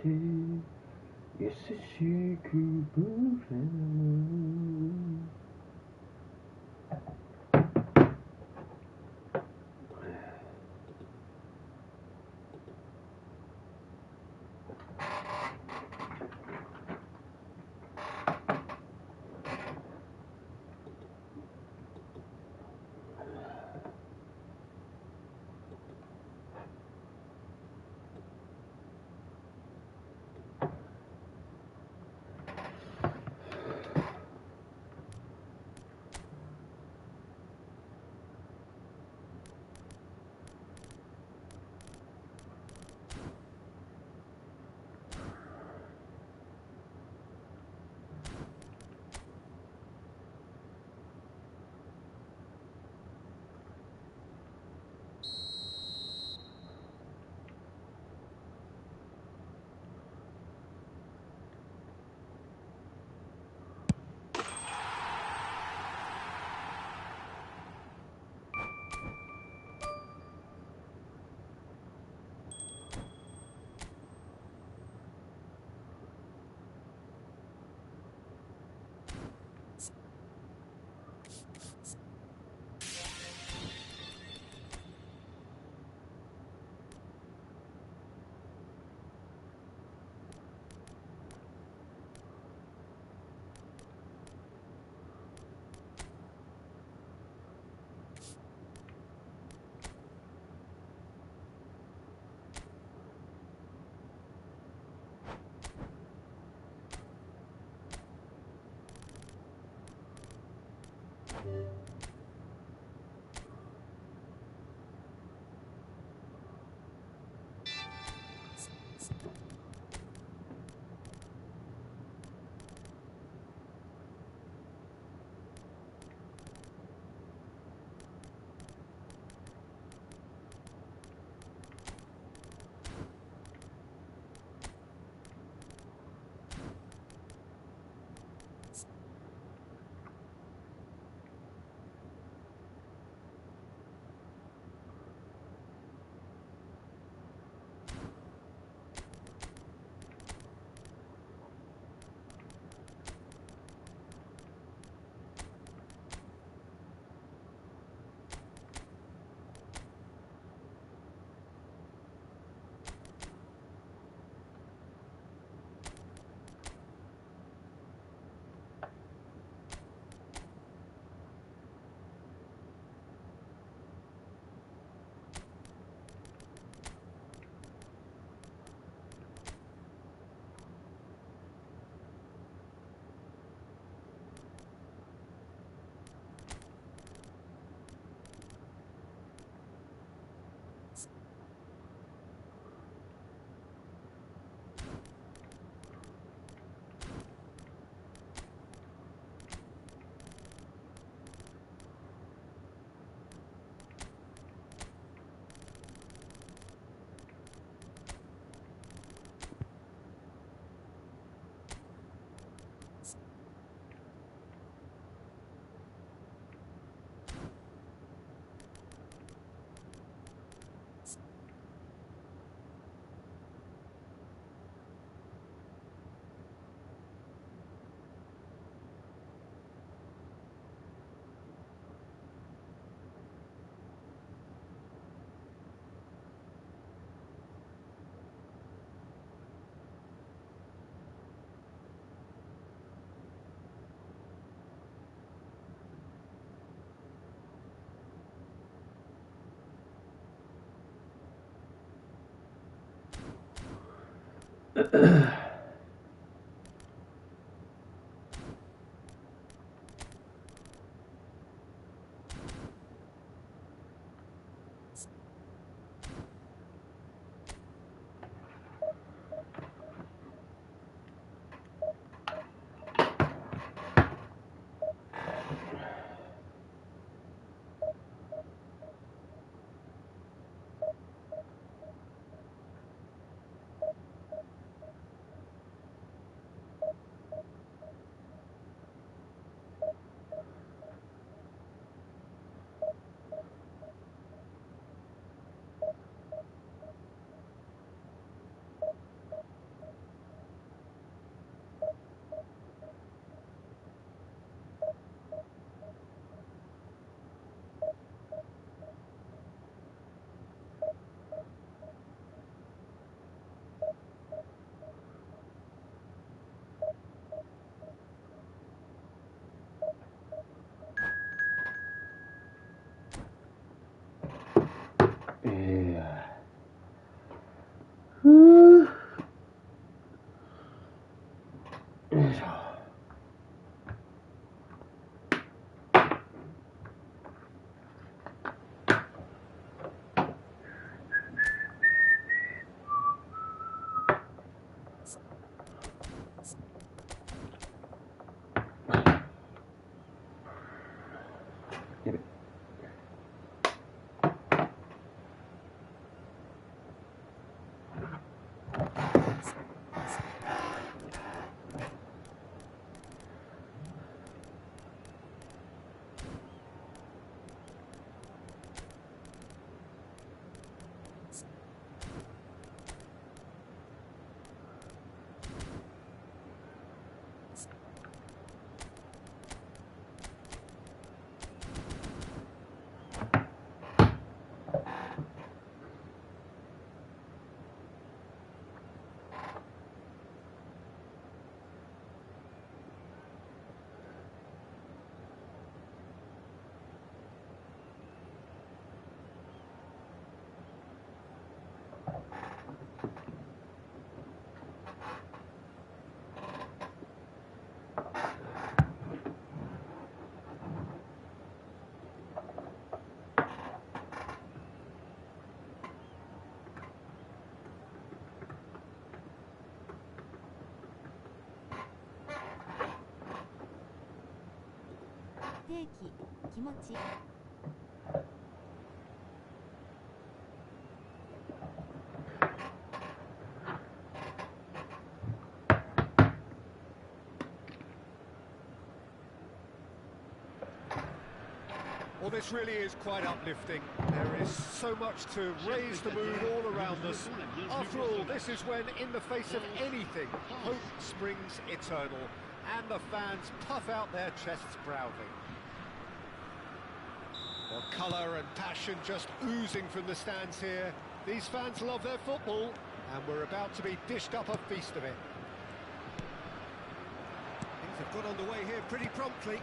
て優しくぶれむ定期気持ち Well, this really is quite uplifting. There is so much to raise the mood all around us. After all, this is when, in the face of anything, hope springs eternal, and the fans puff out their chests proudly. Well, colour and passion just oozing from the stands here. These fans love their football, and we're about to be dished up a feast of it. Things have got underway here pretty promptly.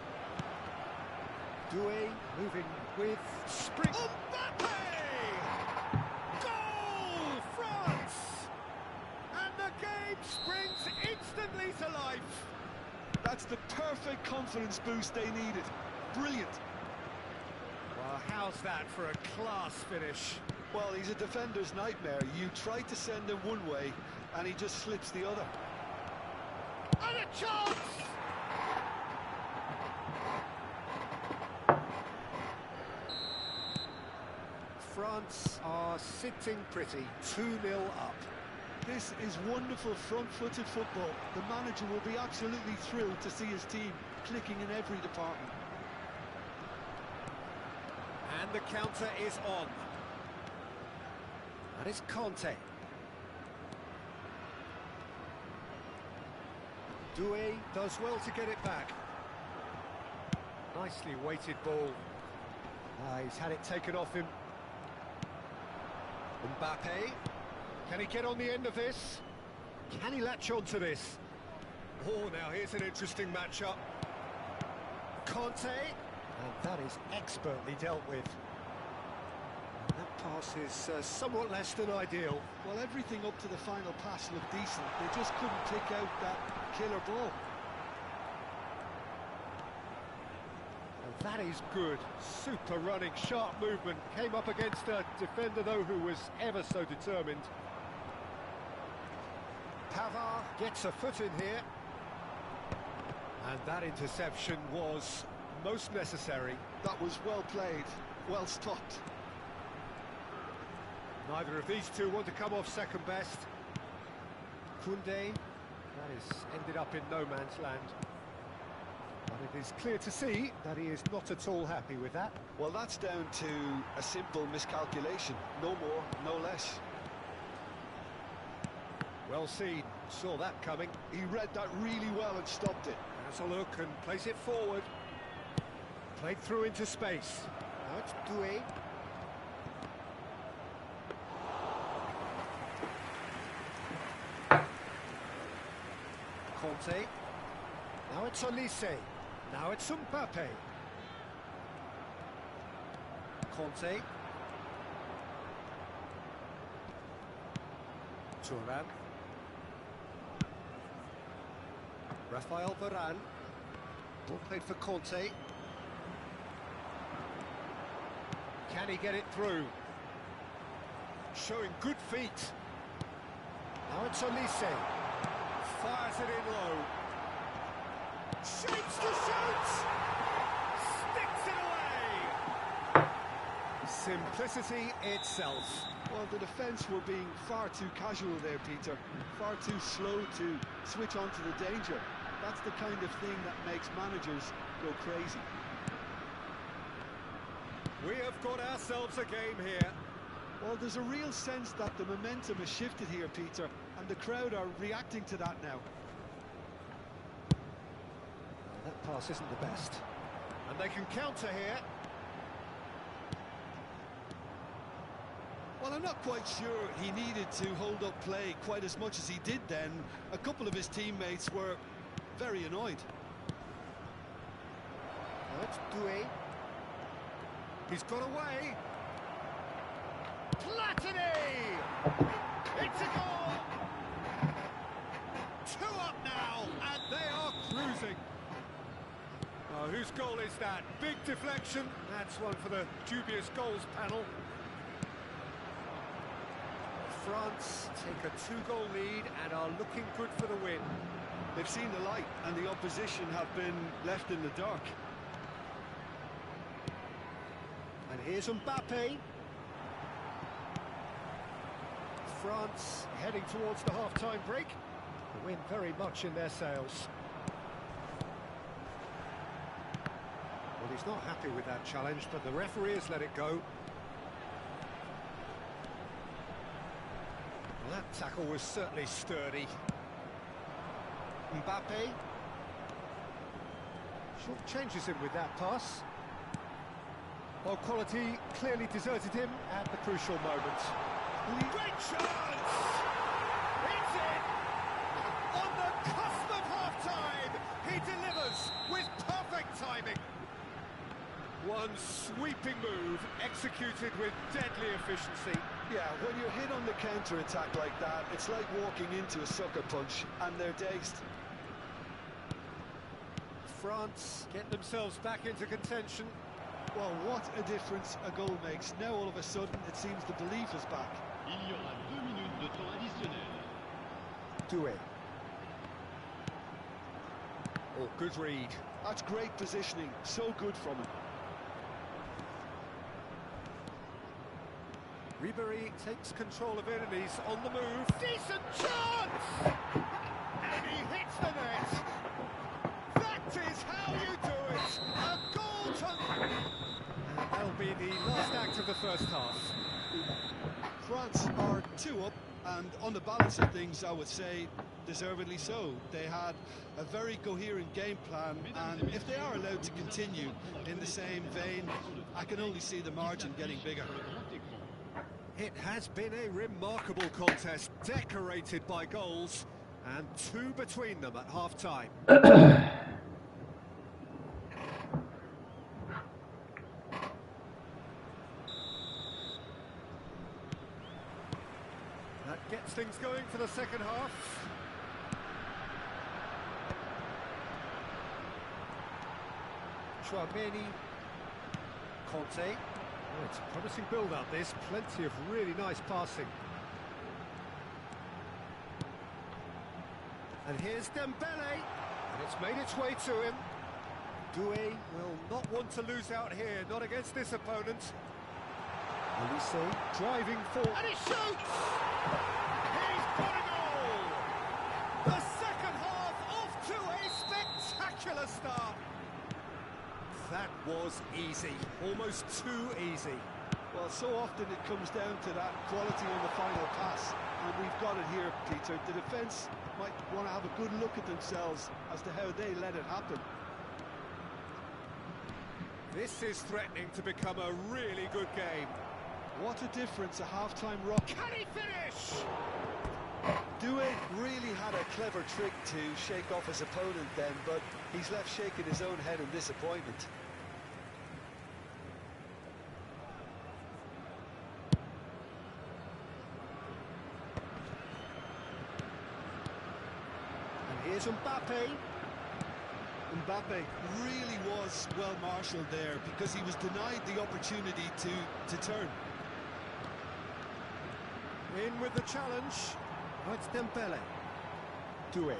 Doué moving with spring. Mbappe! Goal! France! And the game springs instantly to life. That's the perfect confidence boost they needed. Brilliant. Well, how's that for a class finish? Well, he's a defender's nightmare. You try to send him one way, and he just slips the other. And a chance! France are sitting pretty, 2-0 up. This is wonderful front-footed football. The manager will be absolutely thrilled to see his team clicking in every department. And the counter is on. That is Conte. Doué does well to get it back. Nicely weighted ball. He's had it taken off him. Mbappe, can he get on the end of this? Can he latch on to this? Oh, now here's an interesting matchup. Conte, and that is expertly dealt with. And that pass is somewhat less than ideal. Well, everything up to the final pass looked decent. They just couldn't pick out that killer ball. That is good. Super running, sharp movement. Came up against a defender, though, who was ever so determined. Pavard gets a foot in here. And that interception was most necessary. That was well played, well stopped. Neither of these two want to come off second best. Koundé, that is ended up in no man's land. But it is clear to see that he is not at all happy with that. Well, that's down to a simple miscalculation. No more, no less. Well seen. Saw that coming. He read that really well and stopped it. Has a look and plays it forward. Played through into space. Now it's Doué. Conte. Now it's Olise. Now it's Mbappe. Conte. Thuram. Rafael Varane. Ball played for Conte. Can he get it through? Showing good feet. Now it's Olise. Fires it in low. Shapes to shoot! Sticks it away! Simplicity itself. Well, the defence were being far too casual there, Peter. Far too slow to switch on to the danger. That's the kind of thing that makes managers go crazy. We have got ourselves a game here. Well, there's a real sense that the momentum has shifted here, Peter, and the crowd are reacting to that now. Well, that pass isn't the best. And they can counter here. Well, I'm not quite sure he needed to hold up play quite as much as he did then. A couple of his teammates were very annoyed. Now it's Doué. He's got away. Platini! It's a goal! 2 up now, and they are cruising. Oh, whose goal is that? Big deflection. That's one for the dubious goals panel. France take a 2-goal lead and are looking good for the win. They've seen the light, and the opposition have been left in the dark. here's Mbappe. France heading towards the half-time break. The wind very much in their sails. Well, he's not happy with that challenge, but the referee has let it go. Well, that tackle was certainly sturdy. Mbappe. Short changes him with that pass. Well, quality clearly deserted him at the crucial moment. Great chance! It's in! On the cusp of half-time, he delivers with perfect timing. One sweeping move, executed with deadly efficiency. Yeah, when you're hit on the counter-attack like that, it's like walking into a sucker punch, and they're dazed. France get themselves back into contention. Well, what a difference a goal makes. Now all of a sudden it seems the belief is back. Il y aura 2 minutes de temps additionnel. Doué. Oh, good read. That's great positioning. So good from him. Ribéry takes control of it and he's on the move. Decent chance! And he hits the net. That is how you do it. A goal to... And that'll be the last act of the first half. France are 2 up, and on the balance of things, I would say deservedly so. They had a very coherent game plan, and if they are allowed to continue in the same vein, I can only see the margin getting bigger. It has been a remarkable contest, decorated by goals, and 2 between them at half-time. That gets things going for the second half. Chouameni, Conte. Oh, it's a promising build-up, this. Plenty of really nice passing. And here's Dembele. And it's made its way to him. Doué will not want to lose out here, not against this opponent. Olise driving forward. And he shoots! He's got a goal! The second half off to a spectacular start. That was easy, almost too easy. Well, so often it comes down to that quality on the final pass, and we've got it here, Peter. The defence might want to have a good look at themselves as to how they let it happen. This is threatening to become a really good game. What a difference a half-time rock. Can he finish? Doué really had a clever trick to shake off his opponent then, but he's left shaking his own head in disappointment. And here's Mbappe. Mbappe really was well marshalled there because he was denied the opportunity to turn. In with the challenge. Oh, it's Dembele. Doué.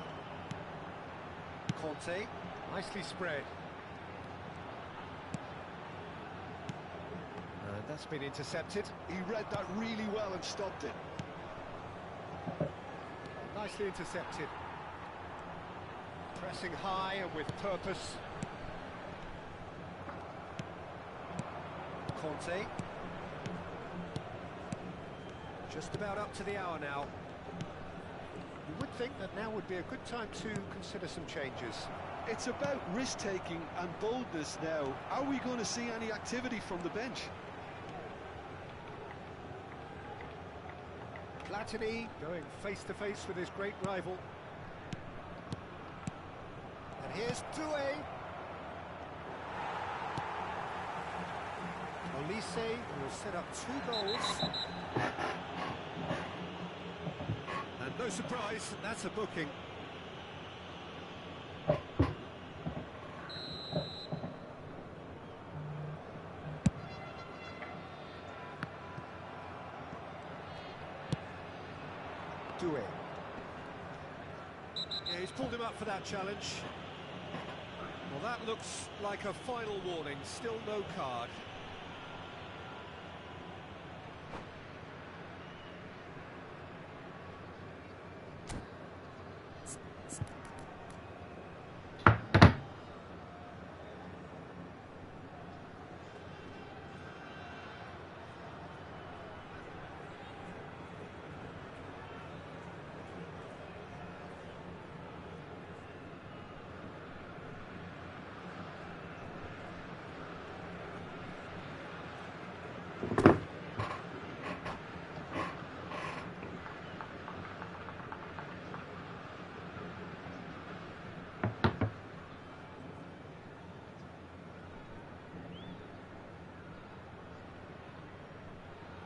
Conte, nicely spread. And that's been intercepted. He read that really well and stopped it. Nicely intercepted. Pressing high and with purpose. Conte. Just about up to the hour now. You would think that now would be a good time to consider some changes. It's about risk-taking and boldness now. Are we going to see any activity from the bench? Platini going face-to-face with his great rival. And here's Doué. Olise will set up 2 goals. And no surprise, that's a booking. Doué. Yeah, he's pulled him up for that challenge. Well, that looks like a final warning. Still no card.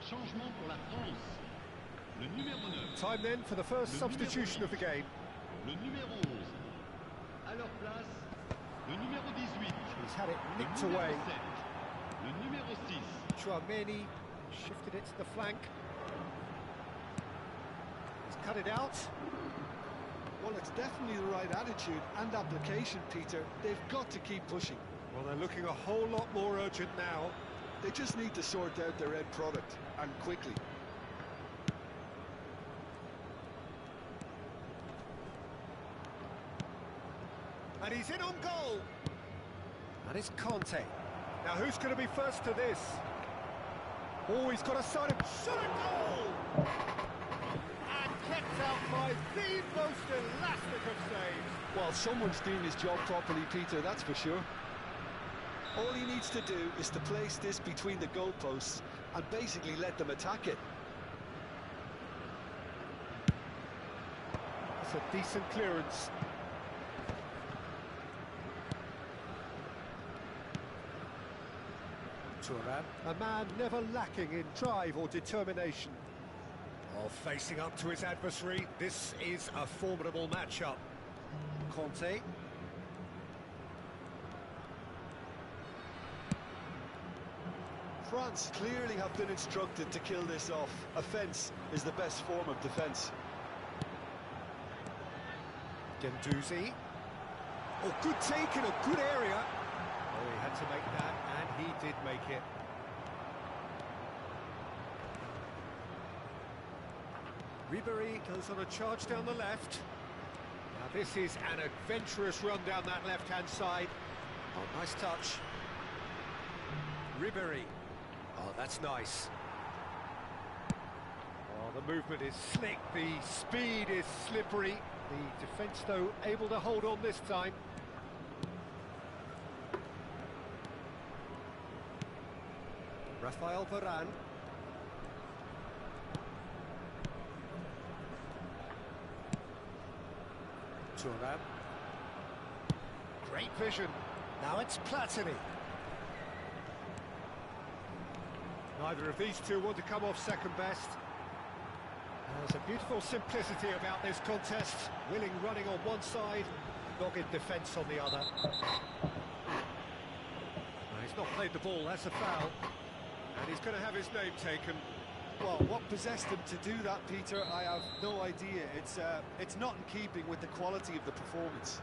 Changement pour la France. Le numéro 9. Time then for the first substitution of the game. Le numéro 11. À leur place, le numéro 18. He's had it Le nicked numéro away. 7. Le numéro 6. Chouameni shifted it to the flank. He's cut it out. Well, it's definitely the right attitude and application, Peter. They've got to keep pushing. Well, they're looking a whole lot more urgent now. They just need to sort out their end product, and quickly. And he's in on goal. And it's Conte. Now who's going to be first to this? Oh, he's got a side of shot a goal! And kept out by the most elastic of saves. Well, someone's doing his job properly, Peter, that's for sure. All he needs to do is to place this between the goalposts and basically let them attack it. It's a decent clearance. A man never lacking in drive or determination. Oh, facing up to his adversary, this is a formidable matchup. Conte. France clearly have been instructed to kill this off. Offence is the best form of defence. Gendouzi. Oh, good take in a good area. Oh, he had to make that, and he did make it. Ribéry goes on a charge down the left. Now this is an adventurous run down that left-hand side. Oh, nice touch. Ribéry. Oh, that's nice. Oh, the movement is slick, the speed is slippery. The defence, though, able to hold on this time. Rafael Varane. Thuram. Great vision. Now it's Platini. Neither of these two want to come off second best. There's a beautiful simplicity about this contest. Willing running on one side, dogged defence on the other. He's not played the ball, that's a foul. And he's going to have his name taken. Well, what possessed him to do that, Peter, I have no idea. It's not in keeping with the quality of the performance.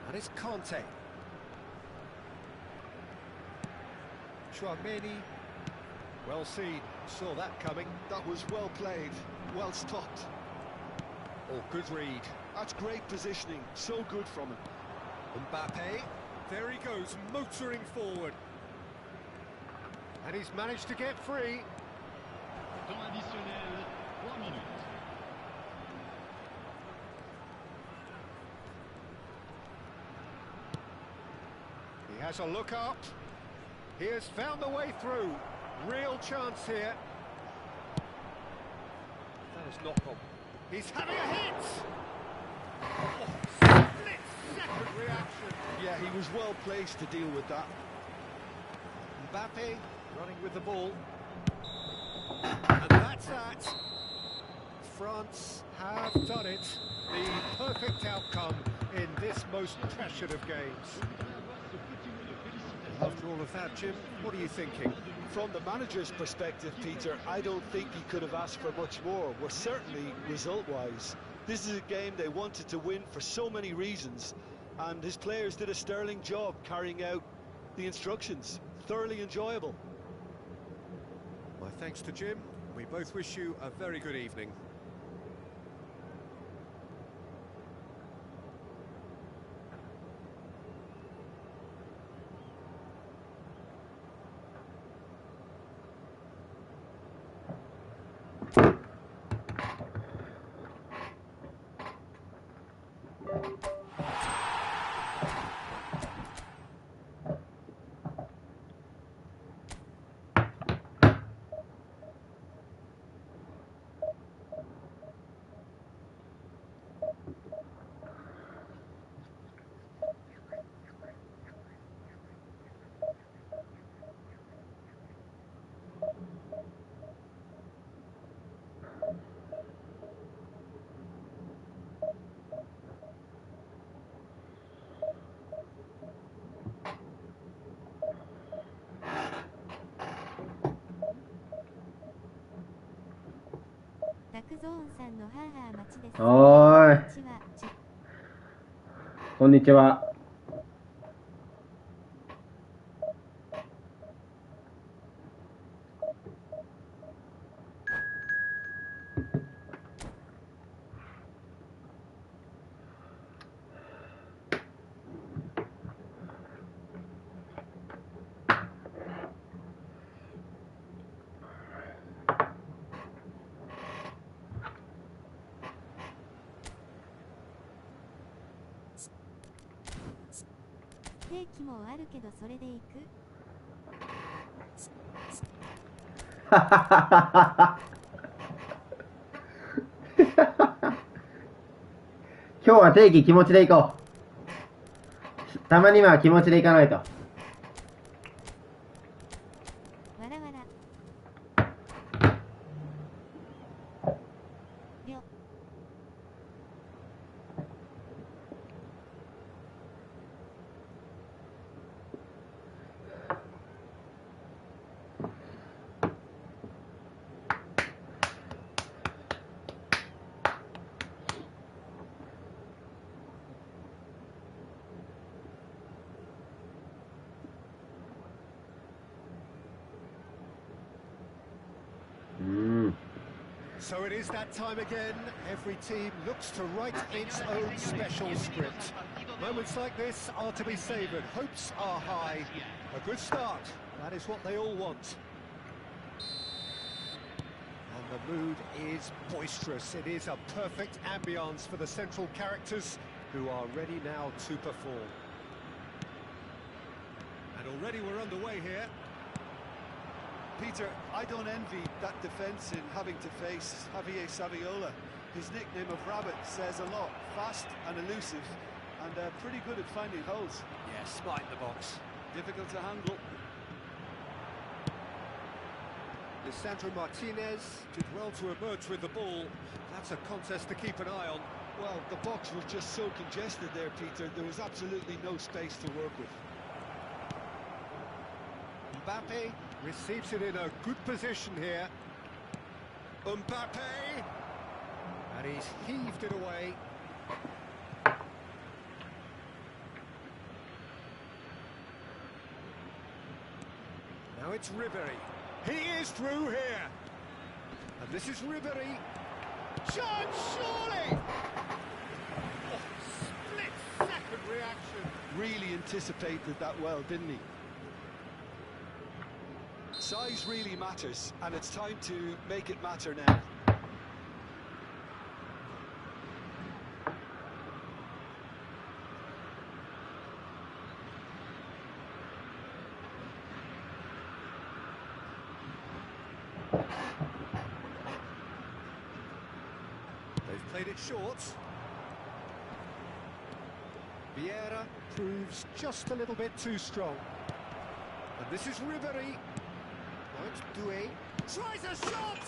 And it's Conte. Chouameni. Well seen, saw that coming. That was well played, well stopped. Oh, good read. That's great positioning, so good from him. Mbappe, there he goes, motoring forward. And he's managed to get free. Temps additionnel, 3 minutes. He has a look up. He has found the way through. Real chance here. That is not gone. He's having a hit! Oh, split-second reaction. Yeah, he was well placed to deal with that. Mbappe running with the ball. And that's that. France have done it. The perfect outcome in this most pressured of games. After all of that, Jim, what are you thinking? From the manager's perspective, Peter, I don't think he could have asked for much more. Well, certainly result-wise. This is a game they wanted to win for so many reasons, and his players did a sterling job carrying out the instructions. Thoroughly enjoyable. My thanks to Jim. We both wish you a very good evening. おーい、こんにちは。定期もあるけどそれで行く？今日は定期気持ちで行こう。たまには気持ちで行かないと。わらわら。りょ。So it is that time again. Every team looks to write its own special script. Moments like this are to be savoured. Hopes are high. A good start. That is what they all want. And the mood is boisterous. It is a perfect ambience for the central characters who are ready now to perform. And already we're underway here. Peter, I don't envy that defence in having to face Javier Saviola. His nickname of Rabbit says a lot. Fast and elusive, and pretty good at finding holes. Yeah, smart in the box. Difficult to handle. Lisandro Martinez did well to emerge with the ball. That's a contest to keep an eye on. Well, the box was just so congested there, Peter. There was absolutely no space to work with. Mbappe receives it in a good position here. Mbappe! And he's heaved it away. Now it's Ribéry. He is through here. And this is Ribéry. Chance, surely! Oh, split-second reaction. Really anticipated that well, didn't he? Size really matters, and it's time to make it matter now. They've played it short. Vieira proves just a little bit too strong. And this is Ribéry. Now it's Doué. Tries a shot!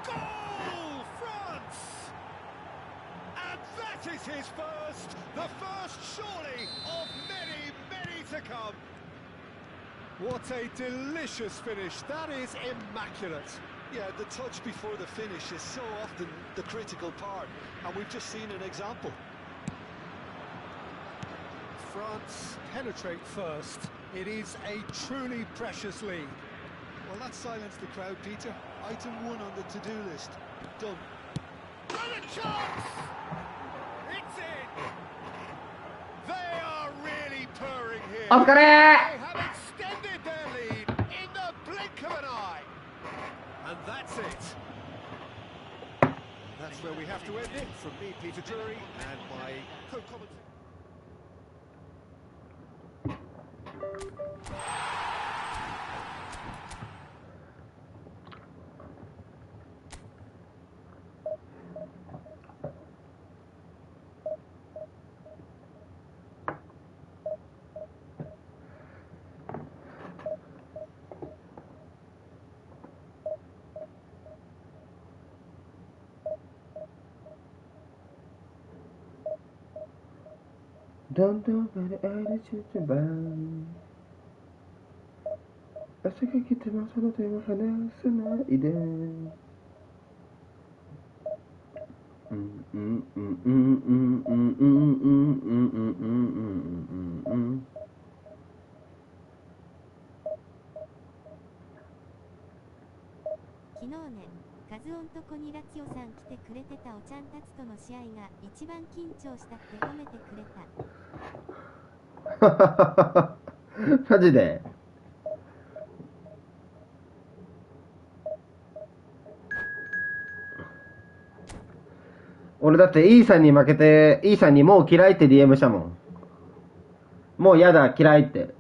Goal! France! And that is his first! The first, surely, of many, many to come. What a delicious finish. That is immaculate. Yeah, the touch before the finish is so often the critical part, and we've just seen an example. France penetrate first. It is a truly precious lead. Well, that silenced the crowd, Peter. Item 1 on the to-do list. Done. And a chance! It's in! They are really purring here. お疲れ They have extended their lead in the blink of an eye. And that's it. That's where we have to end it. From me, Peter Drury, and my co-commentator. Don't know what attitude about 汗が来てもその手を離さないで昨日ね、カズオンとコニラツヨさん来てくれてたおちゃんたちとの試合が一番緊張したって褒めてくれた。マジで俺だってイーさんに負けて、イーさんにもう嫌いって DM したもん。もうやだ、嫌いって。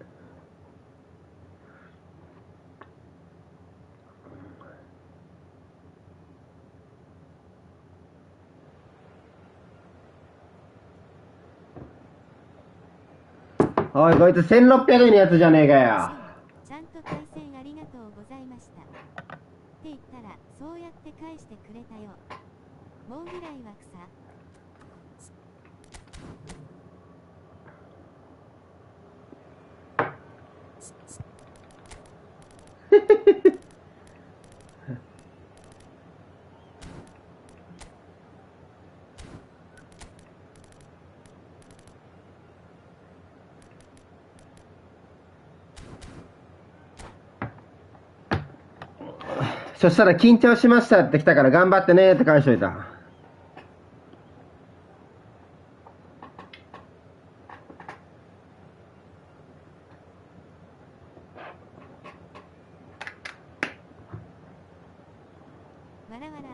おい、こいつ1600円のやつじゃねえかよ。ちゃんと対戦ありがとうございました。って言ったら、そうやって返してくれたよ。もうぐらいは草。そしたら緊張しましたって来たから頑張ってねって返しといた。わらわら。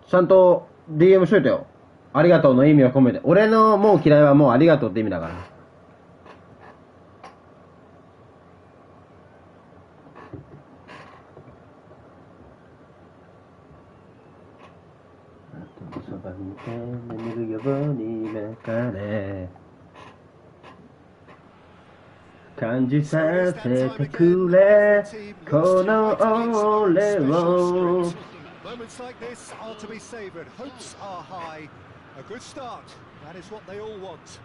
ちゃんと DM しといたよ。ありがとうの意味を込めて。俺のもう嫌いはもうありがとうって意味だから。そばにいて眠るように目から感じさせてくれこの俺を Moments like this are to be savoured. Hopes are high. A good start. That is what they all want.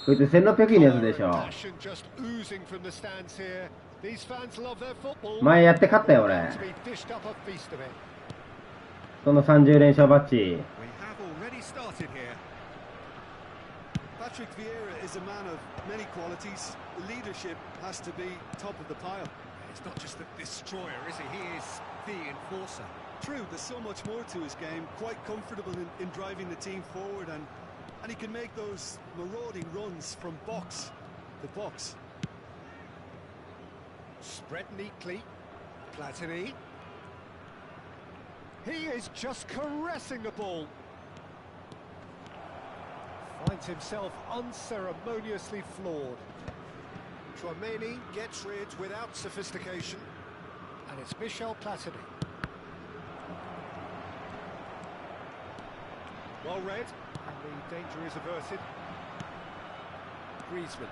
こいつ1600円のやつでしょ。 Passion just oozing from the stands here. These fans love their football. 前やって勝ったよ俺。 To be dished up a feast of it. その30連勝バッジ。 We have already started here. Patrick Vieira is a man of many qualities. Leadership has to be top of the pile. It's not just the destroyer, is he? He is the enforcer. True, there's so much more to his game. Quite comfortable in driving the team forward, and he can make those marauding runs from box to box. Spread neatly. Platini. He is just caressing the ball. Finds himself unceremoniously floored. Chouameni gets rid without sophistication. And it's Michel Platini. Well read, and the danger is averted. Griezmann.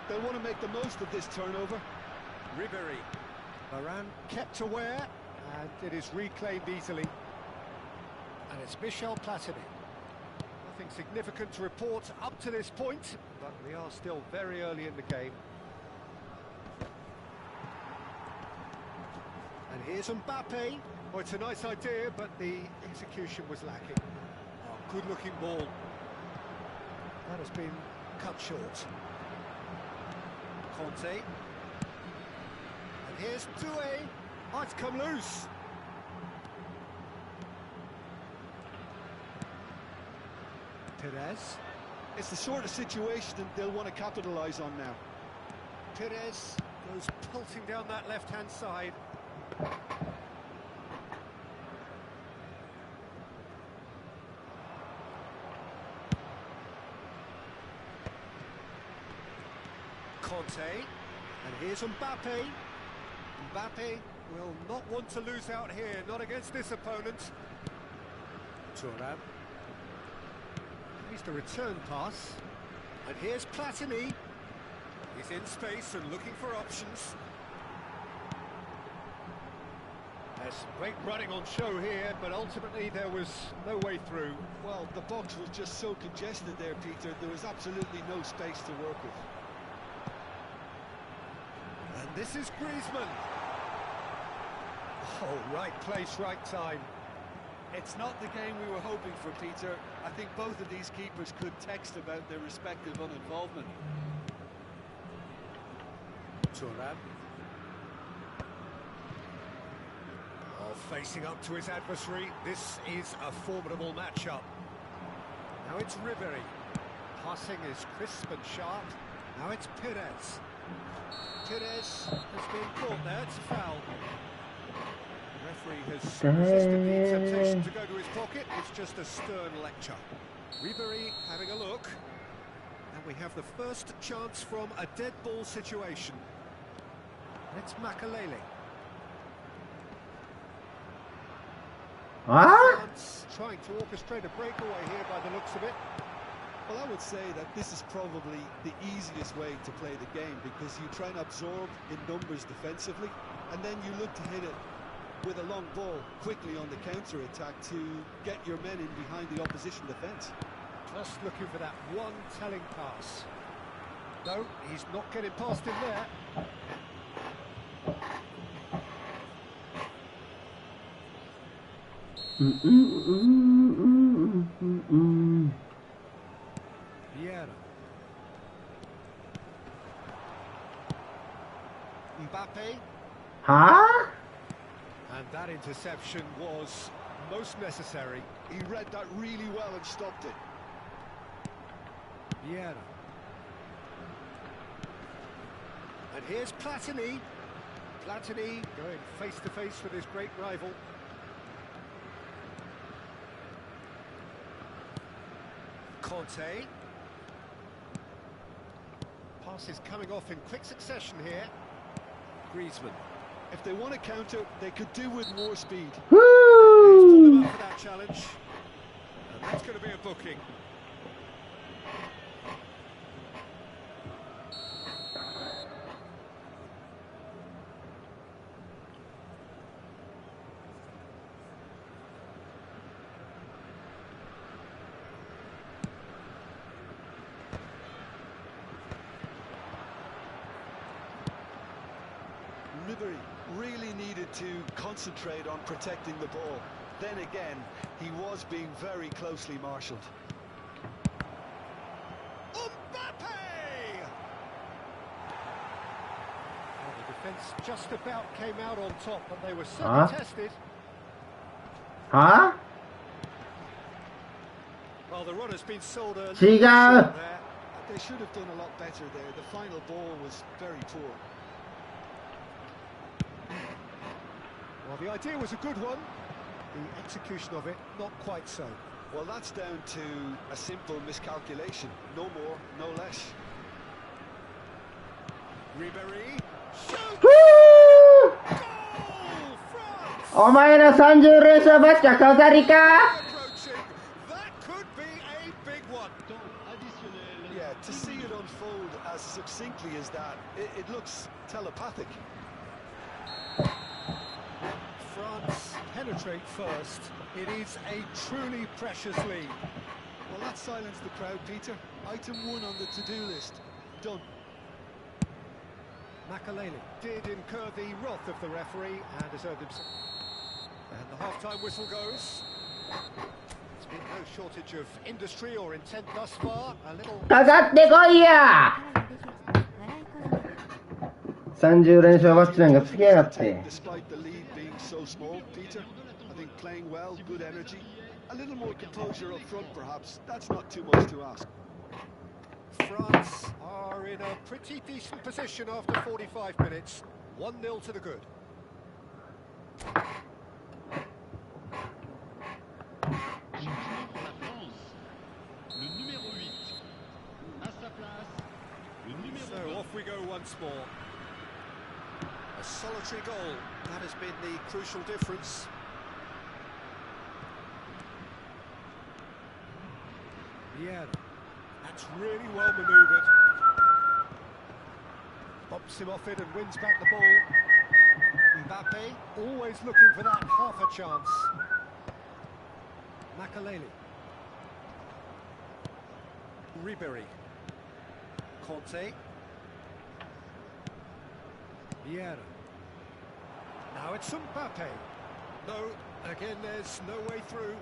They'll want to make the most of this turnover. Ribéry. Varane kept aware, and it is reclaimed easily. And it's Michel Platini. Nothing significant to report up to this point, but we are still very early in the game. And here's Mbappe. Oh, it's a nice idea, but the execution was lacking. Oh, good-looking ball. That has been cut short. Conte. And here's Doué. Oh, it's come loose. Perez. It's the sort of situation that they'll want to capitalise on now. Perez goes pulsing down that left-hand side. Conte, and here's Mbappe. Mbappe will not want to lose out here, not against this opponent. Thuram. Here's the return pass. And here's Platini. He's in space and looking for options. There's great running on show here, but ultimately there was no way through. Well, the box was just so congested there, Peter. There was absolutely no space to work with. And this is Griezmann. Oh, right place, right time. It's not the game we were hoping for, Peter. I think both of these keepers could text about their respective uninvolvement. Turan. Oh, facing up to his adversary. This is a formidable matchup. Now it's Ribery. Passing is crisp and sharp. Now it's Perez. Perez has been caught there. It's a foul. The referee has resisted the temptation to go to his pocket. It's just a stern lecture. Ribery having a look. And we have the first chance from a dead ball situation. It's Makalele. France trying to orchestrate a breakaway here by the looks of it. Well, I would say that this is probably the easiest way to play the game because you try and absorb in numbers defensively and then you look to hit it with a long ball quickly on the counter-attack to get your men in behind the opposition defence. Just looking for that one telling pass. No, he's not getting past him there. Vieira. Mbappe. Huh? And that interception was most necessary. He read that really well and stopped it. Vieira. And here's Platini. Platini going face-to-face with his great rival. Conte. Passes coming off in quick succession here. Griezmann. If they want to counter, they could do with more speed. Woo! Up for that challenge. And that's going to be a booking. Ribery really needed to concentrate on protecting the ball. Then again, he was being very closely marshalled. Mbappe! Well, the defence just about came out on top, but they were certainly tested. Huh? Well, the run has been sold early. Chiga! There. They should have done a lot better there. The final ball was very poor. Well, the idea was a good one. The execution of it, not quite so. Well, that's down to a simple miscalculation. No more, no less. Ribery. Shoot! Woo! Goal! France! お前の30連勝バスケ飾りか Approaching. That could be a big one. Yeah, to see it unfold as succinctly as that, it looks telepathic. France penetrate first. It is a truly precious lead. Well, that silenced the crowd, Peter. Item 1 on the to-do list. Done. Makalele did incur the wrath of the referee and deserved himself. And the half-time whistle goes. There's been no shortage of industry or intent thus far. A little... かかってこいや30連勝バッチなんかつきやがって Despite the lead being so small, Peter, I think playing well, good energy, a little more composure up front perhaps. That's not too much to ask. France are in a pretty decent position after 45 minutes. 1-0 to the good. So off we go once more. A solitary goal, that has been the crucial difference. Vieira. That's really well manoeuvred. Bumps him off it and wins back the ball. Mbappe, always looking for that half a chance. Makalele. Ribery. Conte. Vieira. Now it's Mbappe. No, again, there's no way through.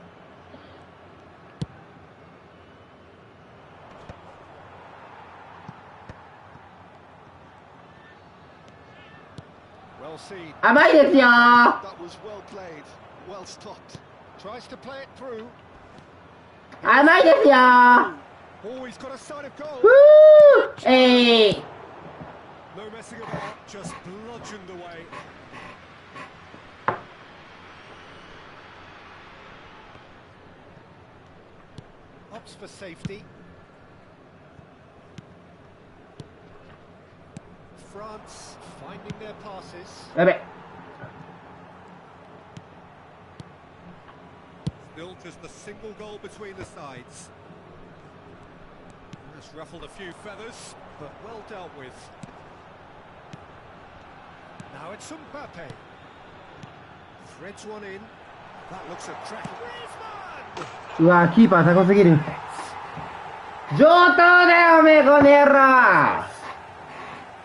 Well seen. 甘いですよー。 That was well played, well stopped. Tries to play it through. 甘いですよー。 Oh, he's got a side of goal. ふー。えい。 No messing about, just bludgeoned away. Opts for safety. France finding their passes. やべ。 Still just a single goal between the sides. That's ruffled a few feathers, but well dealt with. Now it's Mbappe. Threads one in. That looks a crack. Griezmann! うわー、キーパー高すぎる。上等だよ、おめえ、この野郎。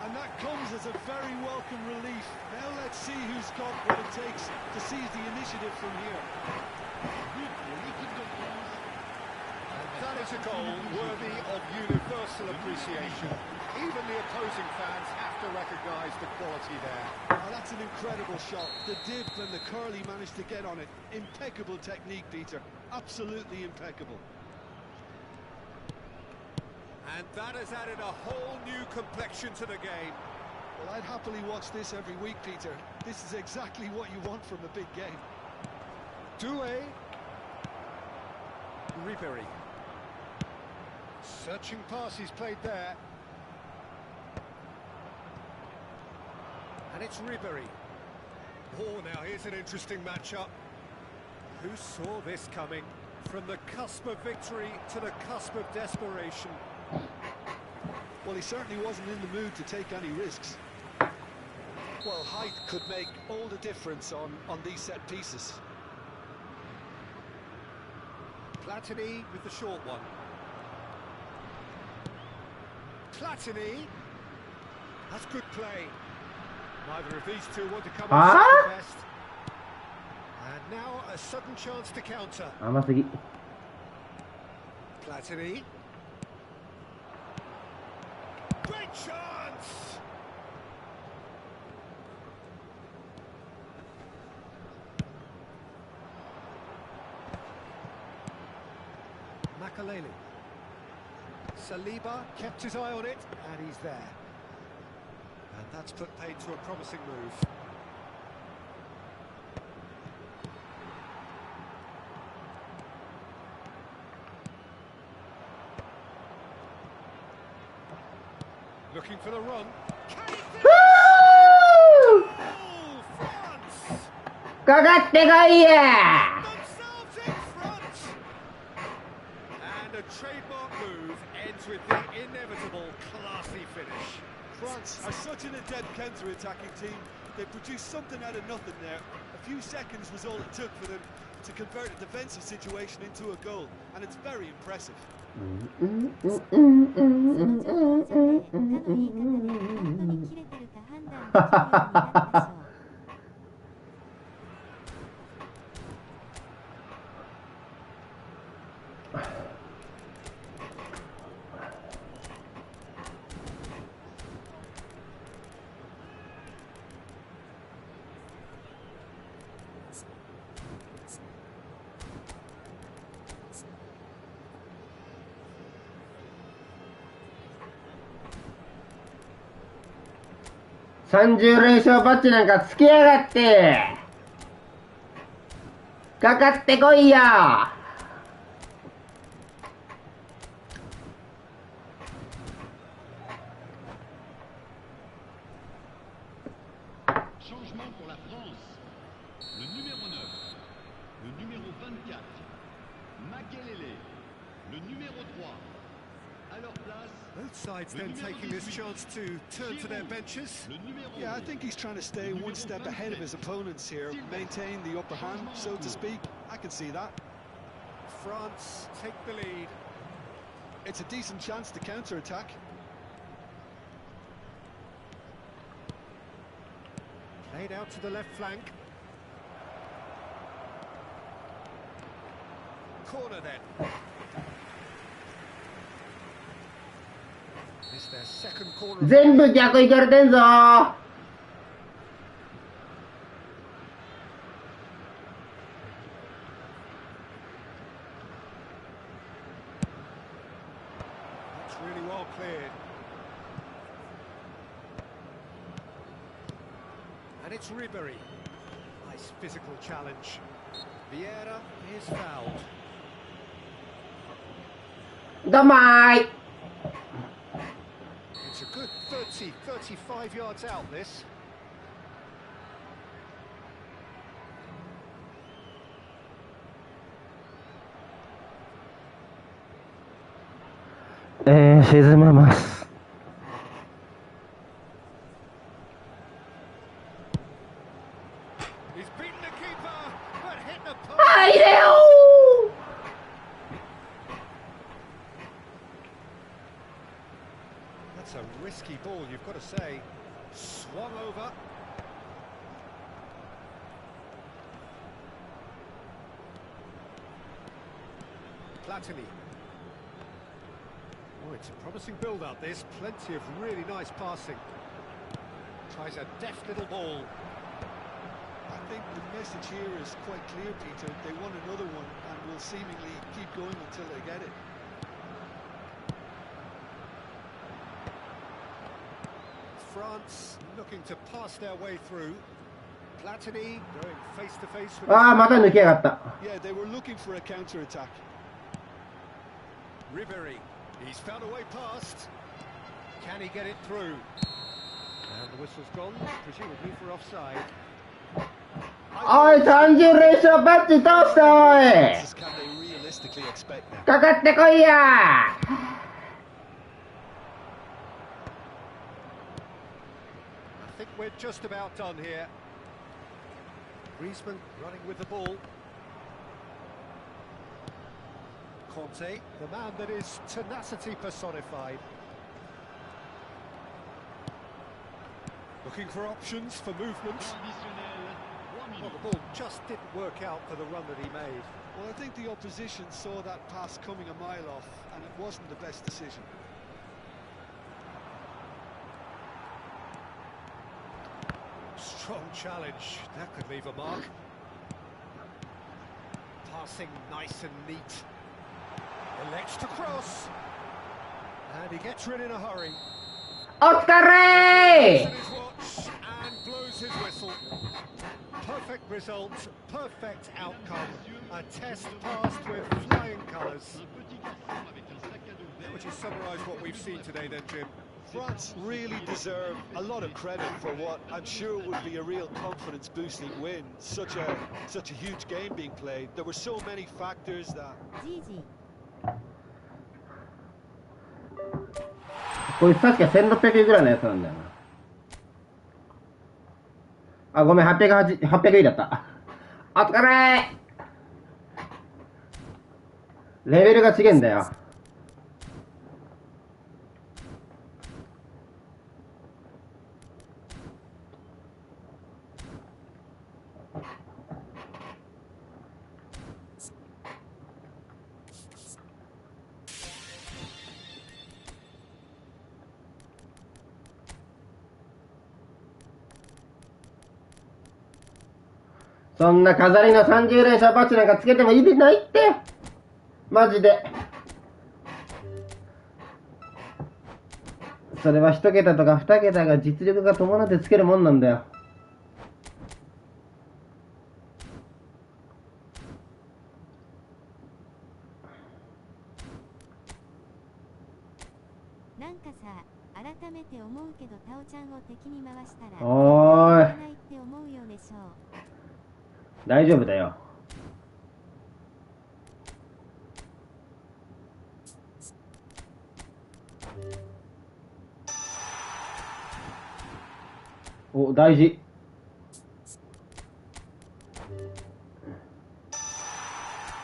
And that comes as a very welcome relief. Now let's see who's got what it takes to seize the initiative from here. That is a goal worthy of universal appreciation. Even the opposing fans have to recognise the quality there. Oh, that's an incredible shot. The dip and the curl he managed to get on it. Impeccable technique, Peter. Absolutely impeccable. And that has added a whole new complexion to the game. Well, I'd happily watch this every week, Peter. This is exactly what you want from a big game. Doué. Ribéry. Searching pass he's played there. And it's Ribéry. Oh, now here's an interesting matchup. Who saw this coming? From the cusp of victory to the cusp of desperation. Well, he certainly wasn't in the mood to take any risks. Well, height could make all the difference on these set pieces. Platini with the short one. Platini. That's good play. Neither of these two want to come on second best. And now a sudden chance to counter. 甘すぎ。 Platini. Great chance! Makaleli. Saliba kept his eye on it, and he's there. And that's put paid to a promising move. Looking for the run. Woo! Oh, France! かかってこいや Themselves in front! And a trademark move ends with the inevitable classy finish. France are such an adept counter-attacking team. They produced something out of nothing there. A few seconds was all it took for them to convert a defensive situation into a goal, and it's very impressive. そのチャンスで他の言い方で本当に切れてるか判断できるようになるでしょう。30連勝バッジなんかつけやがって。かかってこいや。 Changement pour la France. Le numéro 9, le numéro 24, Makelele, le numéro 3. À leur place, Both sides then taking this chance to turn to their benches. le numéro Yeah, I 11. think he's trying to stay one step ahead of his opponents here, maintain the upper hand, so to speak. I can see that. France take the lead. It's a decent chance to counter-attack. Played out to the left flank. Corner then. It's their second corner. 全部逆行かれてんぞー。 That's really well cleared. And it's Ribery. Nice physical challenge. Vieira is fouled. どまーい。 It's a good 30, 35 yards out, this. 沈めます。 He's beaten the keeper, but hit the post. 入れよー。 That's a risky ball, you've got to say. Swung over. Platini. Oh, it's a promising build-up, this. Plenty of really nice passing. Tries a deft little ball. I think the message here is quite clear, Peter. They want another one and will seemingly keep going until they get it. France looking to pass their way through. Platini going face-to-face with... ああ、また抜きやがった。 Yeah, they were looking for a counter-attack. Ribery, he's found a way past. Can he get it through? And the whistle's gone, presumably for offside. おい、30連勝バッチ通したおい。 Can they realistically expect that? かかってこいや。 I think we're just about done here. Griezmann running with the ball. Conte, the man that is tenacity personified. Looking for options for movement. Well, the ball just didn't work out for the run that he made. Well, I think the opposition saw that pass coming a mile off, and it wasn't the best decision. Strong challenge, that could leave a mark. Passing nice and neat. Elects to cross. And he gets rid in a hurry. お疲れ Looks at his watch and blows his whistle. Perfect result, perfect outcome. A test passed with flying colours. How would you summarise what we've seen today then, Jim? France really deserve a lot of credit for what I'm sure would be a real confidence-boosting win. Such a huge game being played. There were so many factors that... じいじ。こいつ確か1600円ぐらいのやつなんだよな。あ、ごめん、800円だった。お疲れレベルが違えんだよ。そんな飾りの30連勝バッチなんかつけても意味ないって。マジで。それは1桁とか2桁が実力が伴ってつけるもんなんだよ。なんかさ、改めて思うけどタオちゃんを敵に回したらおーい絶対いけないって思うようでしょう。大丈夫だよ。お、大事。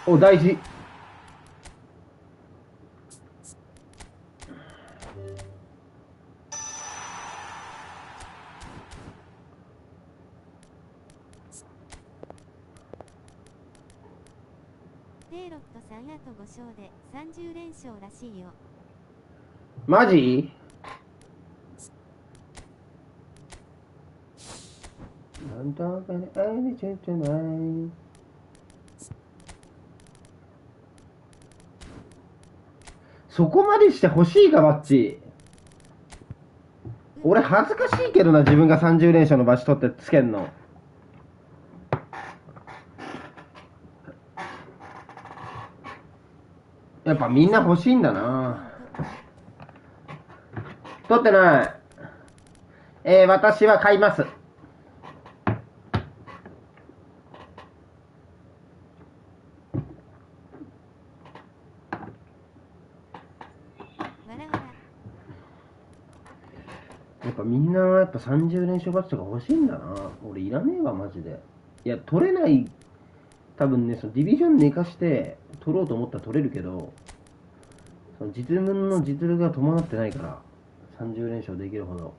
お、大事。テイロットさんあと5勝で30連勝らしいよ。マジ？なんとかね、あいちゃってない。そこまでして欲しいか、バッチ。俺恥ずかしいけどな、自分が30連勝のバッチ取ってつけんの。やっぱみんな欲しいんだな。取ってない。私は買います。やっぱみんなやっぱ30連勝バッチとか欲しいんだな。俺いらねえわマジで。いや取れない。多分ね、そのディビジョン寝かして取ろうと思ったら取れるけど、その実分の実力が伴ってないから30連勝できるほど。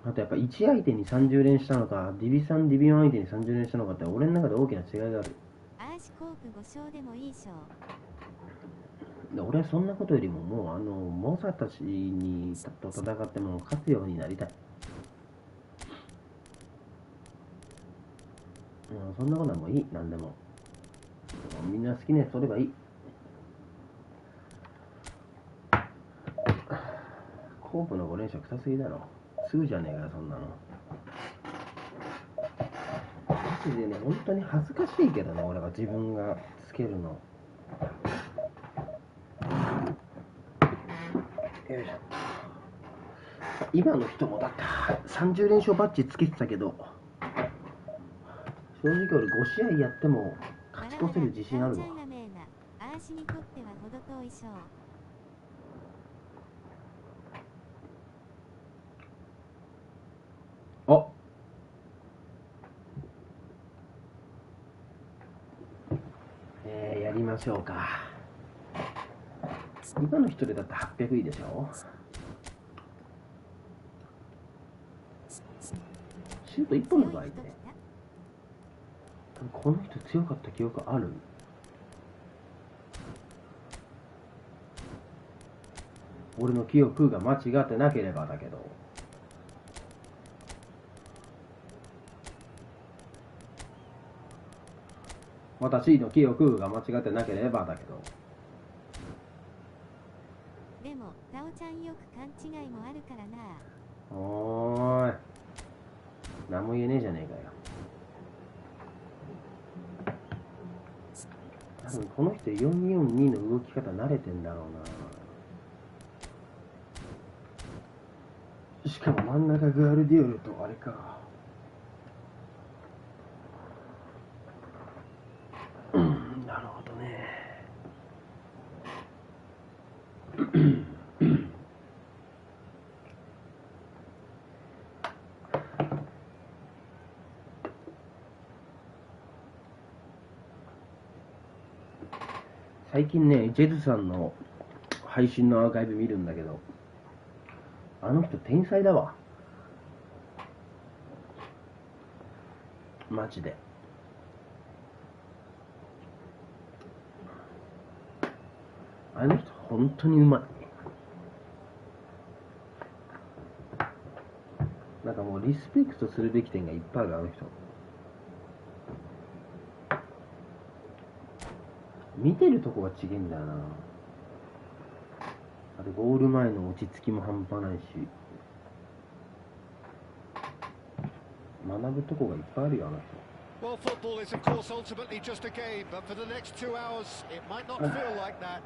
あとやっぱ1相手に30連したのか、ディビ3、ディビ4相手に30連したのかって俺の中で大きな違いがある。アーシコープ5勝でもいい賞。俺はそんなことよりももう猛者たちにと戦っても勝つようになりたい。そんなことはもういい。何でもみんな好きなやつ取ればいい。コープの5連勝臭すぎだろ。すぐじゃねえかよそんなの。マジでね、本当に恥ずかしいけどね、俺は自分がつけるの。よいしょ。今の人もだって30連勝バッジつけてたけど、正直俺5試合やっても勝ち越せる自信あるわ。アーシにとっては程遠い賞。あ、やりましょうか。今の人でだって800いいでしょ。シュート1本の場合でこの人強かった記憶ある？俺の記憶が間違ってなければだけど。私の記憶が間違ってなければだけど。でもタオちゃんよく勘違いもあるからな。おーい、何も言えねえじゃねえかよ。多分この人442の動き方慣れてんだろうな。しかも真ん中ガールディオルとあれか。なるほどね。最近ね、ジェズさんの配信のアーカイブ見るんだけど、あの人天才だわ。マジで。あの人本当にうまい。なんかもうリスペクトするべき点がいっぱいある、あの人。見てるとこが違えんだよな。あとゴール前の落ち着きも半端ないし、学ぶとこがいっぱいあるよ、あの人。Well, football is of course ultimately just a game, but for the next 2 hours, it might not feel like that.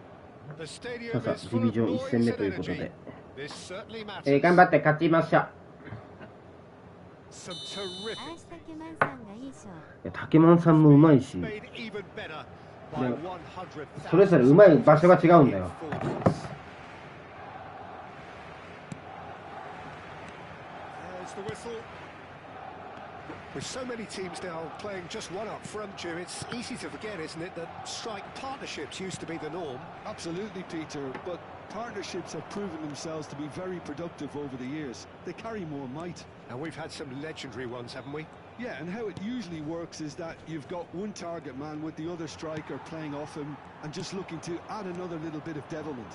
The stadium is full of noise and energy. This certainly matters. 頑張って勝ちましょう。Some terrific. アーシタケマンさんがいい賞。竹満さんもうまいし、 Made even better by それぞれうまい場所が違うんだよ。 There's the whistle. With so many teams now playing just one up front, Jim, it's easy to forget, isn't it, that strike partnerships used to be the norm. Absolutely, Peter, but partnerships have proven themselves to be very productive over the years. They carry more might. And we've had some legendary ones, haven't we? Yeah, and how it usually works is that you've got one target man with the other striker playing off him and just looking to add another little bit of devilment.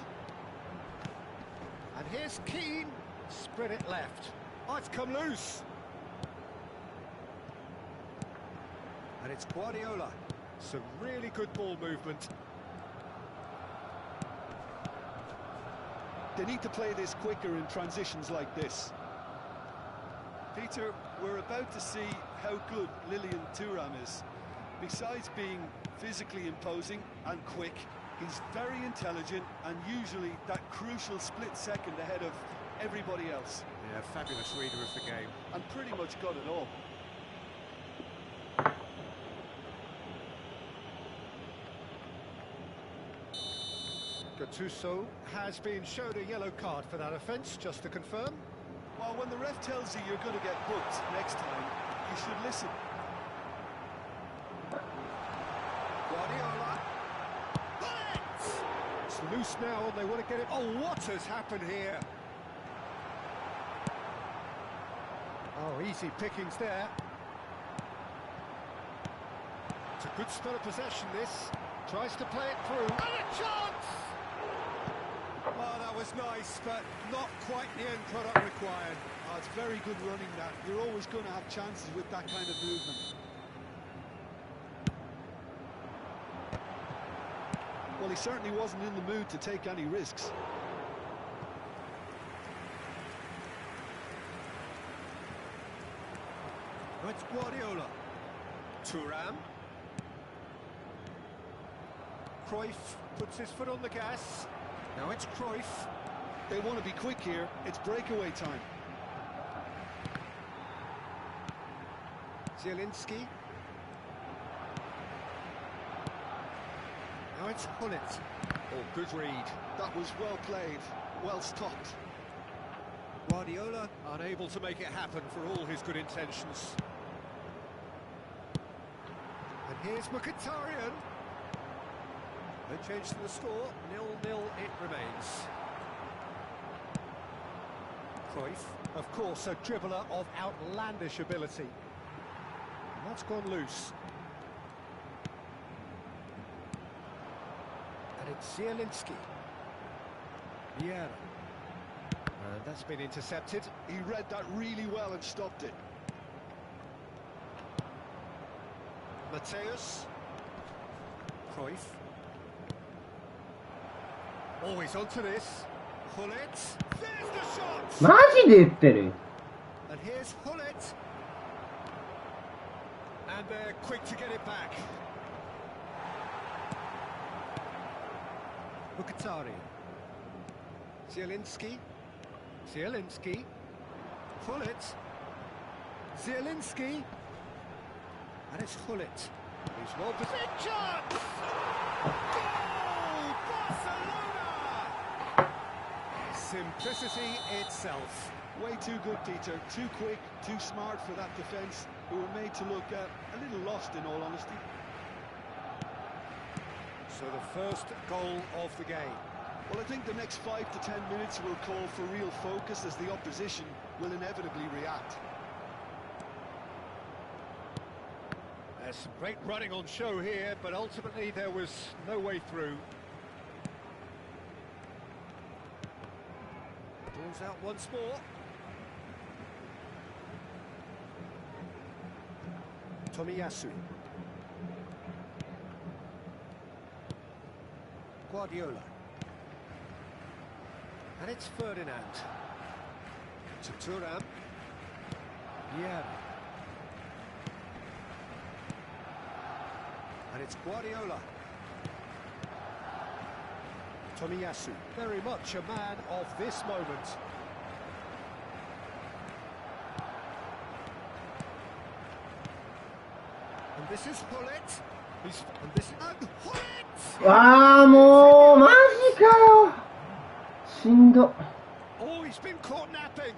And here's Keane. Spread it left. Oh, it's come loose. And it's Guardiola. Some really good ball movement. They need to play this quicker in transitions like this. Peter, we're about to see how good Lilian Thuram is. Besides being physically imposing and quick, he's very intelligent and usually that crucial split second ahead of everybody else. Yeah, fabulous reader of the game. And pretty much got it all. Gattuso has been showed a yellow card for that offence, just to confirm. Well, when the ref tells you you're going to get booked next time, you should listen. Guardiola. It's loose now, and they want to get it. Oh, what has happened here? Oh, easy pickings there. It's a good spell of possession, this. Tries to play it through. And a chance! Oh, that was nice, but not quite the end product required. Oh, it's very good running that. You're always going to have chances with that kind of movement. Well, he certainly wasn't in the mood to take any risks. It's Guardiola. Thuram. Cruyff puts his foot on the gas. Now it's Cruyff. They want to be quick here. It's breakaway time. Zielinski. Now it's Hullet. Oh, good read. That was well played, well stopped. Guardiola unable to make it happen for all his good intentions. And here's Mkhitaryan. No change to the score, 0-0 it remains. Cruyff, of course, a dribbler of outlandish ability. And that's gone loose. And it's Zielinski. Vieira. And that's been intercepted. He read that really well and stopped it. Mateus. Cruyff. Always onto this. Hullet. There's the shot! マジで言ってる And here's Hullet. And they're quick to get it back. Mkhitaryan. Zielinski. Zielinski. Hullet. Zielinski. And it's Hullet. He's well positioned. Chance! Goal! Barcelona! Simplicity itself. Way too good, Peter. Too quick, too smart for that defence, who were made to look a little lost, in all honesty. So the first goal of the game. Well, I think the next 5 to 10 minutes will call for real focus as the opposition will inevitably react. There's some great running on show here, but ultimately there was no way through. Ball's out once more. Tomiyasu. Guardiola. And it's Ferdinand. To Thuram. Vieira. And it's Guardiola. Tomiyasu, very much a man of this moment. And this is Hullet. And this is Hullet! ああもうマジかよしんど Oh, he's been caught napping.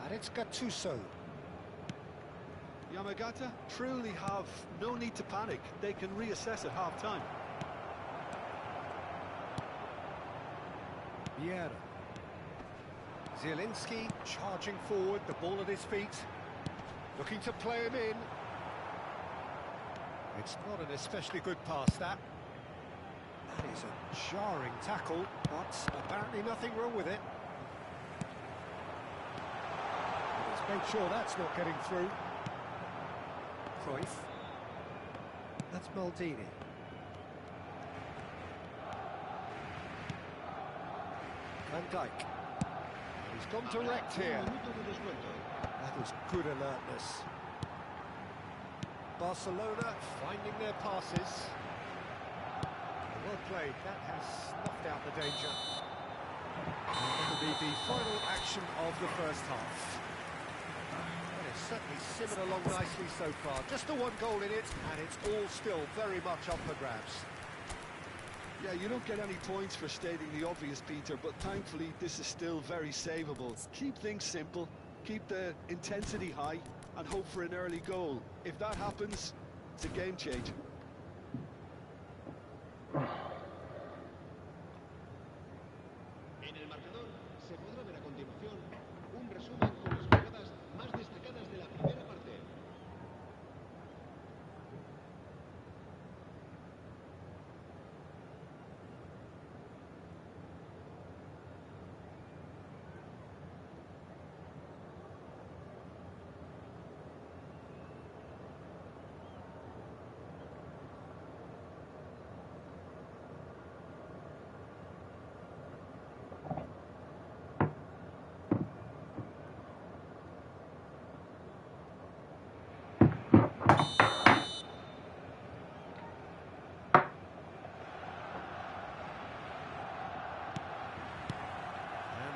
And it's Gattuso. Yamagata truly have no need to panic. They can reassess at half-time. Vieira. Zielinski charging forward, the ball at his feet, looking to play him in. It's not an especially good pass, that. That is a jarring tackle, but apparently nothing wrong with it. Let's make sure that's not getting through. Cruyff. That's Maldini. Van Dijk. He's gone direct here. That was good alertness. Barcelona finding their passes. Well played, that has snuffed out the danger. That'll be the final action of the first half. Well, it's certainly simmered along nicely so far. Just the one goal in it, and it's all still very much up for grabs. Yeah, you don't get any points for stating the obvious, Peter, but thankfully this is still very savable. Keep things simple, keep the intensity high, and hope for an early goal. If that happens, it's a game changer. En el marcador se podrá ver a continuación un resumen con las jugadas más destacadas de la primera parte.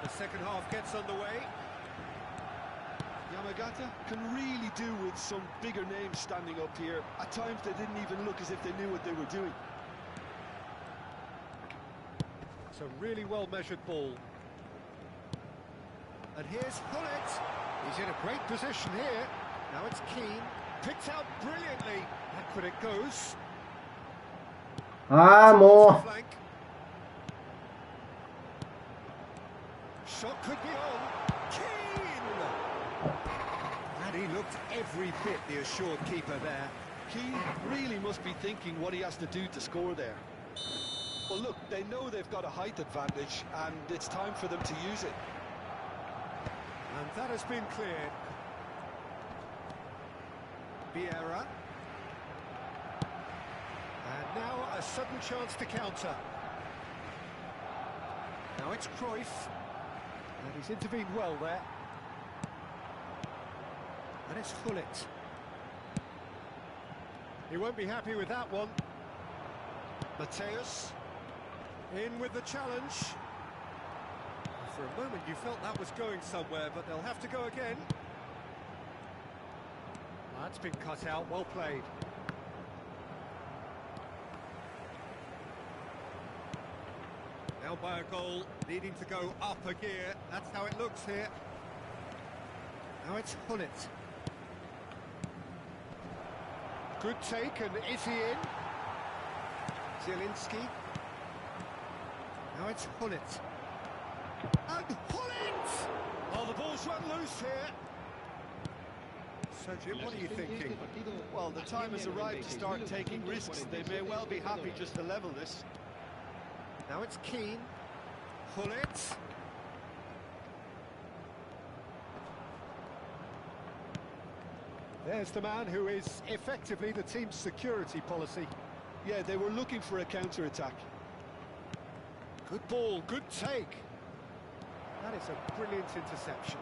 The second half gets underway. Yamagata can really do with some bigger names standing up here. At times they didn't even look as if they knew what they were doing. It's a really well-measured ball. And here's Hullet. He's in a great position here. Now it's Keane. Picked out brilliantly. Back when it goes. More. Flank. Shot could be on. Keane! And he looked every bit the assured keeper there. Keane really must be thinking what he has to do to score there. Well, look, they know they've got a height advantage, and it's time for them to use it. And that has been cleared. Vieira. And now a sudden chance to counter. Now it's Cruyff. And he's intervened well there. And it's Hullet. He won't be happy with that one. Mateus. In with the challenge. For a moment you felt that was going somewhere, but they'll have to go again. That's been cut out, well played. Now by a goal, needing to go up a gear. That's how it looks here. Now it's Hullet. Good take, and is he in? Zielinski. Now it's Hullet. And Hullet! Oh, the ball's run loose here. So, Jim, what are you thinking? Well, the time has arrived to start taking risks. They may well be happy just to level this. Now it's Keane. Hullet. There's the man who is effectively the team's security policy. Yeah, they were looking for a counter-attack. Good ball, good take. That is a brilliant interception.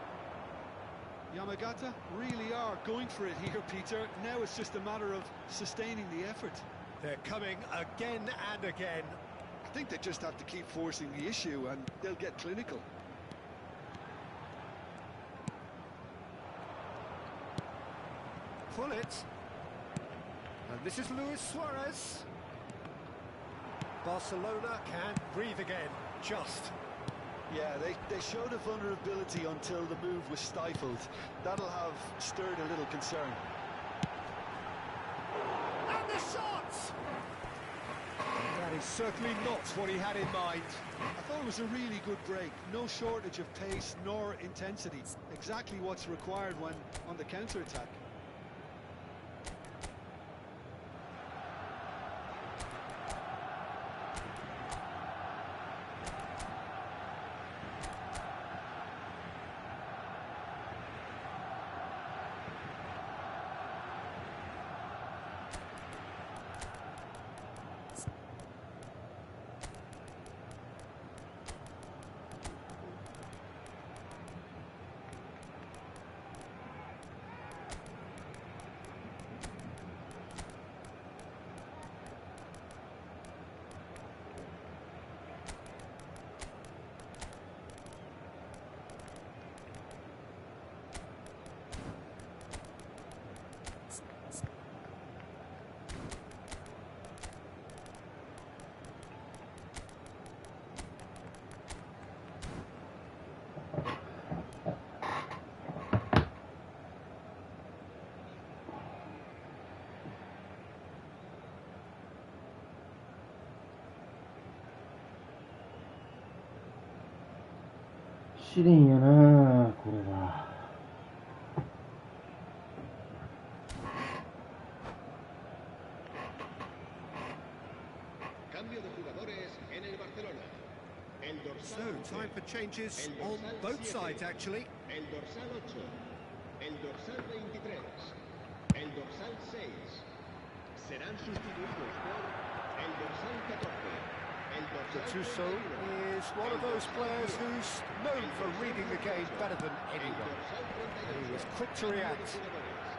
Yamagata really are going for it here, Peter. Now it's just a matter of sustaining the effort. They're coming again and again. I think they just have to keep forcing the issue and they'll get clinical. Hullet. And this is Luis Suarez. Barcelona can breathe again, just. Yeah, they showed a vulnerability until the move was stifled. That'll have stirred a little concern. And the shot! That And it's certainly not what he had in mind. I thought it was a really good break. No shortage of pace nor intensity. Exactly what's required when on the counter-attack.試練やなこれは。Cambio de jugadores en el Barcelona. El So, dorsal time for changes El on dorsal both 7. sides, actually. El dorsal 8. El dorsal 23. El dorsal 6. Serán sustituidos por el dorsal 14. El dorsal Gattuso 31. is one of those players who's known for reading the game better than El anyone. dorsal And he was 38. quick to react. Jugadores.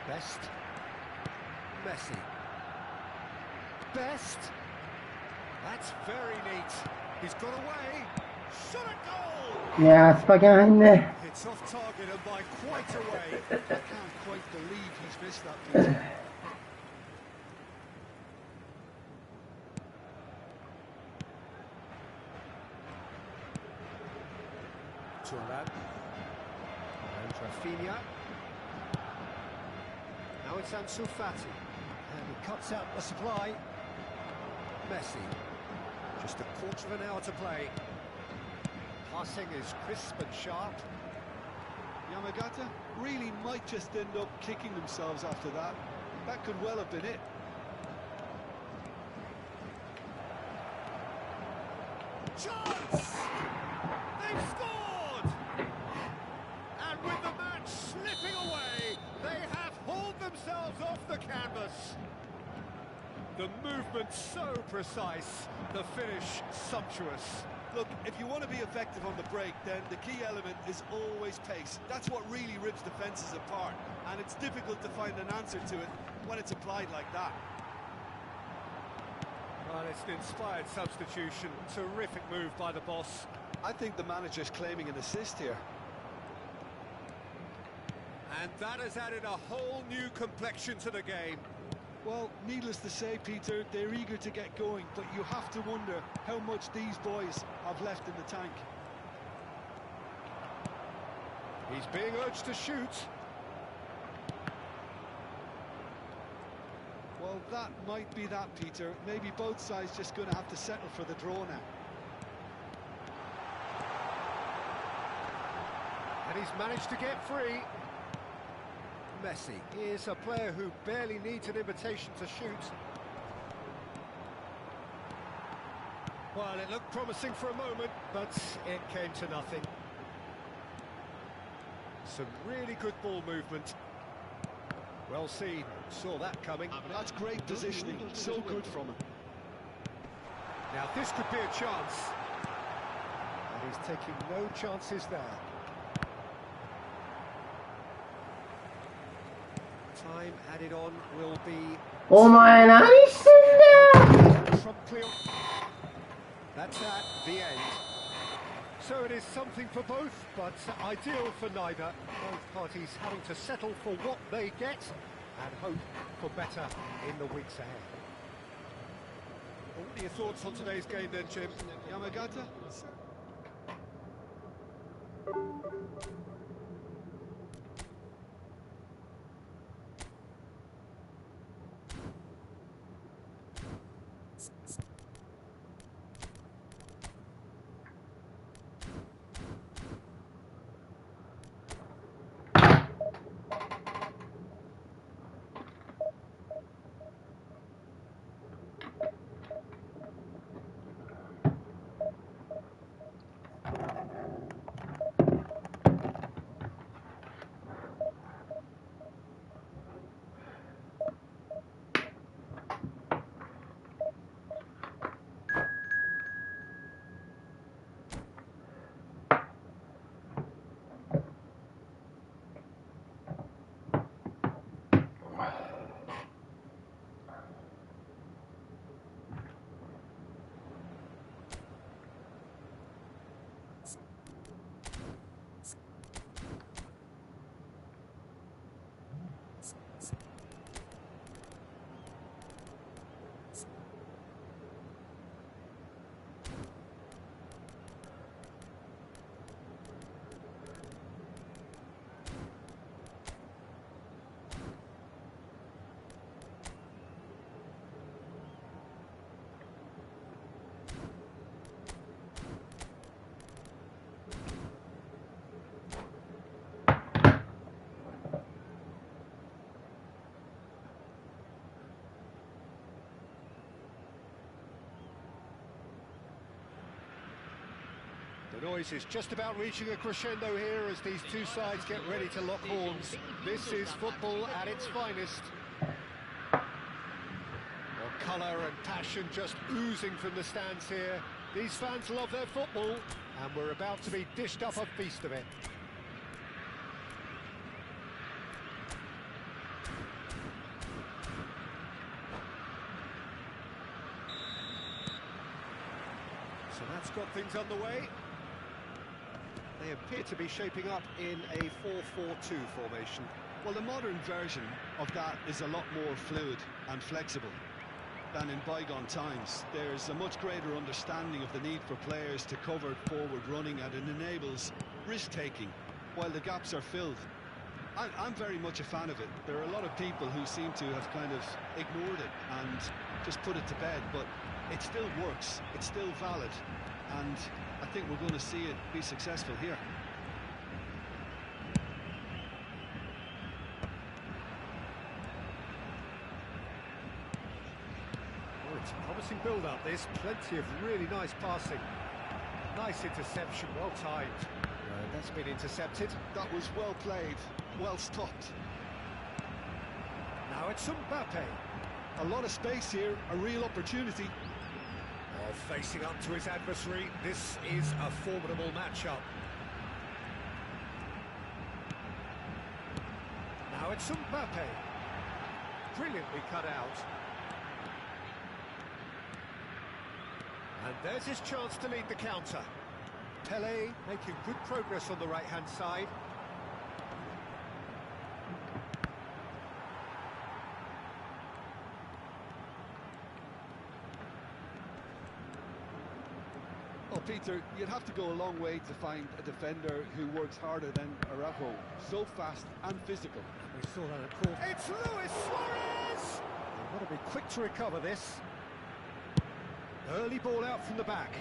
Best. Messi. Best. That's very neat. He's got away. Shot a goal! いやー、スパキャン入んね。 It's off target and by quite a way. I can't quite believe he's missed that, Peter. Turan. And Rafinha. Now it's Ansu Fati. And he cuts out the supply. Messi. Just a quarter of an hour to play. Passing is crisp and sharp. Yamagata really might just end up kicking themselves after that. That could well have been it. Chance! They've scored! And with the match slipping away, they have hauled themselves off the canvas. The movement so precise, the finish sumptuous. Look, if you want to be effective on the break, then the key element is always pace. That's what really rips defences apart, and it's difficult to find an answer to it when it's applied like that. Well, it's an inspired substitution. Terrific move by the boss. I think the manager's claiming an assist here. And that has added a whole new complexion to the game. Well, needless to say, Peter, they're eager to get going, but you have to wonder how much these boys have left in the tank. He's being urged to shoot. Well, that might be that, Peter. Maybe both sides just going to have to settle for the draw now. And he's managed to get free. Messi is a player who barely needs an invitation to shoot. Well, it looked promising for a moment, but it came to nothing. Some really good ball movement. Well seen, saw that coming. That's great positioning, so good from him. Now this could be a chance. And he's taking no chances there. Time added on will be... お前何してんだよ。 promptly on. That's at the end. So it is something for both, but ideal for neither. Both parties having to settle for what they get and hope for better in the weeks ahead. What are your thoughts on today's game then, Jim? Yamagata? The noise is just about reaching a crescendo here as these two sides get ready to lock horns. This is football at its finest. Well, colour and passion just oozing from the stands here. These fans love their football, and we're about to be dished up a feast of it. So that's got things underway. They appear to be shaping up in a 4-4-2 formation. Well, the modern version of that is a lot more fluid and flexible than in bygone times. There's a much greater understanding of the need for players to cover forward running, and it enables risk-taking while the gaps are filled. I'm very much a fan of it. There are a lot of people who seem to have kind of ignored it and just put it to bed, but it still works, it's still valid, and I think we're going to see it be successful here. Oh, it's a promising build-up, this. Plenty of really nice passing. Nice interception, well timed. That's been intercepted. That was well played, well stopped. Now it's Mbappe. A lot of space here, a real opportunity. Oh, facing up to his adversary, this is a formidable matchup. Now it's Mbappe. Brilliantly cut out. And there's his chance to lead the counter. Pelé making good progress on the right-hand side. Well, Peter, you'd have to go a long way to find a defender who works harder than Araujo. So fast and physical. We saw that at court. It's Luis Suarez! They've got to be quick to recover this. Early ball out from the back.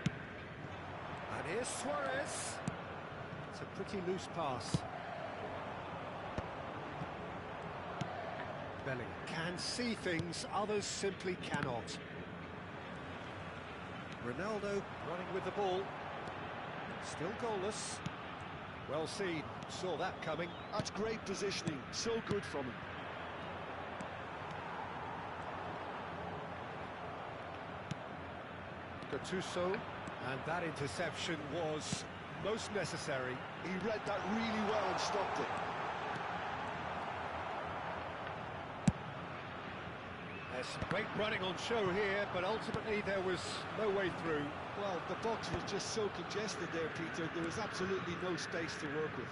And here's Suarez. It's a pretty loose pass. Bellingham can see things, others simply cannot. Ronaldo running with the ball. Still goalless. Well seen, saw that coming. That's great positioning, so good from him. Gattuso, and that interception was most necessary. He read that really well and stopped it. There's some great running on show here, but ultimately there was no way through. Well, the box was just so congested there, Peter. There was absolutely no space to work with.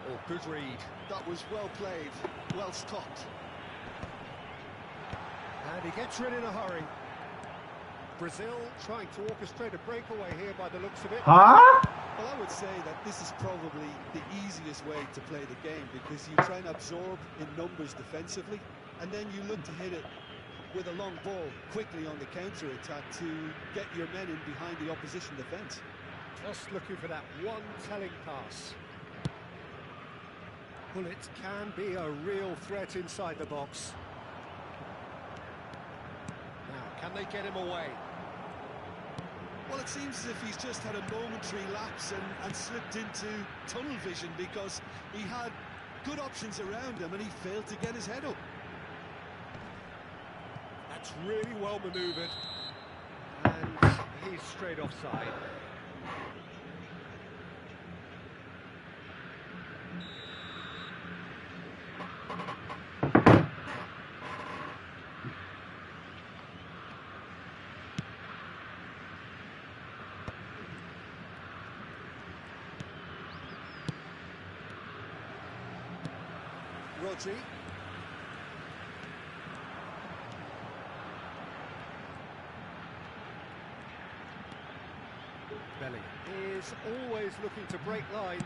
Oh, good read. That was well played, well stopped. And he gets rid in a hurry. Brazil trying to orchestrate a breakaway here by the looks of it. Huh? Well, I would say that this is probably the easiest way to play the game, because you try and absorb in numbers defensively, and then you look to hit it with a long ball quickly on the counter-attack to get your men in behind the opposition defence. Just looking for that one telling pass. Well, it can be a real threat inside the box. Now, can they get him away? Well, it seems as if he's just had a momentary lapse and slipped into tunnel vision, because he had good options around him and he failed to get his head up. That's really well manoeuvred. And he's straight offside. Rodri. Bellingham is always looking to break lines.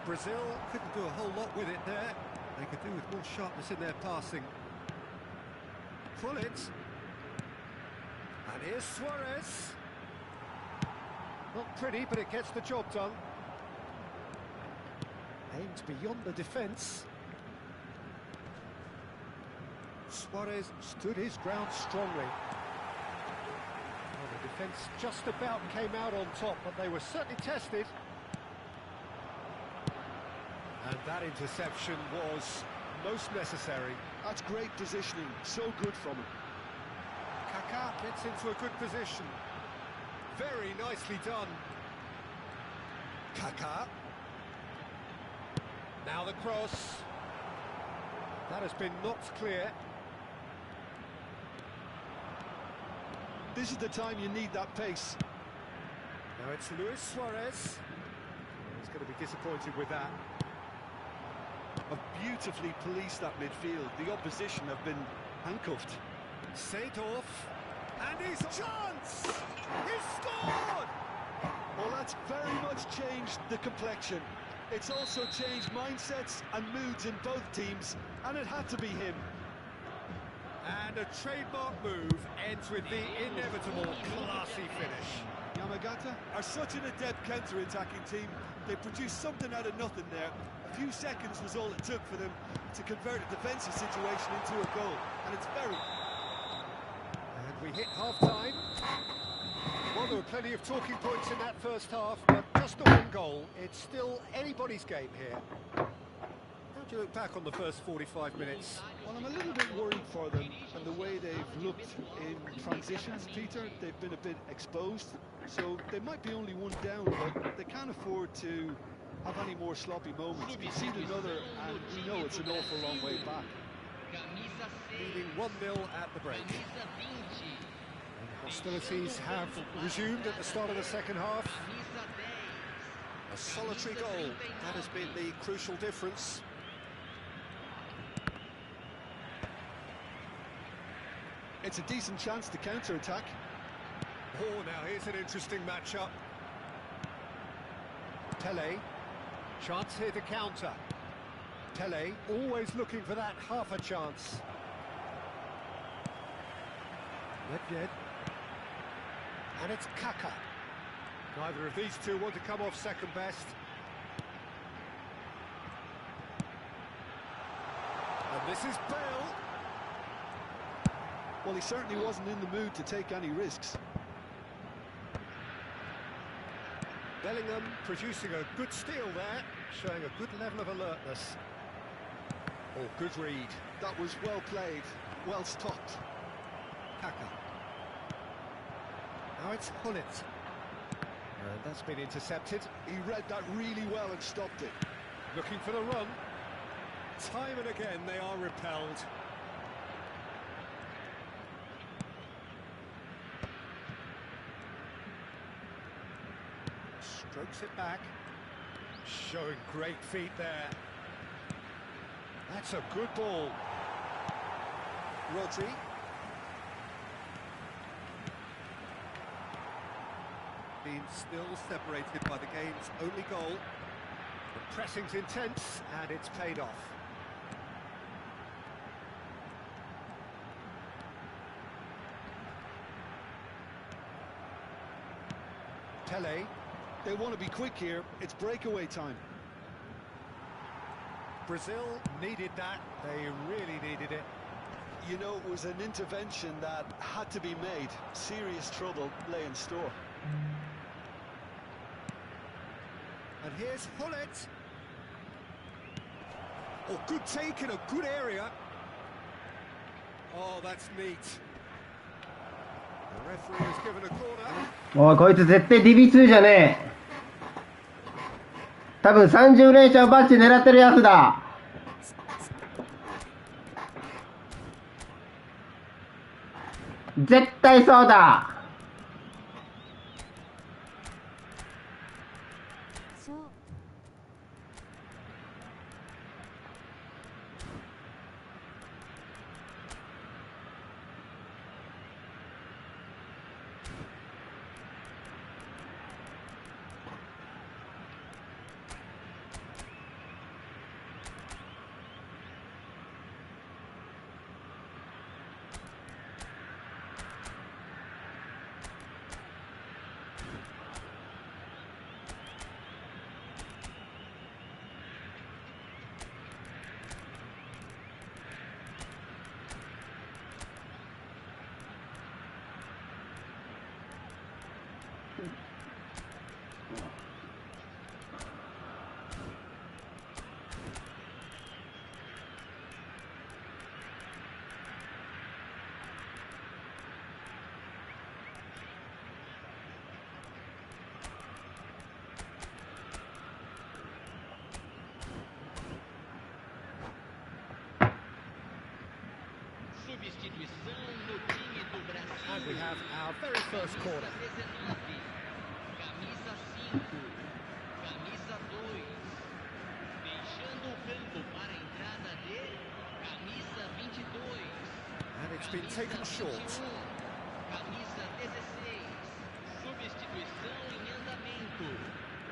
Brazil couldn't do a whole lot with it there. They could do with more sharpness in their passing. Krullit. And here's Suarez. Not pretty, but it gets the job done. Aimed beyond the defence. Suarez stood his ground strongly. Well, the defence just about came out on top, but they were certainly tested. And that interception was most necessary. That's great positioning, so good from him. Kaká gets into a good position. Very nicely done. Kaká. Now the cross. That has been knocked clear. This is the time you need that pace. Now it's Luis Suarez. He's going to be disappointed with that. Have beautifully policed that midfield. The opposition have been handcuffed. Seedorf. And his chance! He's scored! Well, that's very much changed the complexion. It's also changed mindsets and moods in both teams, and it had to be him. And a trademark move ends with the inevitable classy finish. Yamagata are such an adept counter-attacking team. They produced something out of nothing there. A few seconds was all it took for them to convert a defensive situation into a goal, and it's very... And we hit half-time. Well, there were plenty of talking points in that first half, but just the one goal. It's still anybody's game here. How do you look back on the first 45 minutes? Well, I'm a little bit worried for them and the way they've looked in transitions, Peter. They've been a bit exposed, so they might be only one down, but they can't afford to have any more sloppy moments. Concede another, and we know it's an awful long way back. Leading 1-0 at the break. Hostilities have resumed at the start of the second half. A solitary goal, that has been the crucial difference. It's a decent chance to counter-attack. Oh, now here's an interesting matchup. Pele, chance here to counter. Pele, always looking for that half a chance. Nedved. And it's Kaká. Neither of these two want to come off second best. And this is Bale. Well, he certainly wasn't in the mood to take any risks. Bellingham producing a good steal there, showing a good level of alertness. Oh, good read. That was well played, well stopped. Kaká. Now it's Hullet. And that's been intercepted. He read that really well and stopped it. Looking for the run. Time and again they are repelled. Strokes it back. Showing great feet there. That's a good ball. Rodri. Being still separated by the game's only goal. The pressing's intense and it's paid off. Pele. They want to be quick here. It's breakaway time. Brazil needed that. They really needed it. You know, it was an intervention that had to be made. Serious trouble lay in store. And here's Hullet. Oh, good take in a good area. Oh, that's neat. The referee has given a corner. おい、こいつ絶対 DB2 じゃねえ。多分30連勝バッジ狙ってるやつだ。絶対そうだ。And we have our very first corner. Camisa 5, camisa 2, deixando o campo para a entrada de camisa 22. And it's been taken short. Camisa 16, substituição em andamento.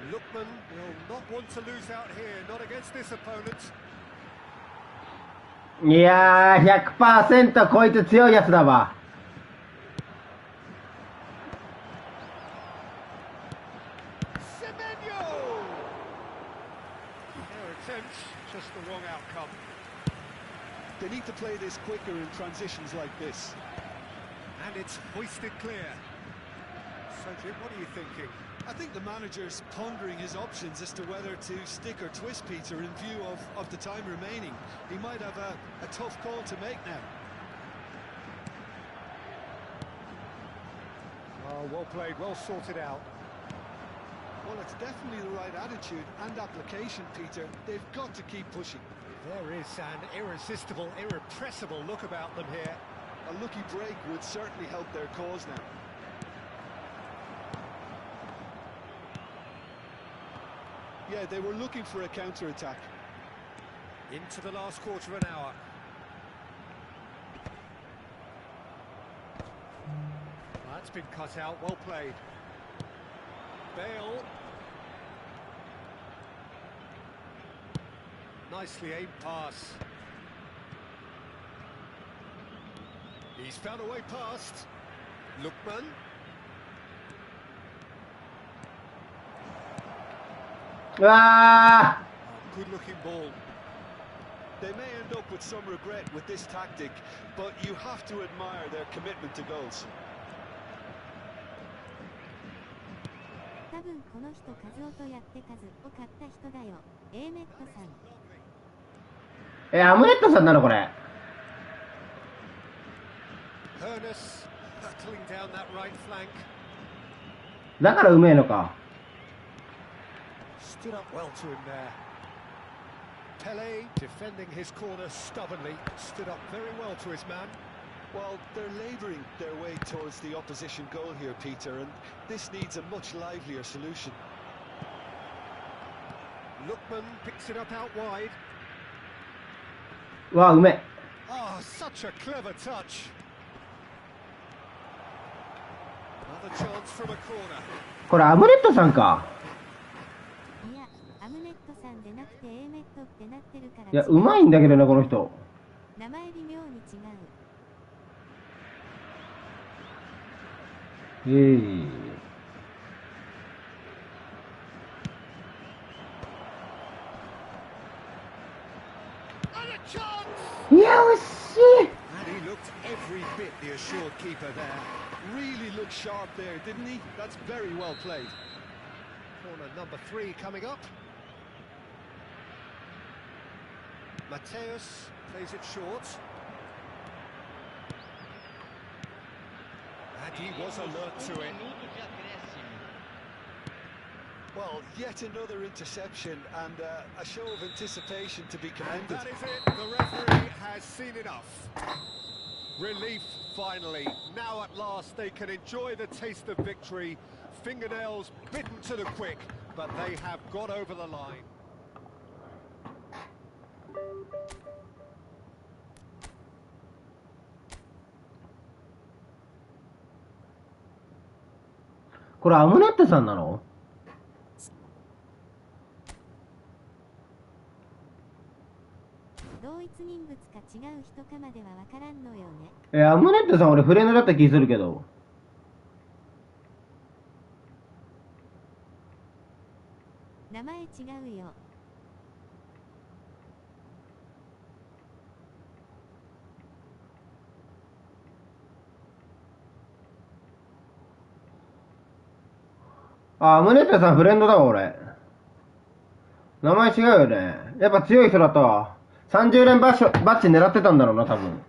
Lookman will not want to lose out here, not against this opponent. いやー、100% こいつ強いやつだわ。Just the wrong outcome. They need to play this quicker in transitions like this. And it's hoisted clear. So Jim, what are you thinking? I think the manager's pondering his options as to whether to stick or twist Peter in view of the time remaining. He might have a tough call to make now. Oh, well played, well sorted out. Well, it's definitely the right attitude and application, Peter. They've got to keep pushing. There is an irresistible, irrepressible look about them here. A lucky break would certainly help their cause now. Yeah, they were looking for a counter-attack. Into the last quarter of an hour. That's been cut out, well played. Bale. Nicely aimed pass. He's found a way past. Lookman. Ah! Good looking ball. They may end up with some regret with this tactic, but you have to admire their commitment to goals. 多分この人数音とやって数を買った人だよ。Aメットさん。アムレットさんなのこれ。Hernus battling down that right flank. だからうめえのか。Stood up well to him there. Pele defending his corner stubbornly. Stood up very well to his man. Well, they're labouring their way towards the opposition goal here, Peter, and this needs a much livelier solution. Lookman picks it up out wide. わあ、うめえ。 Oh, such a clever touch. Another chance from a corner. これアムレットさんか。いや、アムネットさんでなくて A メットってなってるから。いや、うまいんだけどな、この人。名前微妙に違う。いや、惜しい。 And he looked every bit the assured keeper there. Really looked sharp there, didn't he? That's very well played. Corner number 3 coming up. Mateus plays it short. And he was alert to it. Minuto de acréscimo. Well, yet another interception and a show of anticipation to be And commended. that is it. The referee has seen enough. Relief, finally. Now at last they can enjoy the taste of victory. Fingernails bitten to the quick, but they have got over the line. これアムネットさんなの？同一人物か違う人かまでは分からんのよね。アムネットさん俺フレンドだった気するけど。名前違うよ。あ、アムネットさんフレンドだわ俺。名前違うよね。やっぱ強い人だったわ。30連バッチ狙ってたんだろうな多分。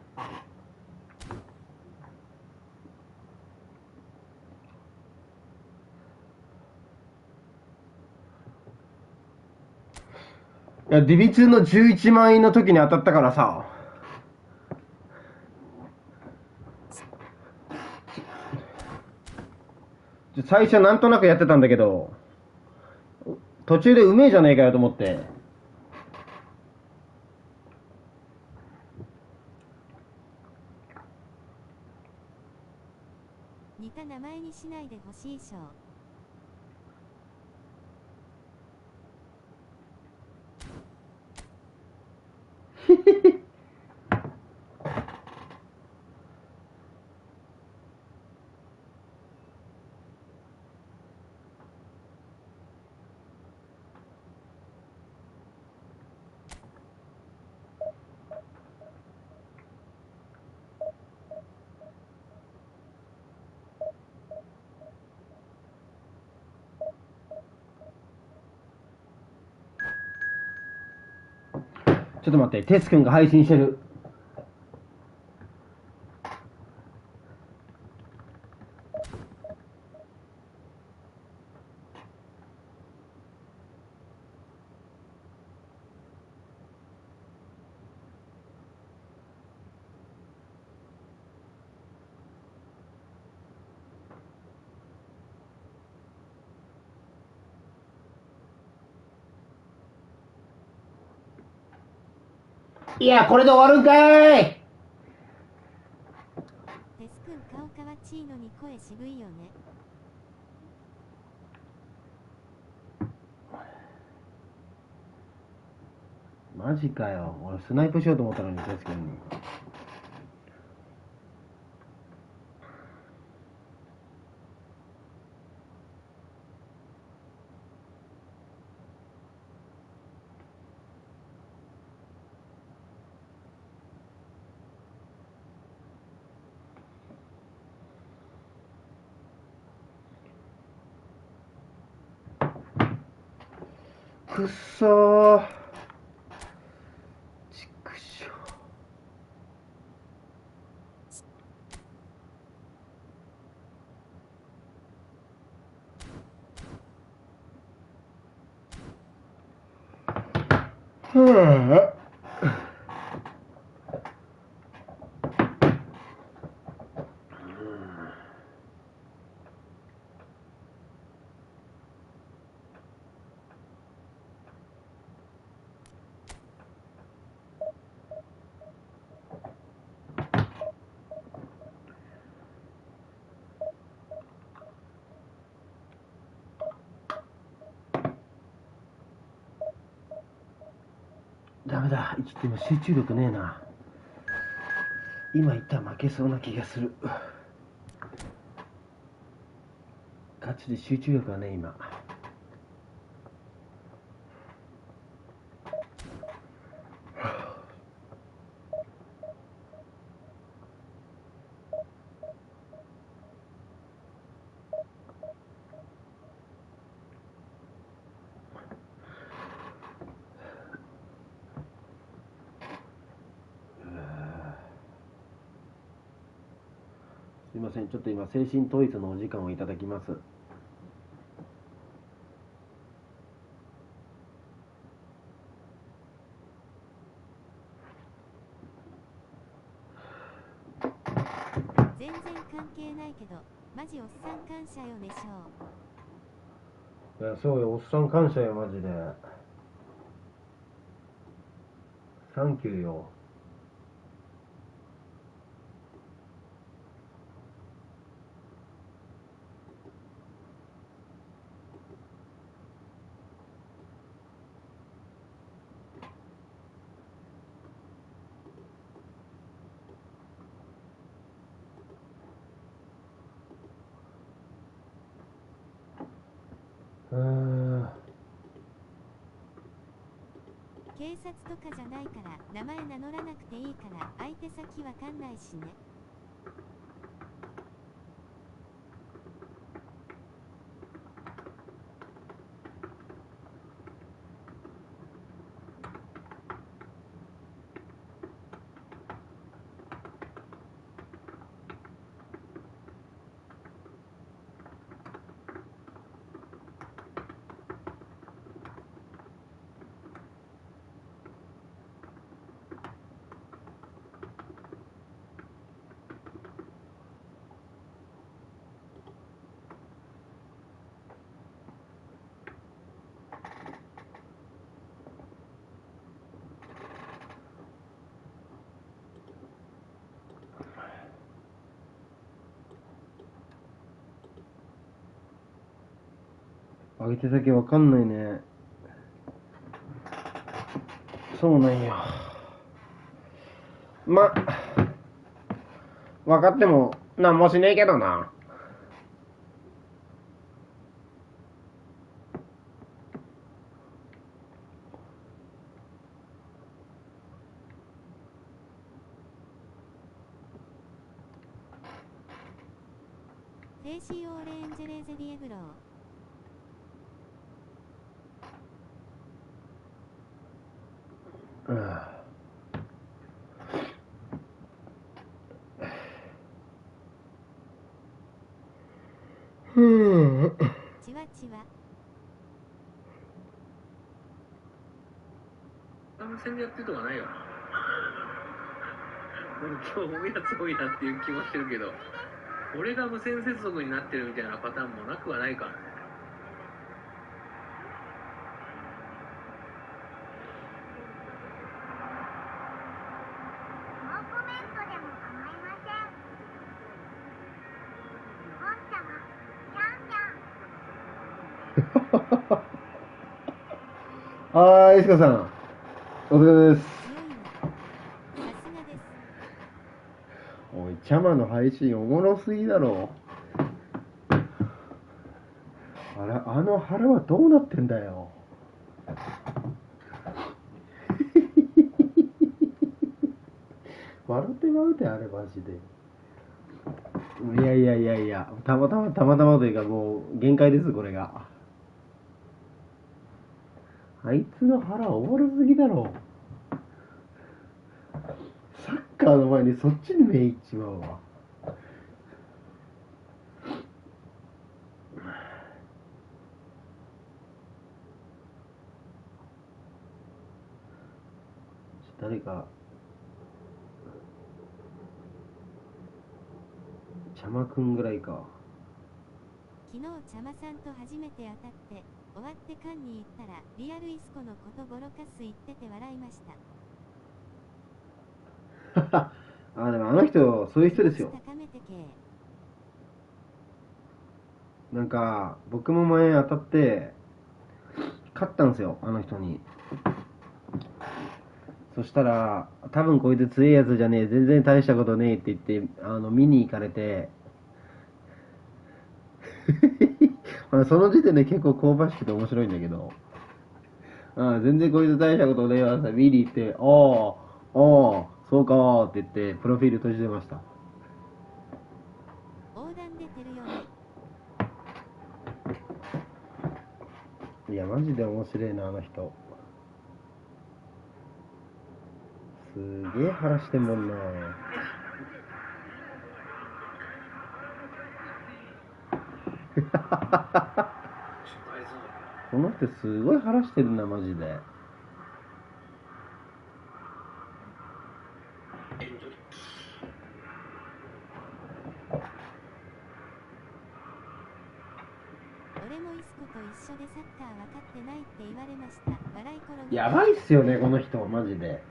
いや、ディビ2の11万円の時に当たったからさ。最初なんとなくやってたんだけど、途中でうめえじゃねえかよと思って。似た名前にしないでほしいしょ。ちょっと待って、テス君が配信してる。いや、これで終わるんかーい。テス君顔かわちいのに声渋いよね。マジかよ。俺スナイプしようと思ったのに、テス君に。くっそー。ちくしょう。ダメだ、生きても集中力ねえな。今言ったら負けそうな気がする。ガチで集中力はね、今。すいません、ちょっと今精神統一のお時間をいただきます。全然関係ないけど、マジおっさん感謝よねしょ。いや、そうよ、おっさん感謝よ、マジで。サンキューよ。警察とかじゃないから名前名乗らなくていいから相手先わかんないしね。相手先わかんないね。そうなんや。ま、分かってもなんもしねえけどな。フェイシーオーレンジェレーゼディエグロー。チワチワ。無線でやってるとかないよな。俺今日おやつ多いなっていう気もしてるけど、俺が無線接続になってるみたいなパターンもなくはないからね。ノーコメントでも構いません。ゴンちゃま、キャンキャン。はーい、石川さん。お疲れ様です。強いわ。さすがです。おい、チャマの配信おもろすぎだろ。あら、あの腹はどうなってんだよ。笑ってまうて、あれマジで。いや、たまたまというかもう限界です、これが。あいつの腹おもろすぎだろ。サッカーの前にそっちに目いっちまうわ。誰かちゃまくんぐらいか。昨日ちゃまさんと初めて当たって終わって館に行ったらリアルイスコのことボロカス言ってて笑いました。あ、でもあの人そういう人ですよ。高めてけ。なんか僕も前当たって勝ったんですよ、あの人に。そしたら多分こいつ強いやつじゃねえ、全然大したことねえって言って見に行かれてその時点で結構香ばしくて面白いんだけど、全然こいつ大したことねえわさ、見に行って、ああそうかーって言ってプロフィール閉じてました。横断出てるよね。いやマジで面白いな、あの人。すげえ腹してんもんな。この人すごい腹してるな、マジで。俺もイスコと一緒でサッカー分かってないって言われました。笑い転げ。やばいっすよね、この人マジで。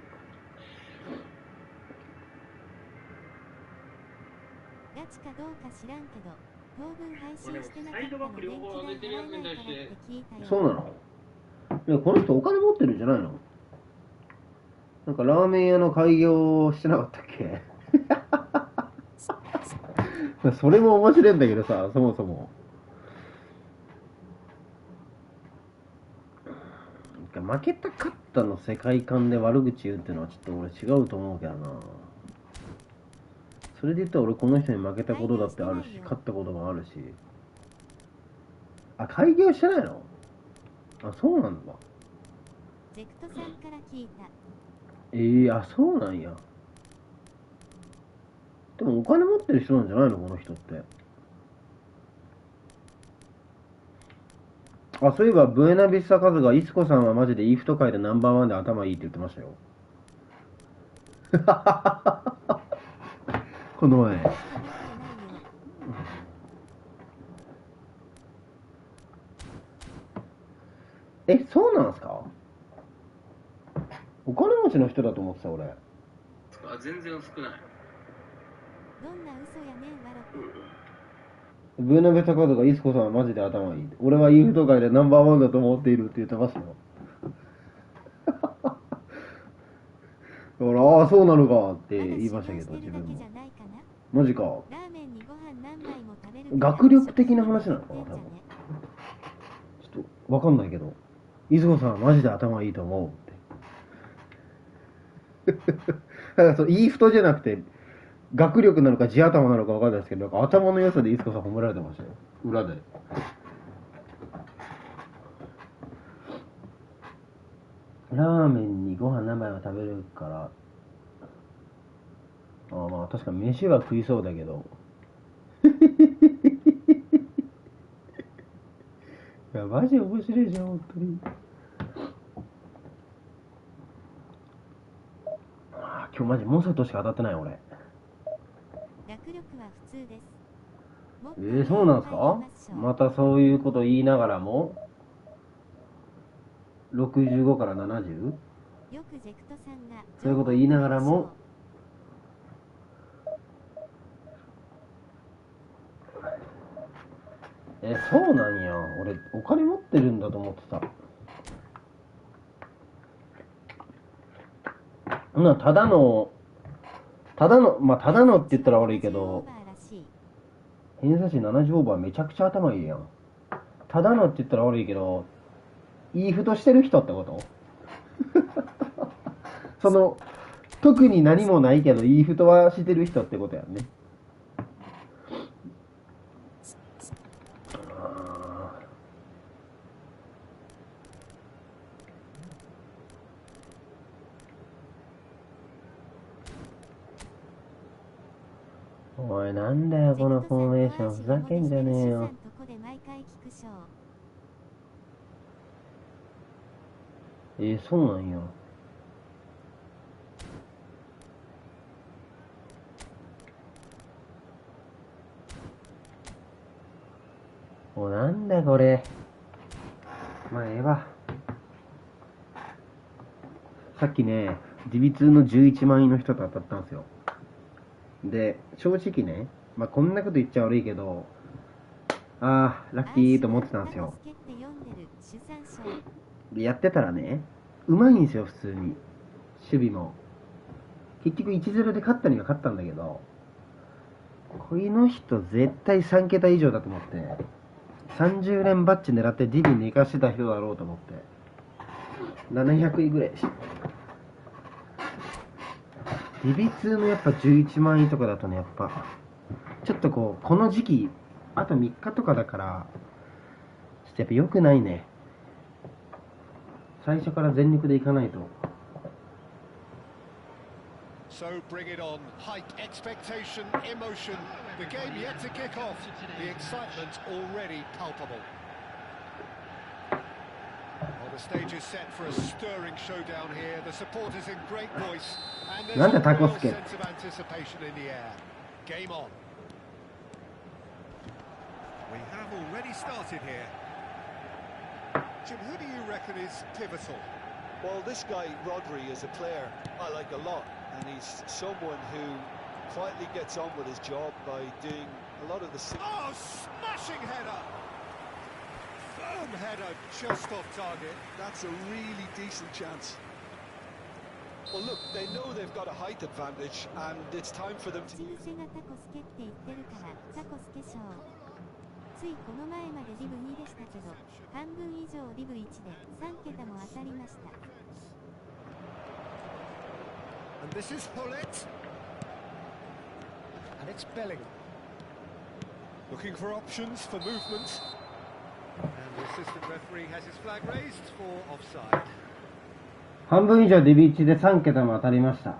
ガチかどうか知らんけど当分配信してなかったの電気代払えないからって聞いたよ。そうなの？いや、この人お金持ってるんじゃないの？なんかラーメン屋の開業してなかったっけ？それも面白いんだけどさ、そもそも負けた勝ったの世界観で悪口言うっていうのはちょっと俺違うと思うけどな。それで言ったら俺この人に負けたことだってあるし、勝ったこともあるし。あ、開業してないの？あ、そうなんだ。ゼクトさんから聞いた。あ、そうなんや。でもお金持ってる人なんじゃないの、この人って。あ、そういえばブエナビスタカズがイスコさんはマジでイーフト界でナンバーワンで頭いいって言ってましたよ。この前。そうなんすか？お金持ちの人だと思ってた俺。全然少ない。どんな嘘やねんわろ。ブーナベタカードがイスコさんはマジで頭いい。俺はイーフト界でナンバーワンだと思っているって言ってますよ。だから、ああ、そうなのかって言いましたけど、自分も。マジか。学力的な話なのかな、多分。ちょっと、わかんないけど。イスコさんはマジで頭いいと思うって。だからそう、イーフトじゃなくて、学力なのか地頭なのかわかんないですけど、なんか頭の良さでイスコさん褒められてましたよ。裏で。ラーメンにご飯何杯も食べるから、ああまあ確かに飯は食いそうだけど。いや、マジ面白いじゃん、本当に。ああ、今日マジモンストしか当たってない俺。学力は普通です。そうなんですか？またそういうこと言いながらも65から 70？ よくジェクトさんがそういうこと言いながらもそうなんや。俺お金持ってるんだと思ってた。ただのまあただのって言ったら悪いけど、偏差値70オーバーめちゃくちゃ頭いいやん。ただのって言ったら悪いけど、イーフトしてる人ってことその特に何もないけどイーフトはしてる人ってことやんね。おい、なんだよこのフォーメーション、ふざけんじゃねえよ。そうなんや。もうなんだこれ。まあええわ。さっきね、ディビ2の11万円の人と当たったんですよ。で、正直ね、まあこんなこと言っちゃ悪いけど、ああ、ラッキーと思ってたんですよ。で、やってたらね、うまいんですよ、普通に。守備も。結局 1-0 で勝ったには勝ったんだけど、この人絶対3桁以上だと思って、30連バッジ狙ってディビ寝かしてた人だろうと思って、700位ぐらいでした。ディビ2のやっぱ11万円とかだとね、やっぱ、ちょっとこの時期、あと3日とかだから、ちょっとやっぱ良くないね。最初から全力でいかないと。So bring it on. Hike expectation, emotion. The game yet to kick off. The excitement already palpable. Well, the stage is set for a stirring showdown here. The supporters in great voice, and there's a real sense of anticipation in the air. Game on. We have already started here. Jim, who do you reckon is pivotal? Well, this guy, Rodri, is a player I like a lot, and he's someone who quietly gets on with his job by doing a lot of the... Oh, smashing header! Firm header, just off target. That's a really decent chance. Well, look, they know they've got a height advantage, and it's time for them to use it. ついこの前までリブ2でしたけど、半分以上リブ1で3桁も当たりました。And this is Hullet. And it's Bellingham. Looking for options for movement. And the assistant referee has his flag raised for offside. 半分以上デビ1で3桁も当たりました。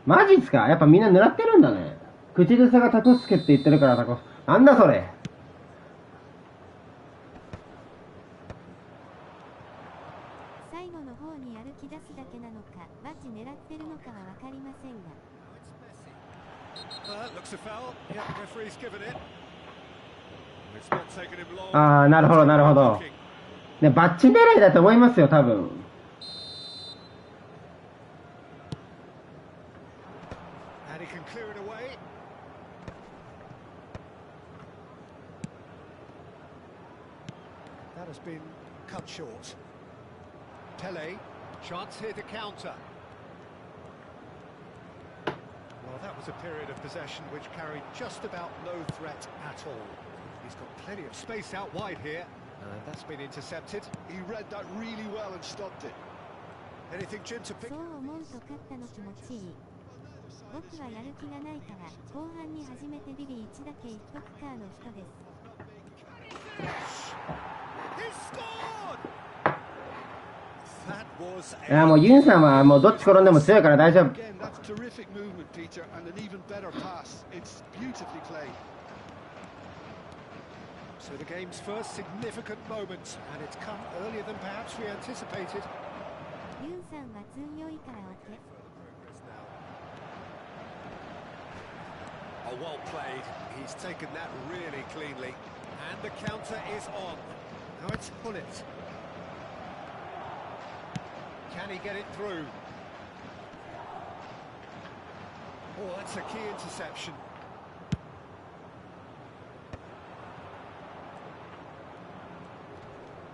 マジっすか？やっぱみんな狙ってるんだね。口癖がタコスケって言ってるからタコス。なんだそれ。最後の方に歩き出すだけなのか、バッジ狙ってるのかは分かりませんが。ああ、なるほどなるほど。ね、バッジ狙いだと思いますよ、多分。Pele, chance here to counter. Well, that was a period of possession which carried just about no threat at all. He's got plenty of space out wide here, and that's been intercepted. He read that really well and stopped it. Anything, Jim, to pick? そう思うと勝ったの気持ちいい。僕はやる気がないから、後半に初めてビリ1だけ言っとくかの人です。いやもうユンさんはもうどっち転んでも強いから大丈夫。 Again, that's terrific movement, Peter, and an even better pass. It's beautifully played. So the game's first significant moment, and it's come earlier than perhaps we anticipated. ユンさんは強いから OK。 Oh, well played. He's taken that really cleanly. And the counter is on. Now it's Hullet. Can he get it through? Oh, that's a key interception.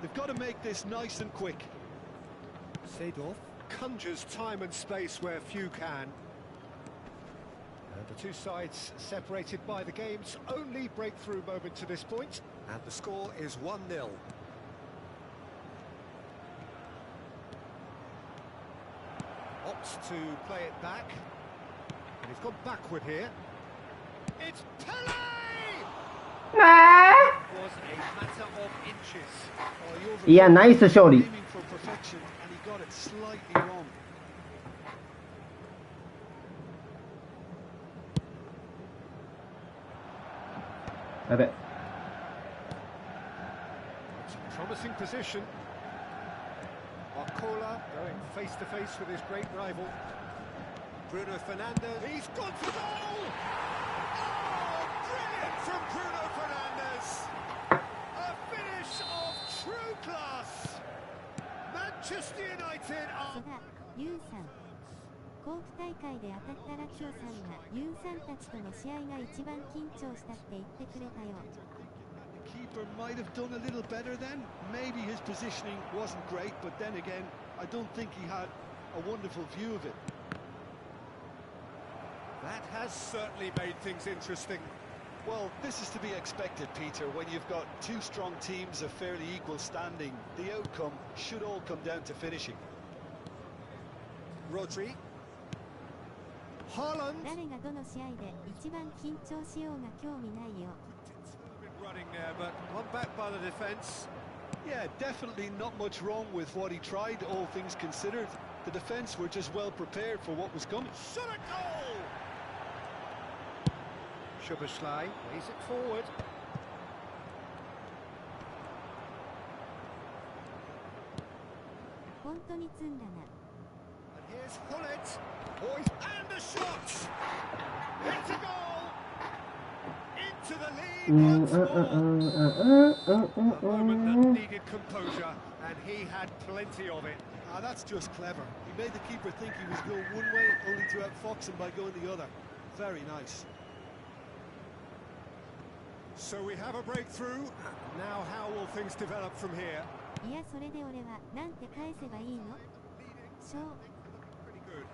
They've got to make this nice and quick. Seedorf conjures time and space where few can. And the two sides separated by the game's only breakthrough moment to this point. And the score is 1-0. Opts to play it back. And he's gone backward here. It's Pele! It was a matter of inches. Oh, いやナイス勝利。 aiming for perfection, and he got it slightly wrong. やべ。 It's a promising position. Marcola going face to face with his great rival. Bruno Fernandes. He's gone for goal! Oh, brilliant from Bruno Fernandes! A finish of true class. Manchester United 須田、ユンさん。甲府大会で当たったら今日さんがユンさんたちとの試合が一番緊張したって言ってくれたよ。 The keeper might have done a little better then. Maybe his positioning wasn't great, but then again, I don't think he had a wonderful view of it. That has certainly made things interesting. Well, this is to be expected, Peter. When you've got two strong teams of fairly equal standing, the outcome should all come down to finishing. Rodri. Haaland. 誰がどの試合で一番緊張しようが興味ないよ。 Running there, but one back by the defence. Yeah, definitely not much wrong with what he tried, all things considered. The defence were just well prepared for what was coming. Shot a goal! Szoboszlai plays it forward. And here's Hullet. And a shot! It's a goal! Into the lead once more. A moment that needed composure, and he had plenty of it. Ah, that's just clever. He made the keeper think he was going one way, only to outfox him by going the other. Very nice. So we have a breakthrough. Now how will things develop from here? いやそれで俺はなんて返せばいいの？ショー。 Pretty good.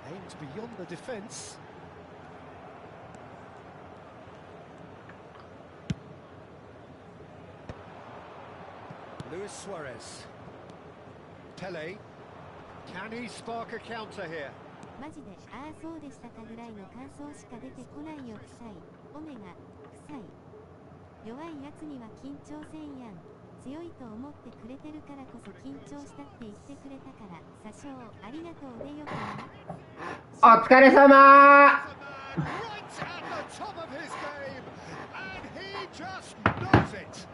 Aimed beyond the defence. Luis Suarez. Pele. Can he spark a counter here? マジで、ああそうでしたかぐらいの感想しか出てこないよ臭い。オメガ、臭い。弱いやつには緊張せんやん。強いと思ってくれてるからこそ緊張したって言ってくれたから、詐称ありがとうでよくない？お疲れ様。 Right at the top of his game, and he just knows it.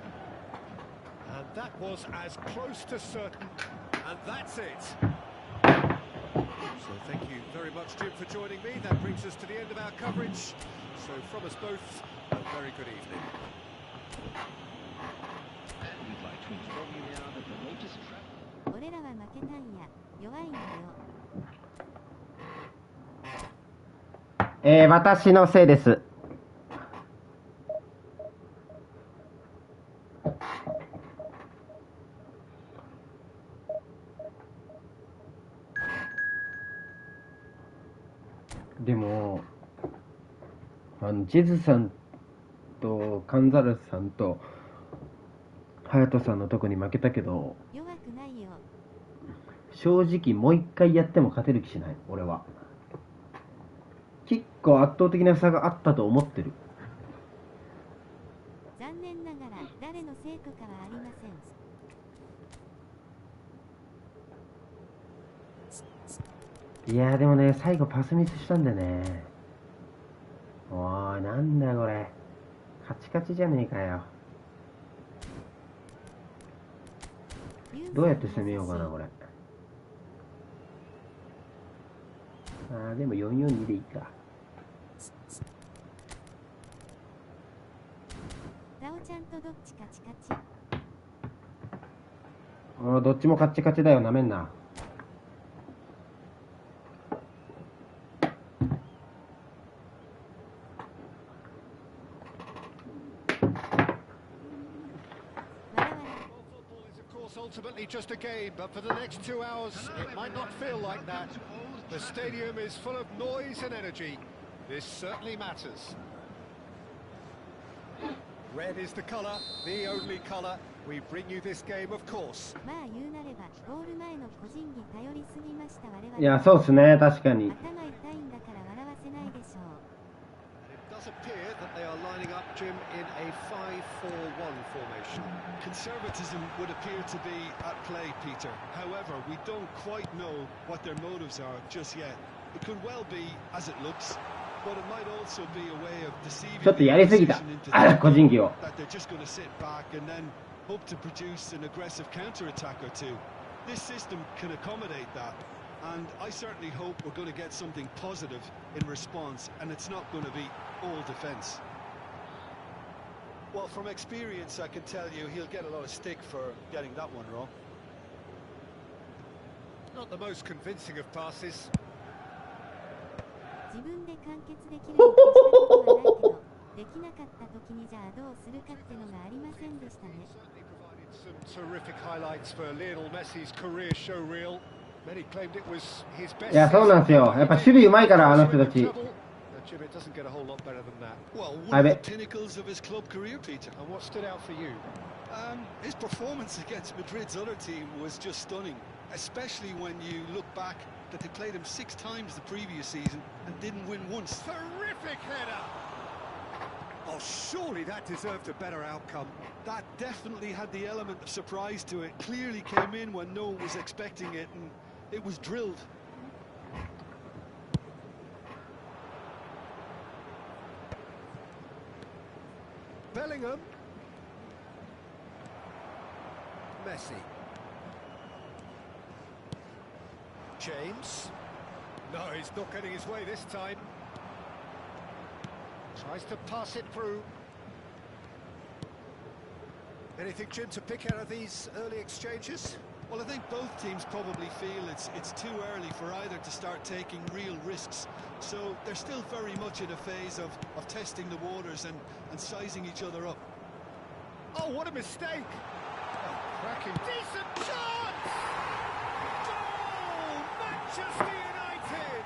And that was as close to certain, and that's it. So thank you very much, Jim, for joining me. That brings us to the end of our coverage. So from us both, a very good evening. We'd like to inform you now that the latest travel 俺らは負けたんや。弱いんだよ。私のせいです。でもジェズさんとカンザラスさんとハヤトさんのとこに負けたけど、弱くないよ。正直もう一回やっても勝てる気しない。俺は結構圧倒的な差があったと思ってる。残念ながら誰のせいとかはありません。いやーでもね、最後パスミスしたんだよね。おーい、なんだよこれ、カチカチじゃねえかよ。どうやって攻めようかなこれ。でも442でいいか。ラオちゃんとどっちカチカチ。どっちもカッチカチだよ、なめんな。Ultimately just a game, but for the next 2 hours it might not feel like that. The stadium is full of noise and energy. This certainly matters. Red is the colour, the only colour. We bring you this game, of course. まあ言うなればゴール前の個人技頼りすぎました我々。いや、そうっすね、確かに。頭痛いんだから笑わせないでしょう。It does appear that they are lining up, Jim, in a 5-4-1 formation. Conservatism would appear to be at play, Peter. However, we don't quite know what their motives are just yet. It could well be as it looks, but it might also be a way of deceiving ちょっとやりすぎた個人技を。 that they're just going to sit back and then hope to produce an aggressive counter-attack or two. This system can accommodate that, and I certainly hope we're going to get something positive in response, and it's not going to be all defence. Well, from experience, I can tell you he'll get a lot of stick for getting that one wrong. Not the most convincing of passes. 自分で完結できるに越したことはないけど、できなかった時にじゃあどうするかってのがありませんでしたね。 Certainly provided some terrific highlights for Lionel Messi's career showreel. Many claimed it was his best. いや、そうなんですよ。やっぱ守備うまいから、あの人たち。 Jim, it doesn't get a whole lot better than that. Well, one of the pinnacles of his club career, Peter. And what stood out for you? His performance against Madrid's other team was just stunning, especially when you look back that they played him 6 times the previous season and didn't win once. Terrific header! Oh, surely that deserved a better outcome. That definitely had the element of surprise to it. Clearly came in when no one was expecting it, and it was drilled. Bellingham. Messi. James. No, he's not getting his way this time. Tries to pass it through. Anything, Jim, to pick out of these early exchanges? Well, I think both teams probably feel it's too early for either to start taking real risks. So they're still very much in a phase of testing the waters and sizing each other up. Oh, what a mistake! Oh, cracking. Decent chance! Goal! Manchester United!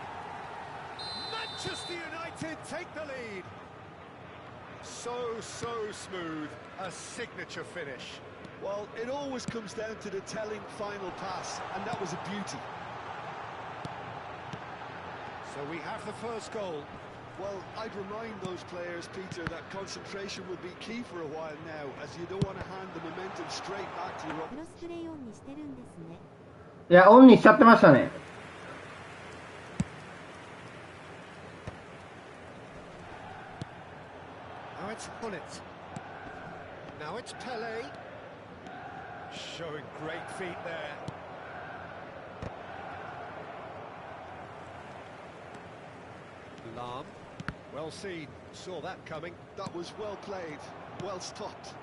Manchester United take the lead. So smooth. A signature finish. Well, it always comes down to the telling final pass, and that was a beauty. So we have the first goal. Well, I'd remind those players, Peter, that concentration will be key for a while now, as you don't want to hand the momentum straight back to your... クロスプレーオンにしてるんですね。いや、オンにしちゃってましたね。 Now it's Bullet. Now it's Pele. Showing great feet there. Lam. Well seen. Saw that coming. That was well played, well stopped.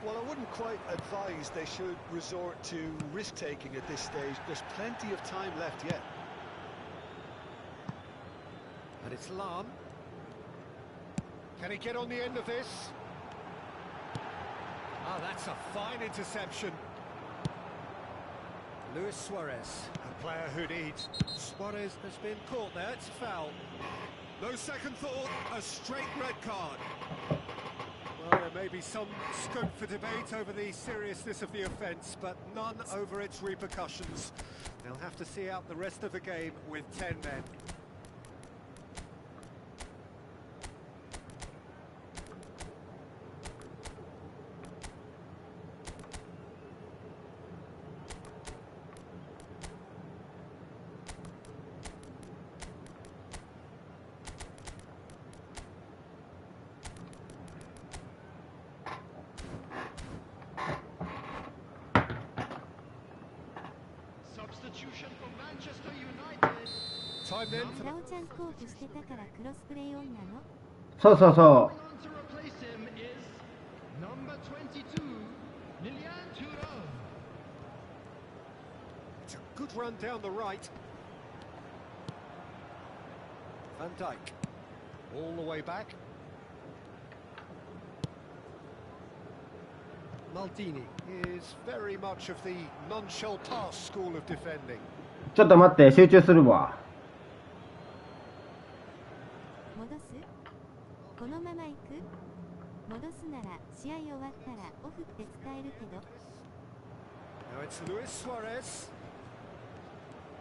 Well, I wouldn't quite advise they should resort to risk-taking at this stage. There's plenty of time left yet. And it's Lam. Can he get on the end of this? Ah, that's a fine interception. Luis Suarez, a player who needs. Suarez has been caught there, it's a foul. No second thought, a straight red card. Well, there may be some scope for debate over the seriousness of the offence, but none over its repercussions. They'll have to see out the rest of the game with 10 men. Substitution for Manchester United. Time then for ラオちゃんコープしてたからクロスプレイオンなの？そうそうそ Going on う。 to replace him is number 22, Lilian Thuram. It's a good run down the right. Van Dijk, all the way back. Maldini is very much of the non-shall-pass school of defending. ちょっと待って、集中するわ。戻す？このまま行く？戻すなら試合終わったらオフって伝えるけど。Now it's Luis Suarez.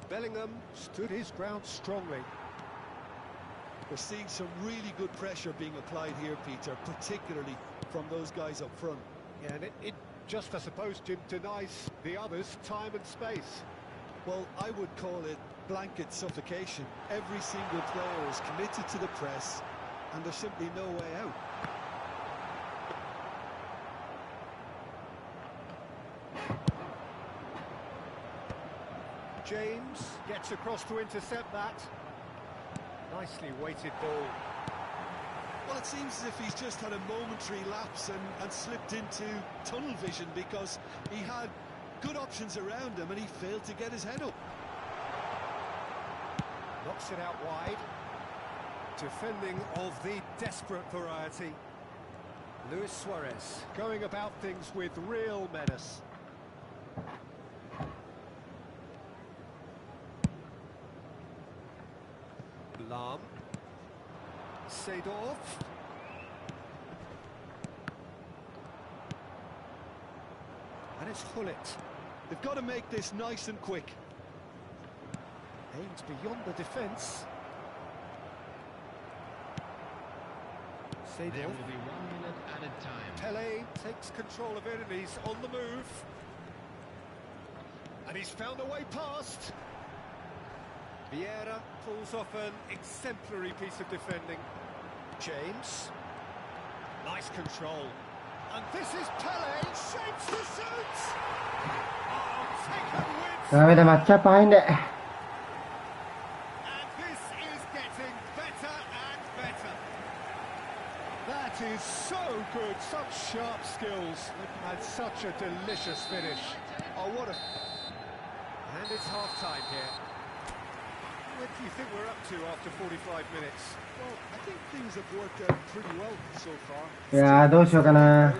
Bellingham stood his ground strongly. We're seeing some really good pressure being applied here, Peter, particularly from those guys up front. Yeah, and it just, I suppose, Jim, denies the others time and space. Well, I would call it blanket suffocation. Every single player is committed to the press, and there's simply no way out. James gets across to intercept that. Nicely weighted ball. Well, it seems as if he's just had a momentary lapse and slipped into tunnel vision because he had good options around him and he failed to get his head up. Knocks it out wide. Defending of the desperate variety. Luis Suarez going about things with real menace. Lahm. Seedorf. And it's Hullet. They've got to make this nice and quick. Aims beyond the defence. There Seedorf. will be 1 minute added time. Pele takes control of it and he's on the move. And he's found a way past. Vieira pulls off an exemplary piece of defending. James. Nice control. And this is Pele. Shapes the shoot. Oh, taken with. ダメだ、マッチアップ入んで。 And this is getting better and better. That is so good. Such sharp skills. And such a delicious finish. Oh, what a... And it's half-time here. What do you think we're up to after 45 minutes? Well, I think things have worked out pretty well so far. いやー、どうしようかな。 Don't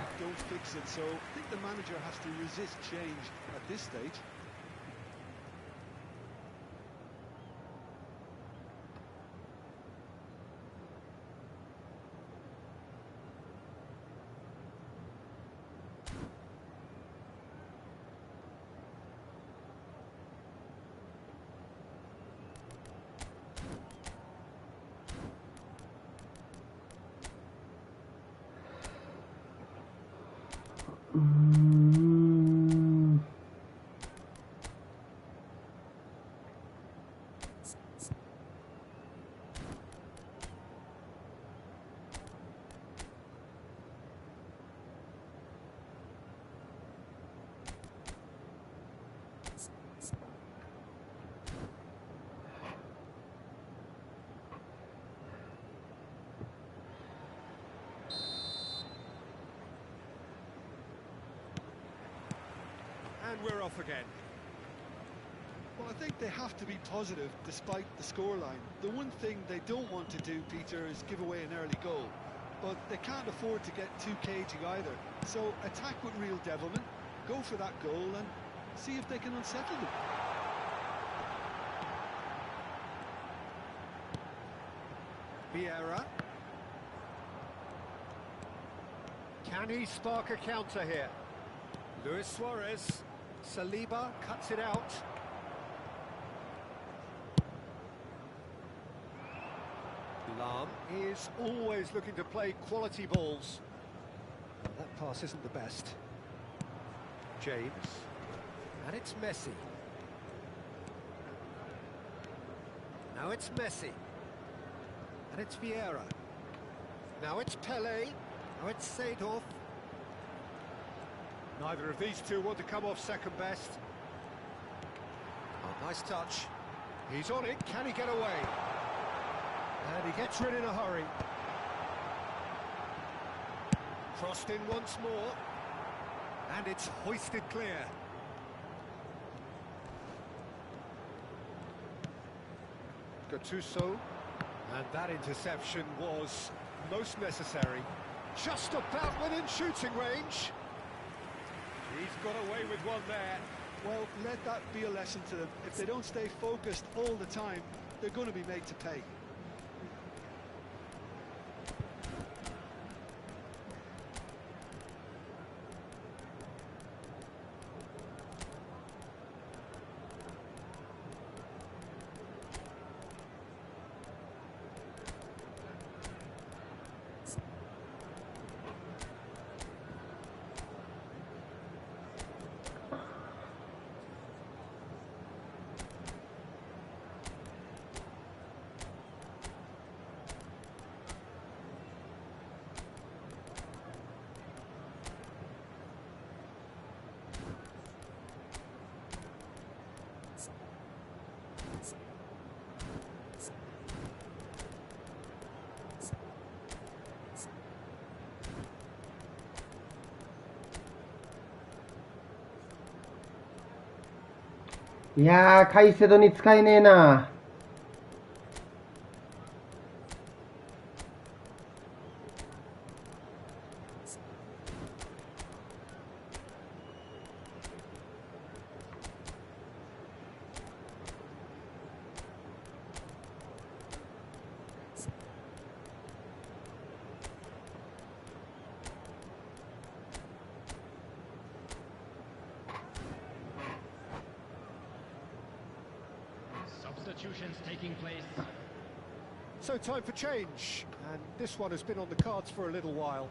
fix it, so I think the manager has to resist change at this stage. And we're off again. Well, I think they have to be positive despite the scoreline. The one thing they don't want to do, Peter, is give away an early goal. But they can't afford to get too cagey either. So attack with real devilment, go for that goal and see if they can unsettle them. Vieira. Can he spark a counter here? Luis Suarez. Saliba cuts it out. Lam is always looking to play quality balls. That pass isn't the best. James. And it's Messi. Now it's Messi. And it's Vieira. Now it's Pele. Now it's Seedorf. Neither of these two want to come off second best. Oh, nice touch. He's on it. Can he get away? And he gets rid in a hurry. Crossed in once more. And it's hoisted clear. Gattuso. And that interception was most necessary. Just about within shooting range. He's got away with one there. Well, let that be a lesson to them. If they don't stay focused all the time, they're going to be made to pay.いやー、カイセドに使えねえな。Substitutions taking place. So time for change, and this one has been on the cards for a little while.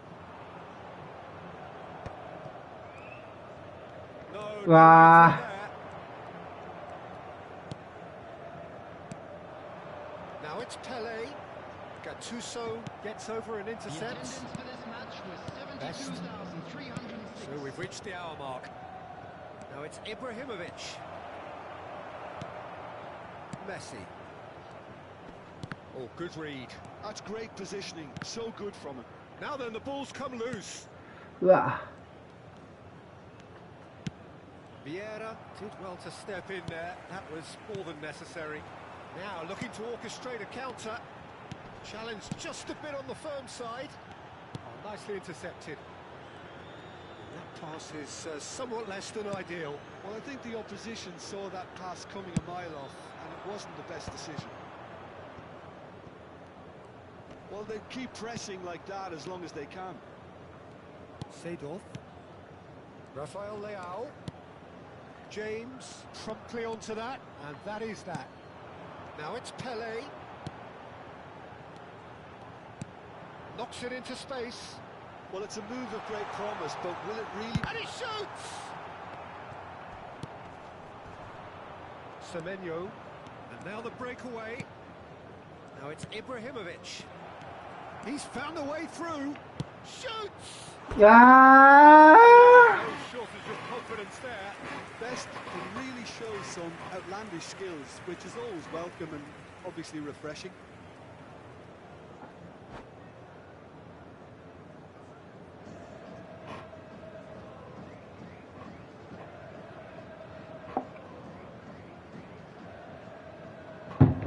No, Wow. there. Now it's Pele. Gattuso gets over and The intercepts. attendance for this match was Best. 72,306. So we've reached the hour mark. Now it's Ibrahimovic. Messi. Oh, good read. That's great positioning. So good from him. Now then, the ball's come loose. うわ Vieira did well to step in there. That was more than necessary. Now looking to orchestrate a counter. Challenge just a bit on the firm side. Oh, nicely intercepted. That pass is somewhat less than ideal. Well, I think the opposition saw that pass coming a mile off, and it wasn't the best decision. Well, they keep pressing like that as long as they can. Seedorf. Rafael Leao. James promptly onto that, and that is that. Now it's Pele. Knocks it into space. Well, it's a move of great promise, but will it really... And he shoots! Semenyo. And now the breakaway. Now it's Ibrahimovic. He's found a way through. Shoots! いや No shortage of confidence there. Best can really show some outlandish skills, which is always welcome and obviously refreshing.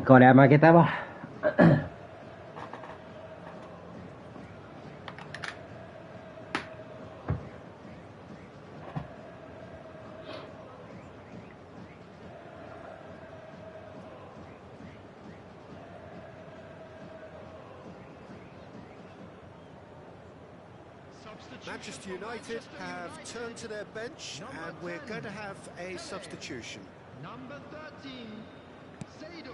これは負けたわ。Manchester United have turned to their bench, and we're going to have a substitution. Number 13, Seydorf.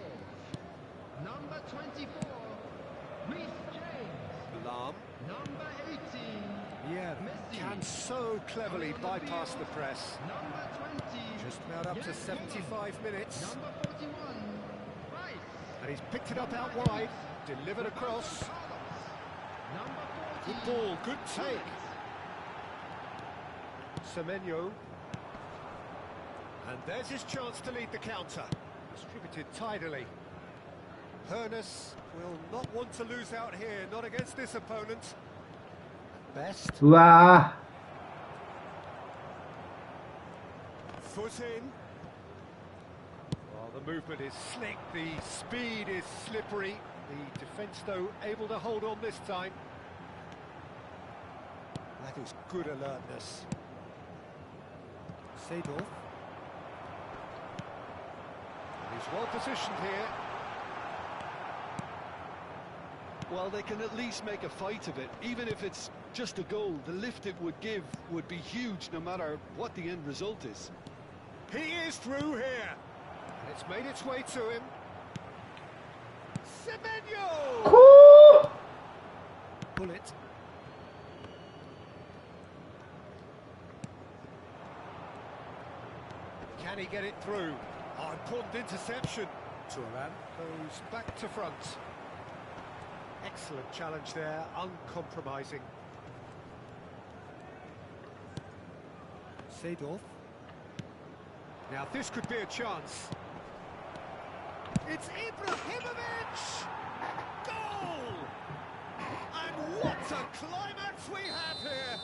Number 24, Reece James. Alarm. Number 18, Yeah, Messi. can so cleverly bypass the press. Number 20, Just about up to Yes. 75 minutes. Number 41, Rice. And he's picked it up out wide, delivered across. Number 40, Good ball, good take. Semenyo. And there's his chance to lead the counter. Distributed tidily. Hernus will not want to lose out here, not against this opponent. Best. うわ Foot in. Well, the movement is slick, the speed is slippery. The defence, though, able to hold on this time. That is good alertness. Seydorf. He's well positioned here. Well, they can at least make a fight of it. Even if it's just a goal, the lift it would give would be huge no matter what the end result is. He is through here. And it's made its way to him. Semenyo! こー Bullet. Can he get it through? Oh, important interception. Turan goes back to front. Excellent challenge there, uncompromising. Seydorf. Now this could be a chance. It's Ibrahimovic! Goal! And what a climax we have here!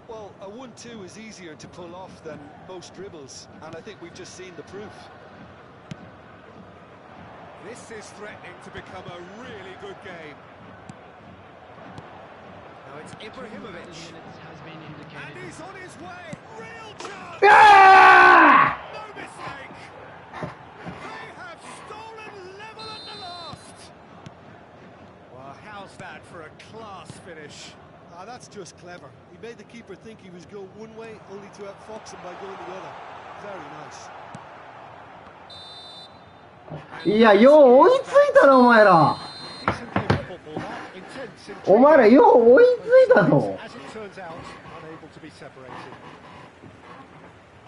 Well, a 1-2 is easier to pull off than most dribbles, and I think we've just seen the proof. This is threatening to become a really good game. Now it's Ibrahimovic. has been indicated. And he's on his way. Real chance. うわ No mistake. They have stolen level at the last. Well, how's that for a class finish? Ah, that's just clever. He made the keeper think he was going one way, only to outfox him by going the other. Very nice. いや、よう追いついたな、お前ら。 Decent game of football, that intense, お前ら、よう追いついたぞ。 As it turns out, unable to be separated.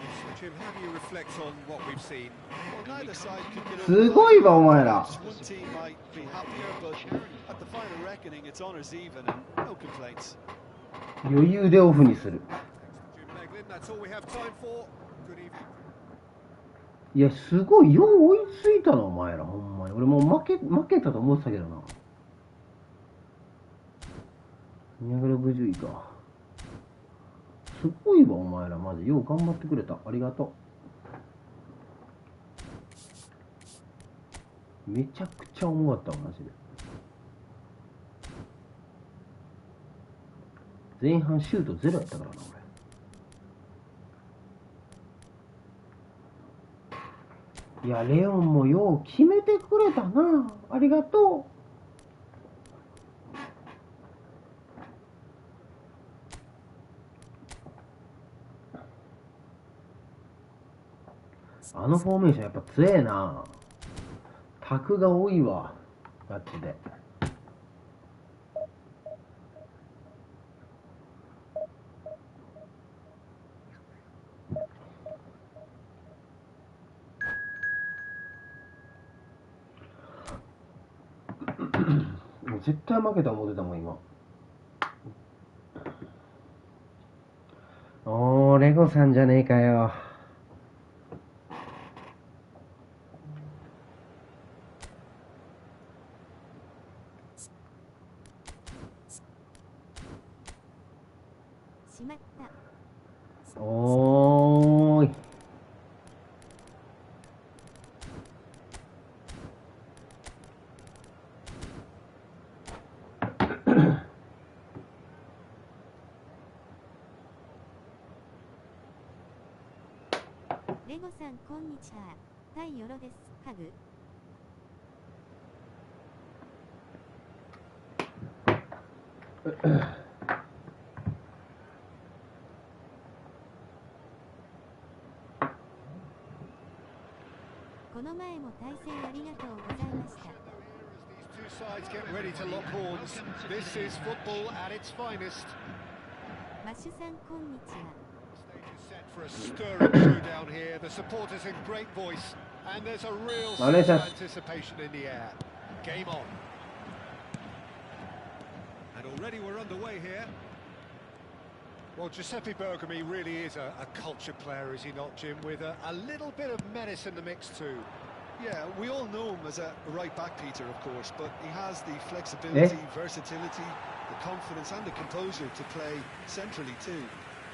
So, Jim, how do you reflect on what we've seen? Well, neither side could get すごいわ、お前ら。 One team might be happier, but at the final reckoning, it's honours even and no complaints. 余裕でオフにする。 Jim Meglin, that's all we have time for. Good evening. いや、すごい、よう追いついたな、お前ら、ほんまに。俺もう負けたと思ってたけどな。260位か。すごいわ、お前ら、マジ。よう頑張ってくれた。ありがとう。めちゃくちゃ重かったわ、マジで。前半シュートゼロやったからな、俺。いや、レオンもよう決めてくれたな。ありがとう。あのフォーメーションやっぱ強えな。タクが多いわ、ガチで。もう絶対負けた思ってたもん、今。おー、レゴさんじゃねえかよ。しまった。おーい。レゴさんこんにちは。タイヨロです。ハグ。この前も対戦ありがとうございました。 These two sides get ready to lock horns. This is football at its finest. マッシュさんこんにちは。 Stage is set for a stirring showdown here. The supporters in great voice, and there's a real sense of anticipation in the air. Game on. And already we're underway here. Well, Giuseppe Bergomi really is a culture player, is he not, Jim? With a little bit of menace in the mix too. Yeah, we all know him as a right-back, Peter, of course, but he has the flexibility, versatility, the confidence and the composure to play centrally too.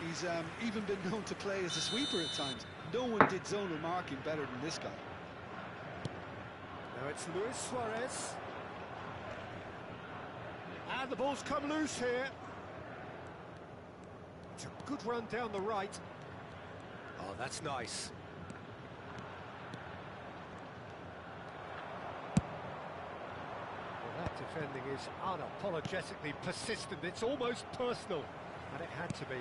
He's even been known to play as a sweeper at times. No one did zonal marking better than this guy. Now it's Luis Suarez. And the ball's come loose here. It's a good run down the right. Oh, that's nice. Well, that defending is unapologetically persistent. It's almost personal, and it had to be.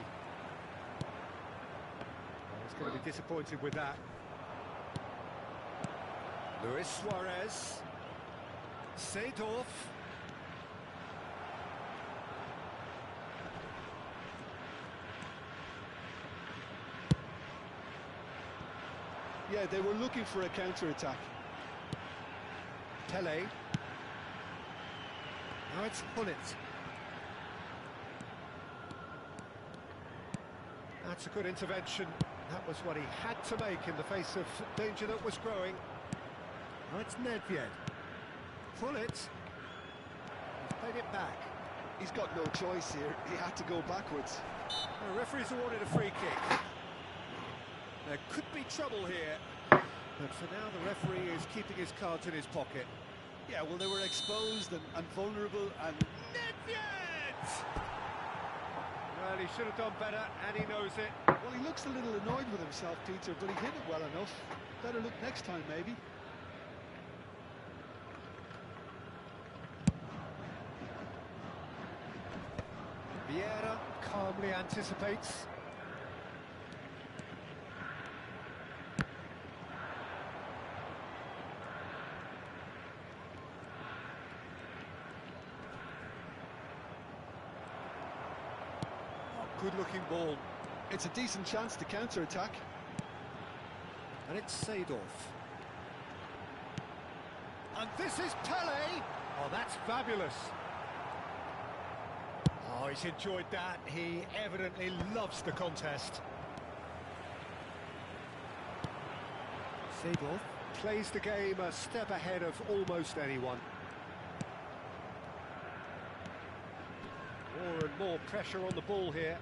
Well, he's going to be disappointed with that. Luis Suarez. Seedorf. Yeah, they were looking for a counter-attack. Pele. Now it's Hullet. That's a good intervention. That was what he had to make in the face of danger that was growing. Now it's Nedved. Hullet. He's played it back. He's got no choice here. He had to go backwards. The referee's awarded a free kick. There could be trouble here, but for now the referee is keeping his cards in his pocket. Yeah, well, they were exposed and vulnerable, and Nedved! Well, he should have done better, and he knows it. well, he looks a little annoyed with himself, Peter, but he hit it well enough. Better look next time, maybe. Vieira calmly anticipates. Good-looking ball. It's a decent chance to counter-attack. And it's Seedorf. And this is Pele! Oh, that's fabulous. Oh, he's enjoyed that. He evidently loves the contest. Seedorf plays the game a step ahead of almost anyone. More and more pressure on the ball here.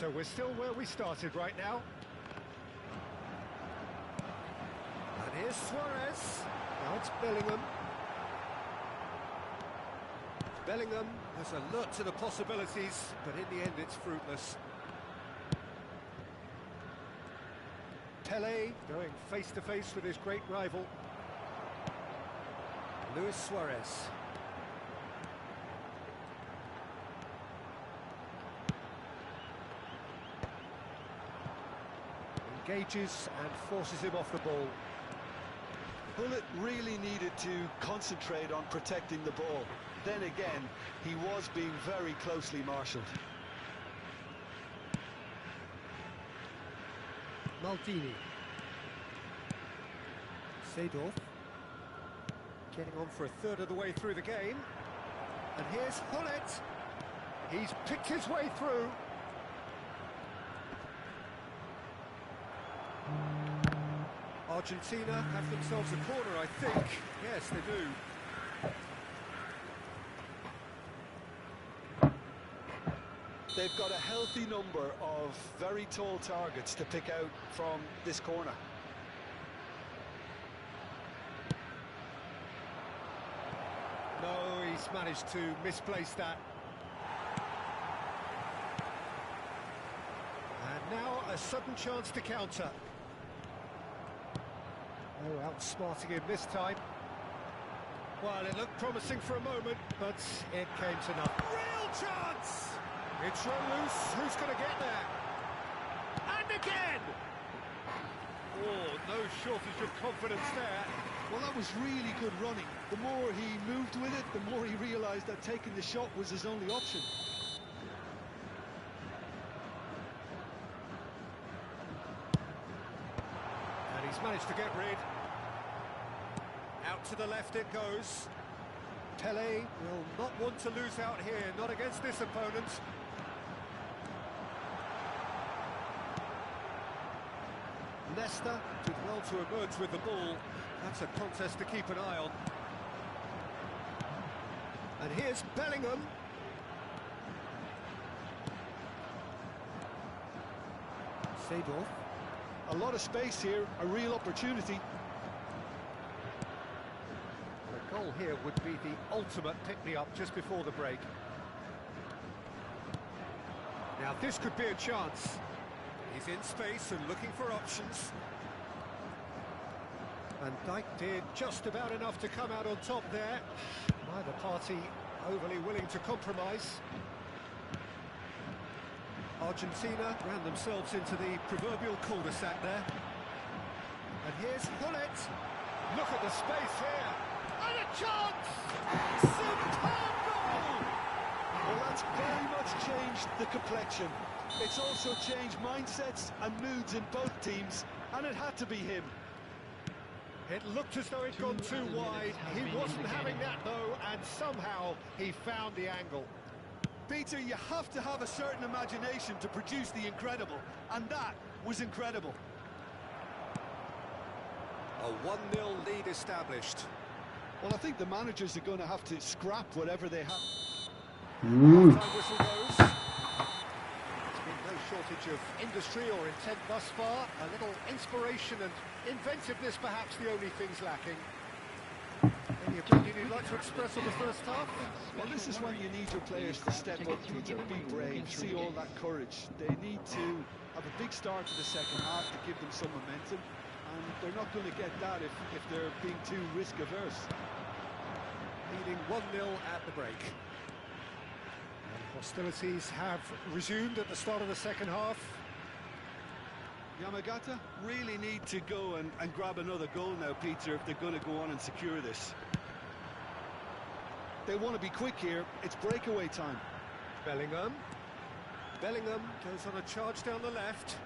So we're still where we started right now. And here's Suarez. Now it's Bellingham. Bellingham is alert to the possibilities, but in the end it's fruitless. Pele going face-to-face with his great rival. Luis Suarez. Engages and forces him off the ball. Hullet really needed to concentrate on protecting the ball. Then again, he was being very closely marshalled. Maldini. Seedorf. Getting on for a third of the way through the game. And here's Hullet. He's picked his way through. Argentina have themselves a corner, I think. Yes, they do. They've got a healthy number of very tall targets to pick out from this corner. No, he's managed to misplace that. And now a sudden chance to counter. Oh, outsmarting him this time. Well, it looked promising for a moment, but it came to nothing. Real chance! It's run loose. Who's going to get there? And again! Oh, no shortage of confidence there. Well, that was really good running. The more he moved with it, the more he realised that taking the shot was his only option. And he's managed to get rid. Out to the left it goes. Pele will not want to lose out here, not against this opponent. Leicester did well to emerge with the ball. That's a contest to keep an eye on. And here's Bellingham. Seedorf. A lot of space here, a real opportunity. The goal here would be the ultimate pick-me-up just before the break. Now this could be a chance. He's in space and looking for options. Van Dijk did just about enough to come out on top there. Neither party overly willing to compromise. Argentina ran themselves into the proverbial cul-de-sac there. And here's Hullet. Look at the space here. And a chance! Superb goal! Well, that's very much changed the complexion. It's also changed mindsets and moods in both teams, and it had to be him. It looked as though it'd gone too wide. He wasn't having that though, and somehow he found the angle. Peter, you have to have a certain imagination to produce the incredible, and that was incredible. A 1-0 lead established. Well, I think the managers are going to have to scrap whatever they have. Time whistle goes. There's been no shortage of industry or intent thus far. A little inspiration and inventiveness, perhaps the only things lacking. Any opinion you'd like to express on the first half? Well, this is when you need your players to step up, Peter, be brave, see all that courage. They need to have a big start to the second half to give them some momentum, and they're not going to get that if they're being too risk-averse. Leading 1-0 at the break. And hostilities have resumed at the start of the second half. Yamagata really need to go and grab another goal now, Peter, if they're going to go on and secure this. They want to be quick here. It's breakaway time. Bellingham. Bellingham goes on a charge down the left.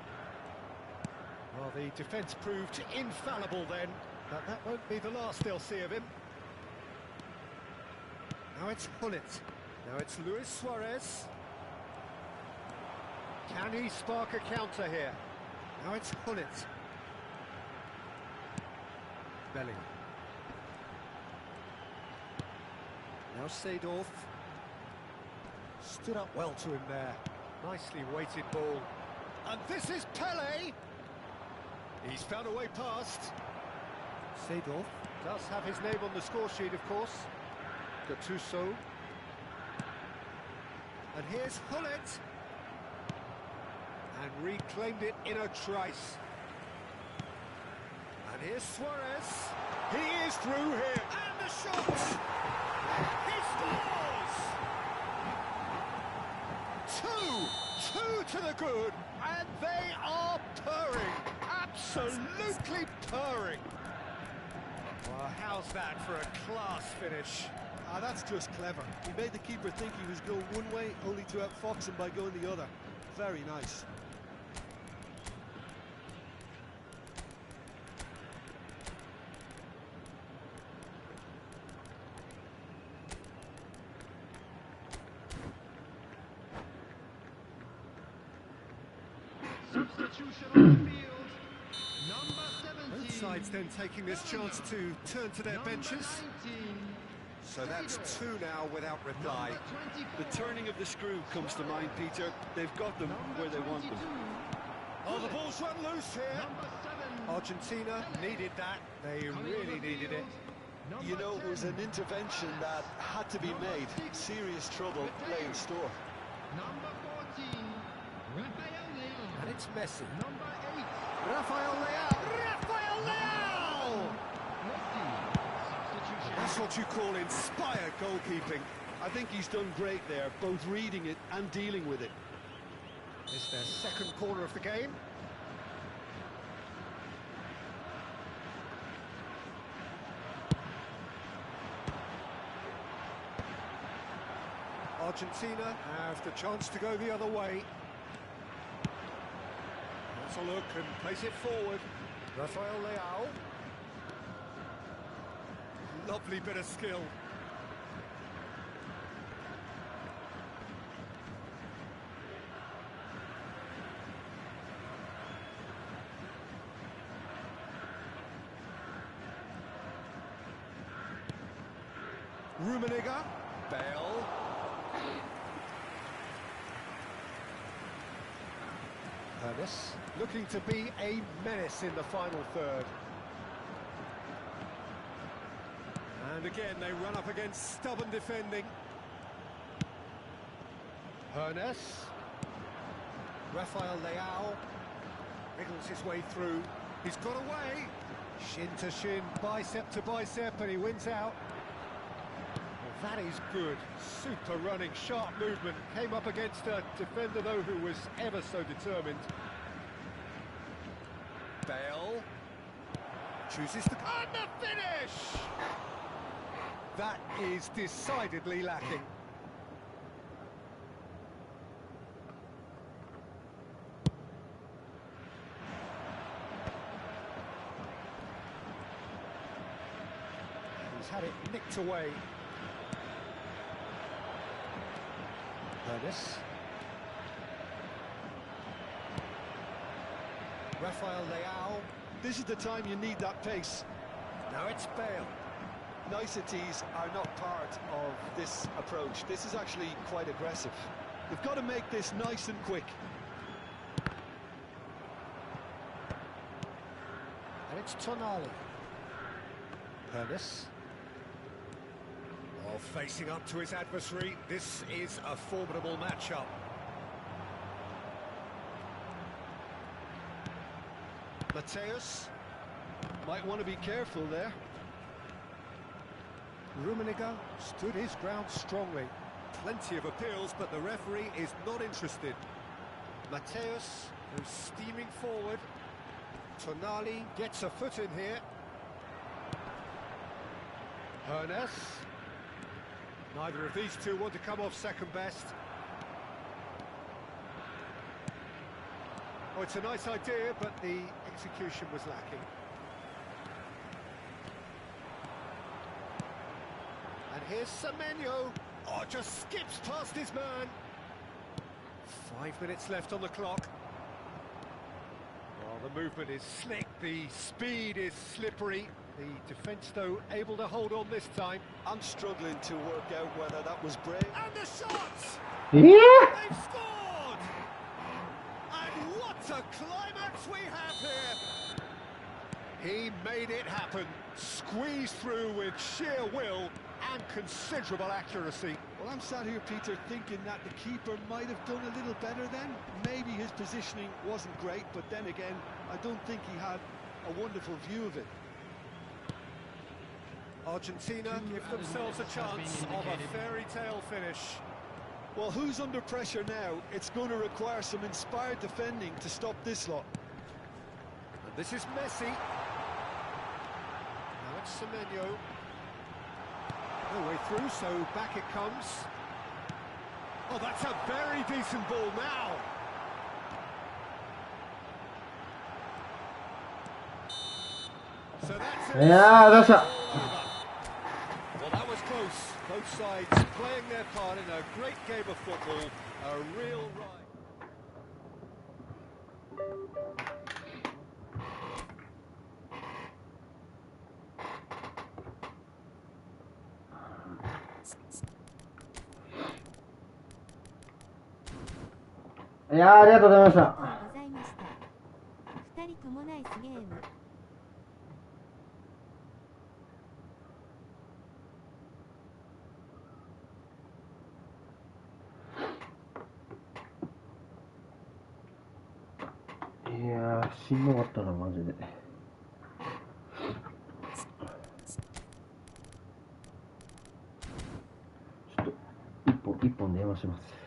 Well, the defence proved infallible then, but that won't be the last they'll see of him. Now it's Hullet. Now it's Luis Suarez. Can he spark a counter here? Now it's Hullet. Bellingham. Now Seedorf. Stood up well to him there. Nicely weighted ball. And this is Pele! He's found a way past. Seedorf does have his name on the score sheet, of course. Gattuso. And here's Hullet. And reclaimed it in a trice. And here's Suarez. He is through here. And the shot! He scores! Two to the good. And they are purring. Absolutely purring. Well, how's that for a class finish? Ah, that's just clever. He made the keeper think he was going one way, only to outfox him by going the other. Very nice. Both sides then taking this chance to turn to their benches. So that's two now without reply. The turning of the screw comes to mind, Peter. They've got them where they want them. Oh, the ball's run loose here. Argentina needed that. They really needed it. You know, it was an intervention that had to be made. Serious trouble lay in store. And it's Messi. Rafael Leao! Rafael Leao! That's what you call inspired goalkeeping. I think he's done great there, both reading it and dealing with it. It's their second corner of the game. Argentina have the chance to go the other way. Let's a look and plays it forward. Rafael Leao. Lovely bit of skill. Rummenigge. Bale. Ernest looking to be a menace in the final third. And again, they run up against stubborn defending. Ernest. Rafael Leao. Wriggles his way through. He's got away. Shin to shin, bicep to bicep, and he wins out. Well, that is good. Super running, sharp movement. Came up against a defender, though, who was ever so determined. Bale. Chooses to... And the finish! That is decidedly lacking. He's had it nicked away. Ernest. Rafael Leao. This is the time you need that pace. Now it's Bale. Niceties are not part of this approach. This is actually quite aggressive. They've got to make this nice and quick. And it's Tonali. Ernest. Well, facing up to his adversary, this is a formidable matchup. Mateus might want to be careful there. Rummenigge stood his ground strongly. Plenty of appeals, but the referee is not interested. Mateus, who's steaming forward. Tonali gets a foot in here. Ernest. Neither of these two want to come off second best. Oh, it's a nice idea, but the execution was lacking. And here's Semenyo. Oh, just skips past his man. 5 minutes left on the clock. Oh, the movement is slick, the speed is slippery. The defence, though, able to hold on this time. I'm struggling to work out whether that was brave. And the shots! Yeah! They've scored! And what a climax we have here! He made it happen, squeezed through with sheer will and considerable accuracy. Well, I'm sat here, Peter, thinking that the keeper might have done a little better then. Maybe his positioning wasn't great, but then again, I don't think he had a wonderful view of it. Argentina give themselves a chance of a fairy tale finish. Well, who's under pressure now? It's going to require some inspired defending to stop this lot. And this is Messi. Now it's Semenyo. No way through, so back it comes. Oh, that's a very decent ball now. So that's it. Yeah, that's a... Well, that was close. Both sides playing their part in a great game of football. A real ride.ありがとうございました。ございました。2人ともナイスゲーム。いやー、しんどかったな、マジで。ちょっと、一本電話します。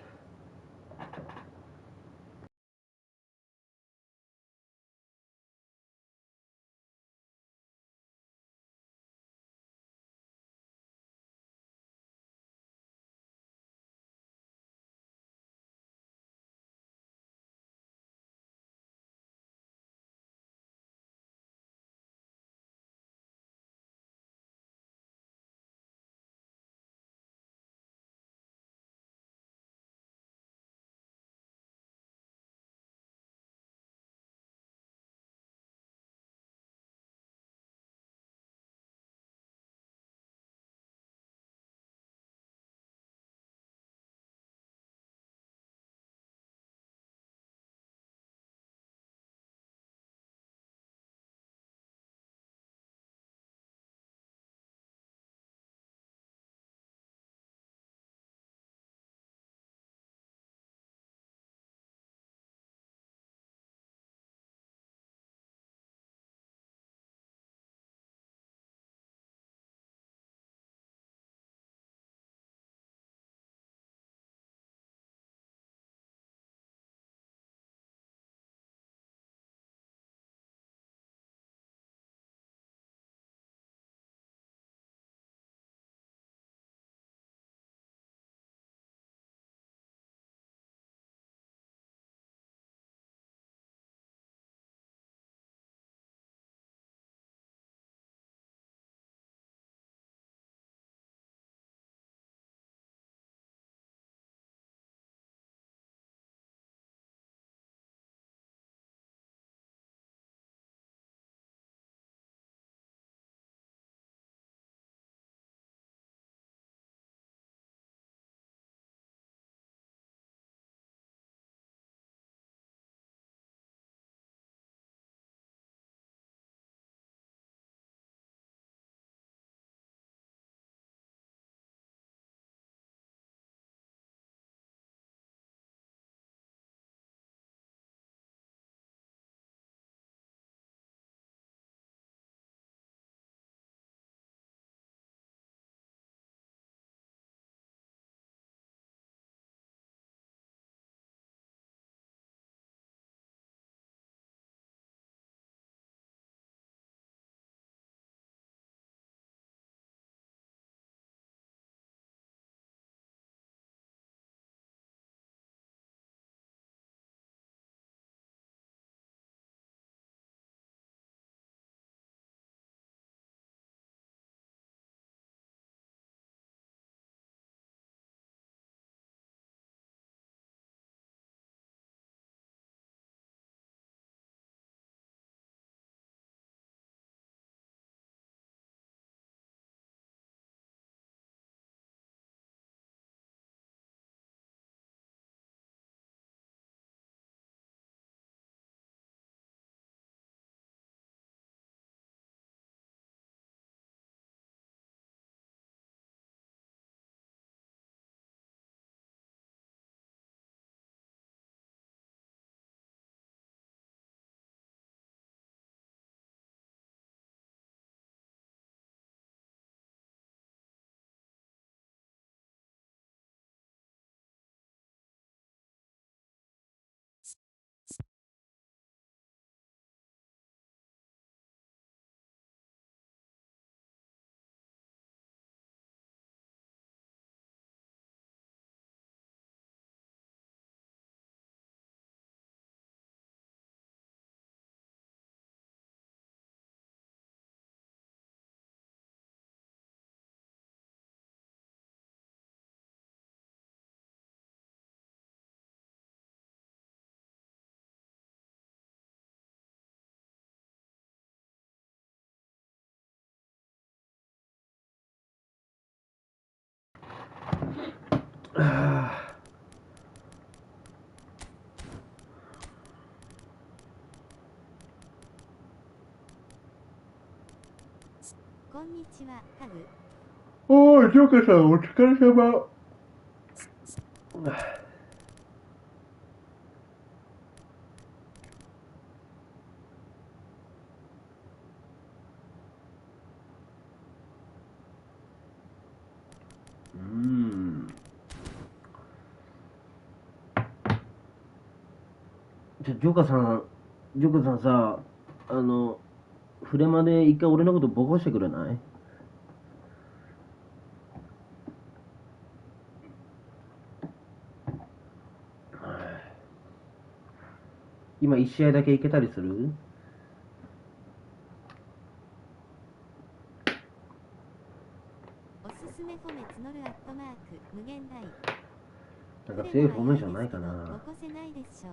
あこんにちは、ハグ。おーい、ジョーカさん、お疲れ様。ジョーカさん、さ、フレマで一回俺のことボコしてくれない？今一試合だけ行けたりする？おすすめ褒め募るアットマーク無限大。なんか強いフォーメーションないかな。起こせないでしょう。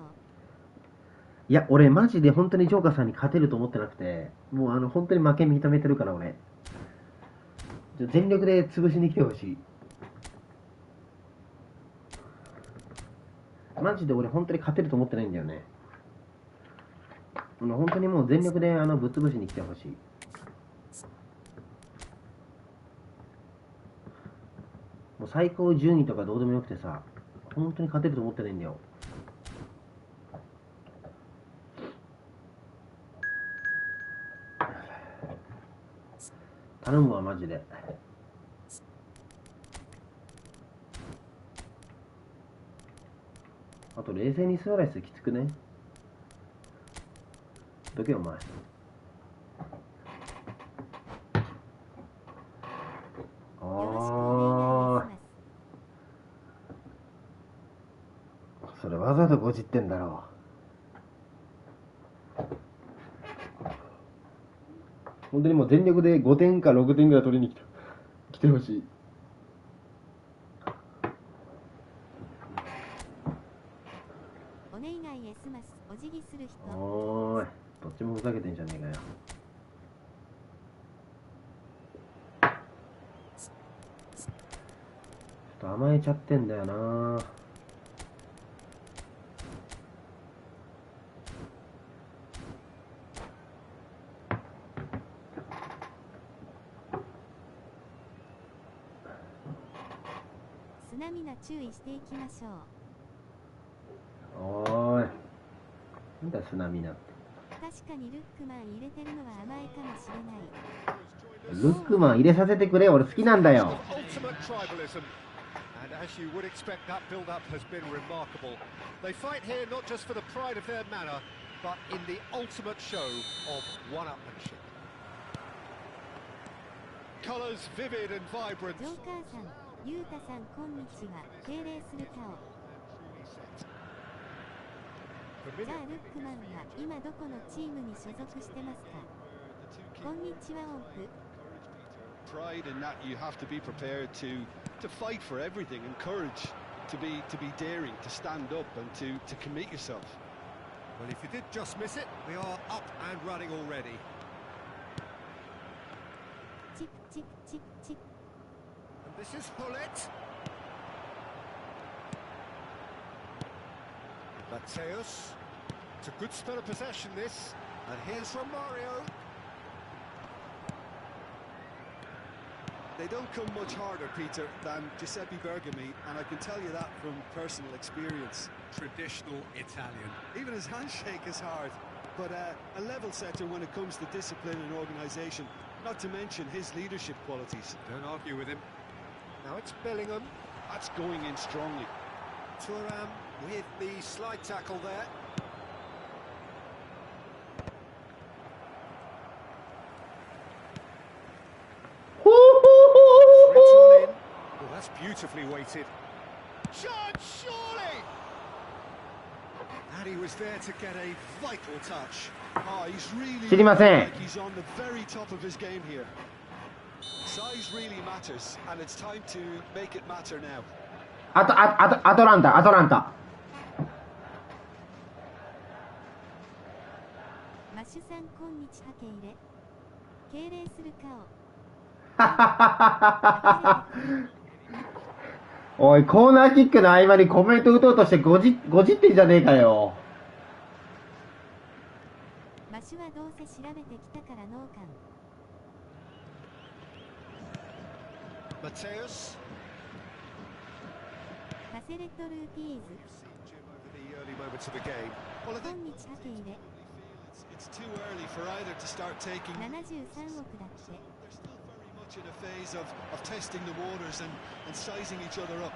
いや、俺マジで本当にジョーカーさんに勝てると思ってなくて、もう本当に負け認めてるから俺。全力で潰しに来てほしい。マジで俺本当に勝てると思ってないんだよね。本当にもう全力でぶっ潰しに来てほしい。もう最高順位とかどうでもよくてさ、本当に勝てると思ってないんだよ。頼むわマジで。あと冷静にスアレスきつくね。どけよお前。それわざとごじってんだろう。本当にもう全力で5点か6点ぐらい取りに来てほしい。お願いエスマスお辞儀する人。おーい、どっちもふざけてんじゃねえかよ。ちょっと甘えちゃってんだよな。砂みな注意していきましょう。おーい、なんだ砂みなって。確かにルックマン入れてるのは甘いかもしれない。ルックマン入れさせてくれ、俺好きなんだよ。And as you would expect, that build-up has been remarkable. They fight here not just for the pride of their manor, but in the ultimate show of one-upmanship. Colours vivid and vibrant. ジョーカーさん、ユータさんこんにちは。敬礼する顔。じゃあルックマンは今どこのチームに所属してますか？こんにちはオンプ。Pride in that you have to be prepared to fight for everything, and courage to be daring, to stand up and to commit yourself. Well, if you did just miss it, we are up and running already. チクチクチクチク。 And this is Hullet. Mateus. It's a good spell of possession, this. And here's from Mario. They don't come much harder, Peter, than Giuseppe Bergami, and I can tell you that from personal experience. Traditional Italian. Even his handshake is hard, but a level setter when it comes to discipline and organisation, not to mention his leadership qualities. Don't argue with him. Now it's Bellingham. That's going in strongly. Thuram with the slide tackle there. Threads one in. Oh, that's beautifully weighted. Shot, surely! And he was there to get a vital touch. Oh, he's really 知りません。 like he's on the very top of his game here. Size really matters, and it's time to make it matter now. アトランタ。マッシュさんこんにちは。敬礼する顔。おい、コーナーキックの合間にコメント打とうとしてごじってんじゃねえかよ。マシュはどうせ調べてきたから脳幹。Mateus. パセレットルーティーズ。 Over the early moments of the game. Well, I 今 think 日手入れ it's too early for either to start taking. 73億だって They're still very much in a phase of testing the waters and sizing each other up.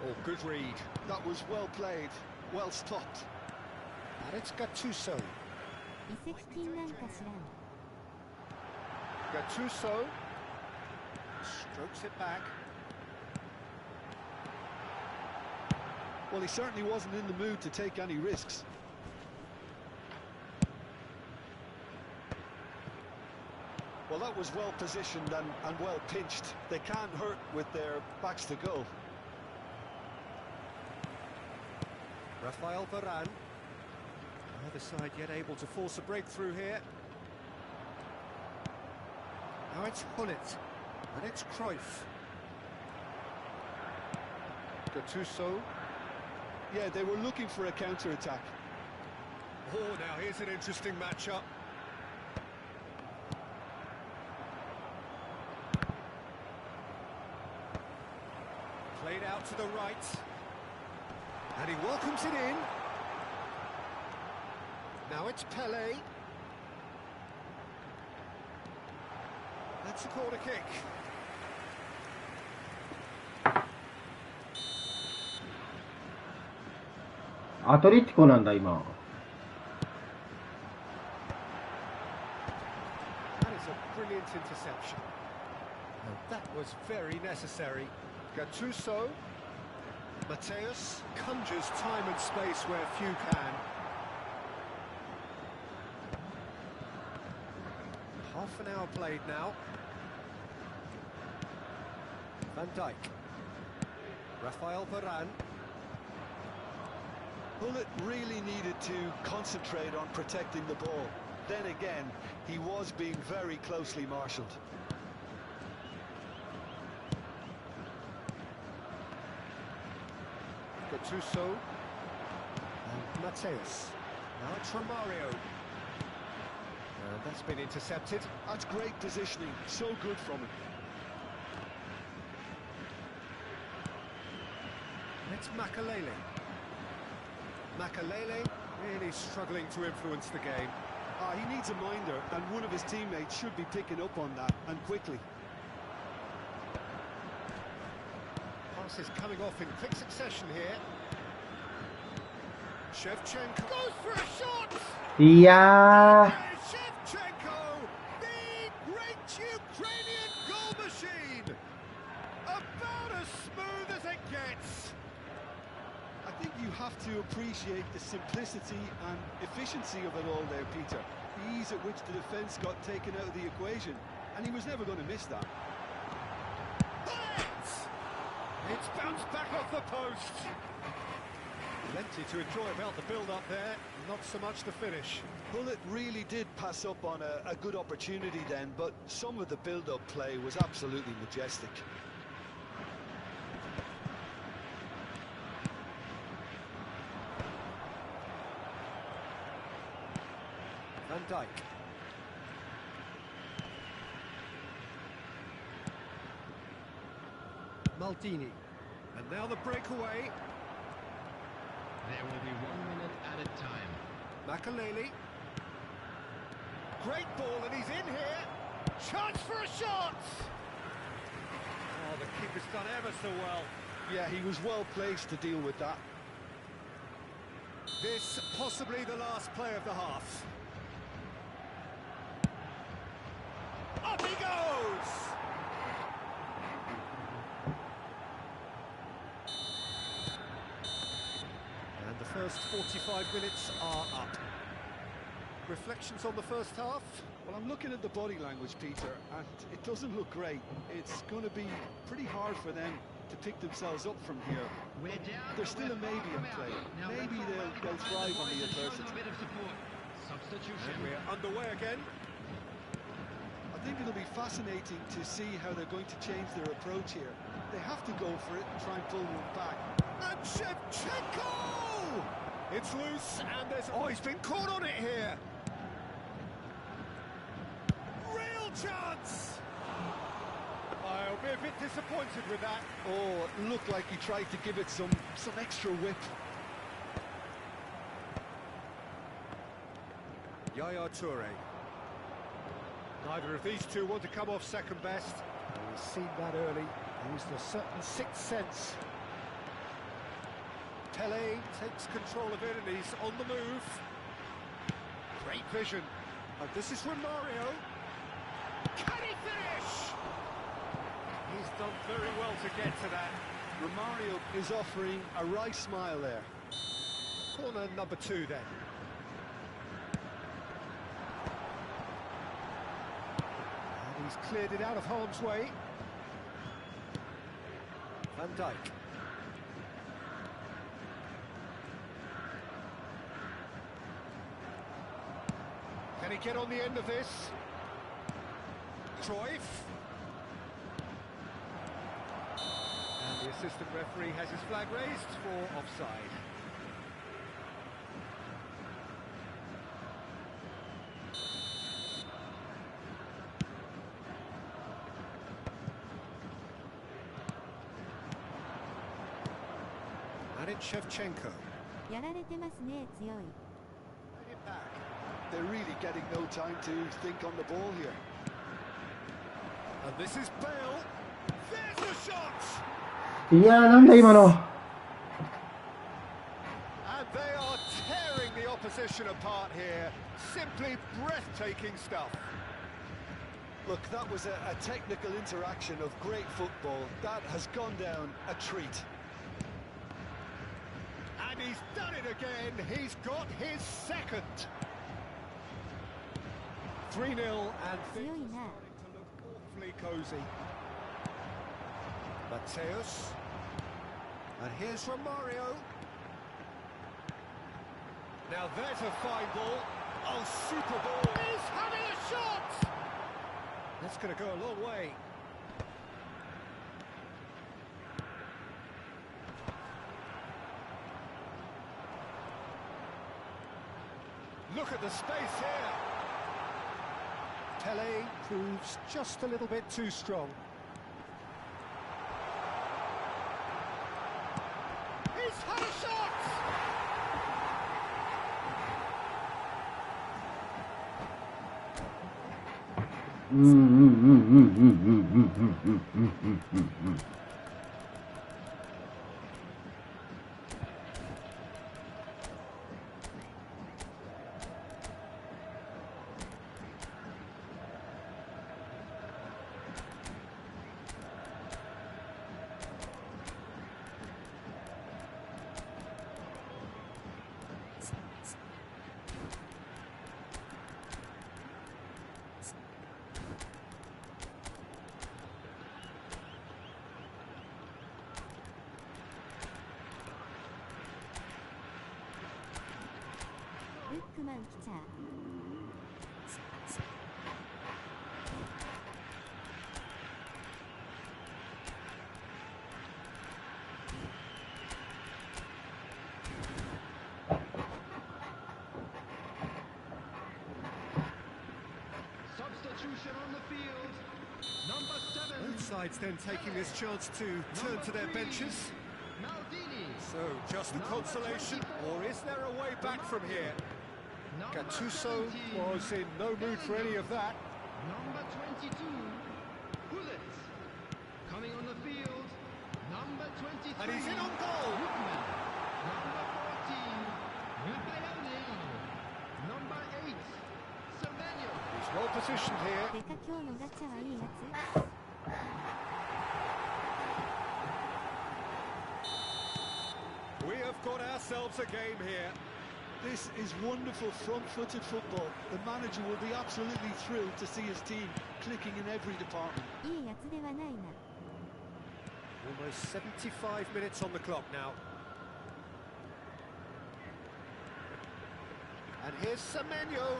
Oh, good read. That was well played, well stopped. And it's Gattuso. 移籍金なんか知らん Gattuso strokes it back. Well, he certainly wasn't in the mood to take any risks. Well, that was well positioned and well pinched. They can't hurt with their backs to goal. Rafael Varane. Neither side yet able to force a breakthrough here. Now it's Hullet, and it's Cruyff. Gattuso. Yeah, they were looking for a counter-attack. Oh, now here's an interesting matchup. Played out to the right. And he welcomes it in. Now it's Pele. That's a corner kick.アトレティコなんだ今。 That is a brilliant interception. And that was very necessary. Gattuso. Mateus conjures time and space where few can. Half an hour played now. Van Dijk. Rafael Varane. Hullet really needed to concentrate on protecting the ball. Then again, he was being very closely marshalled. Gattuso. And Mateus. Now it's Romario. And that's been intercepted. That's great positioning, so good from him. It's Makalele. Makalele really struggling to influence the game. He needs a minder, and one of his teammates should be picking up on that, and quickly. Passes coming off in quick succession here. Shevchenko goes for a shot! いや Shevchenko, the great Ukrainian goal machine! About as smooth as it gets! I think you have to appreciate the simplicity and efficiency of it all there, Peter. The ease at which the defence got taken out of the equation, and he was never going to miss that. It's bounced back off the post. Plenty to enjoy about the build-up there, not so much the finish. Hullet really did pass up on a good opportunity then, but some of the build-up play was absolutely majestic. Van Dijk. Maldini. And now the breakaway. There will be 1 minute at a time. Makalele. Great ball, and he's in here. Chance for a shot! Oh, the keeper's done ever so well. Yeah, he was well placed to deal with that. This possibly the last play of the half. Up he goes! And the first 45 minutes are up. Reflections on the first half? Well, I'm looking at the body language, Peter, and it doesn't look great. It's going to be pretty hard for them to pick themselves up from here. We're down. There's still a maybe in play. Maybe they'll thrive on the adversity. A bit of support. Substitution. And we're underway again. I think it'll be fascinating to see how they're going to change their approach here. They have to go for it and try and pull one back. And Shevchenko! It's loose, and there's... Oh, he's been caught on it here. Real chance! I'll be a bit disappointed with that. Oh, it looked like he tried to give it some extra whip. Yaya Toure. Neither of these two want to come off second best. He's seen that early. Used a certain sixth sense. Pele takes control of it and he's on the move. Great vision. And this is Romario. Can he finish? He's done very well to get to that. Romario is offering a wry smile there. Corner number 2 then. And he's cleared it out of harm's way. Van Dijk. Can he get on the end of this? Cruyff. And the assistant referee has his flag raised for offside. And it's Shevchenko. やられてますね、強い。 Played it back. They're really getting no time to think on the ball here. And this is Bale. There's the shot! いやー、なんだ今の。 And they are tearing the opposition apart here. Simply breathtaking stuff. Look, that was a technical interaction of great football. That has gone down a treat. And he's done it again. He's got his second. 3-0 and things are starting to look awfully cosy. Mateus. And here's Romario. Now there's a fine ball. Oh, super ball. He's having a shot! That's going to go a long way. Look at the space here. Pele proves just a little bit too strong. He's had a shot! Lookman 来ちゃう。 Substitution on the field. Number 7. Both sides then taking this chance to turn to their benches. Maldini. So, just a consolation, or is there a way back from here? Gattuso was in no mood for any of that. Number 22. Bullet. Coming on the field. Number 23. And he's in on goal. Lookman. Number 14. Raphael. Number 8. Semenyo. He's well positioned here. てか今日のガチャはいいやつ。 We have got ourselves a game here. This is wonderful front-footed football. The manager will be absolutely thrilled to see his team clicking in every department. いいやつではないな。 Almost 75 minutes on the clock now. And here's Semenyo.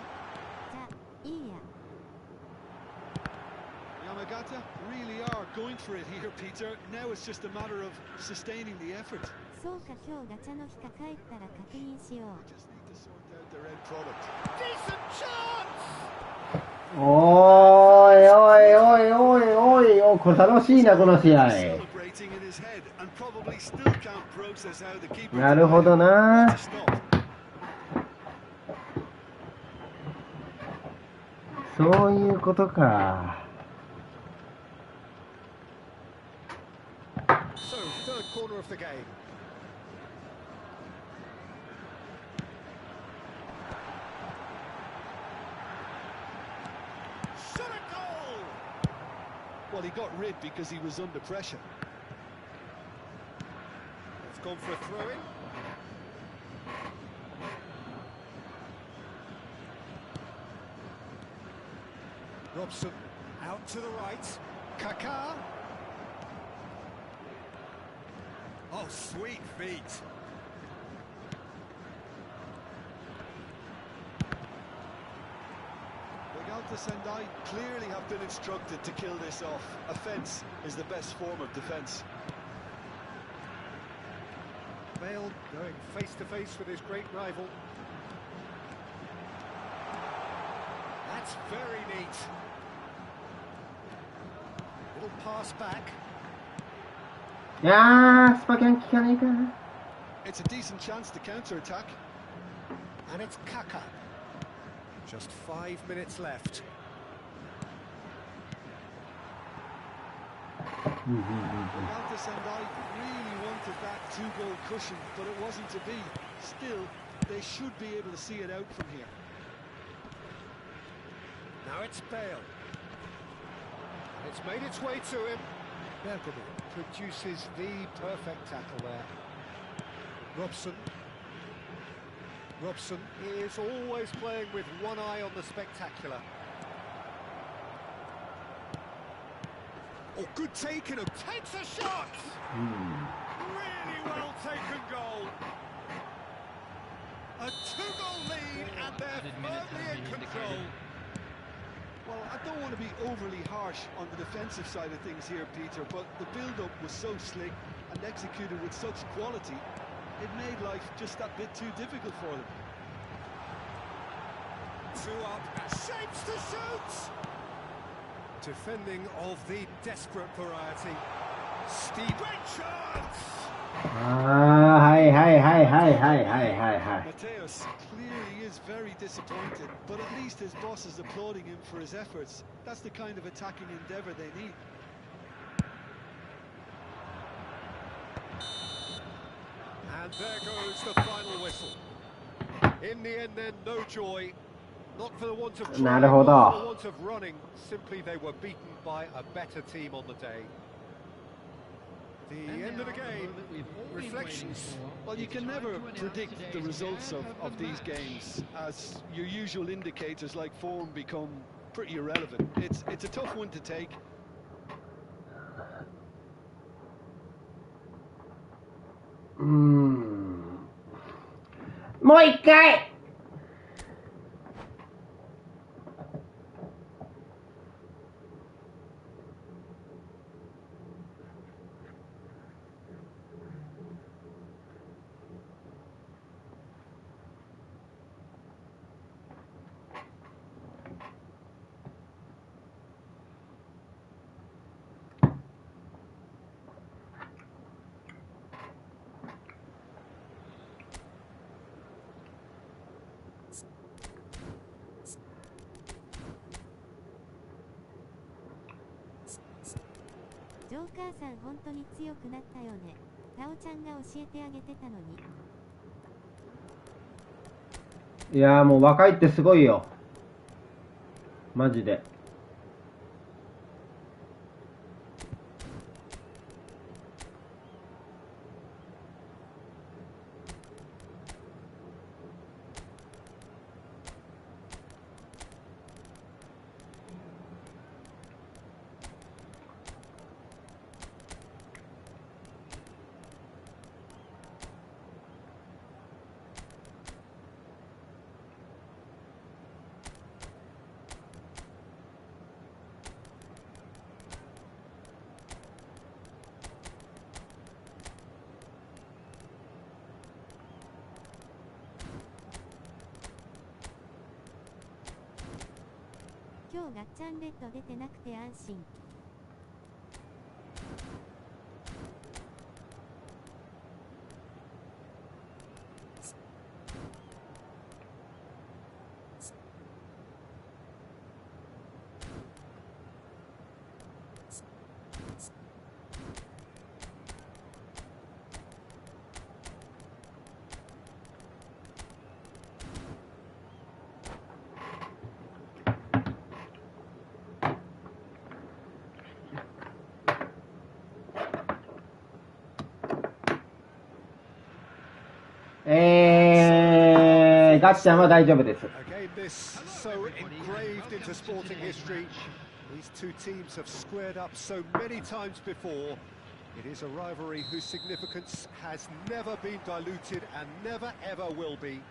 じゃ、いいや。Yamagata really are going for it here, Peter. Now it's just a matter of sustaining the effort. そうか、今日ガチャの日か帰ったら確認しよう。Just need to sort out their end product. Decent chance! おーいおいおいおいおいおい、これ楽しいな、この試合。 Celebrating in his head and probably still can't process how the keeper なるほどな。 stop. そういうことか。 So, third corner of the game. Shot a goal! Well, he got rid because he was under pressure. It's gone for a throw-in. Robson out to the right. Kaká. Oh, sweet feet. Galatasaray Sendai clearly have been instructed to kill this off. Offence is the best form of defence. Bale going face-to-face with his great rival. That's very neat. Little pass back. いやー、スパキャン効かないかな。 It's a decent chance to counter-attack. And it's Kaká. Just 5 minutes left. Galatasaray Sendai really wanted that two-goal cushion, but it wasn't to be. Still, they should be able to see it out from here. Now it's Bale. And it's made its way to him. Bergamo produces the perfect tackle there. Robson. Robson is always playing with one eye on the spectacular. Oh, good taken. Who takes a shot! Really well taken goal. A two-goal lead and they're firmly in control. Well, I don't want to be overly harsh on the defensive side of things here, Peter, but the build-up was so slick and executed with such quality, it made life just that bit too difficult for them. Two up, shapes to shoot! Defending of the desperate variety. Steve, great chance! あー、はいはいはいはいはいはいはいはい。 Mateus clearly is very disappointed, but at least his boss is applauding him for his efforts. That's the kind of attacking endeavour they need. And there goes the final whistle. In the end then, no joy. Not for the want of trying, なるほど。 not for the want of running. Simply they were beaten by a better team on the day. The end of the game. Reflections. Well, you can never predict the results of these games, as your usual indicators like form become pretty irrelevant. It's a tough one to take. もう一回。ジョーカーさん本当に強くなったよね。タオちゃんが教えてあげてたのに。いやーもう若いってすごいよ。マジで。今日ガッチャンレッド出てなくて安心。ガッチャンは大丈夫です。Again, this so engraved into sporting history. These two teams have squared up so many times before. It is a rivalry whose significance has never been diluted and never ever will be.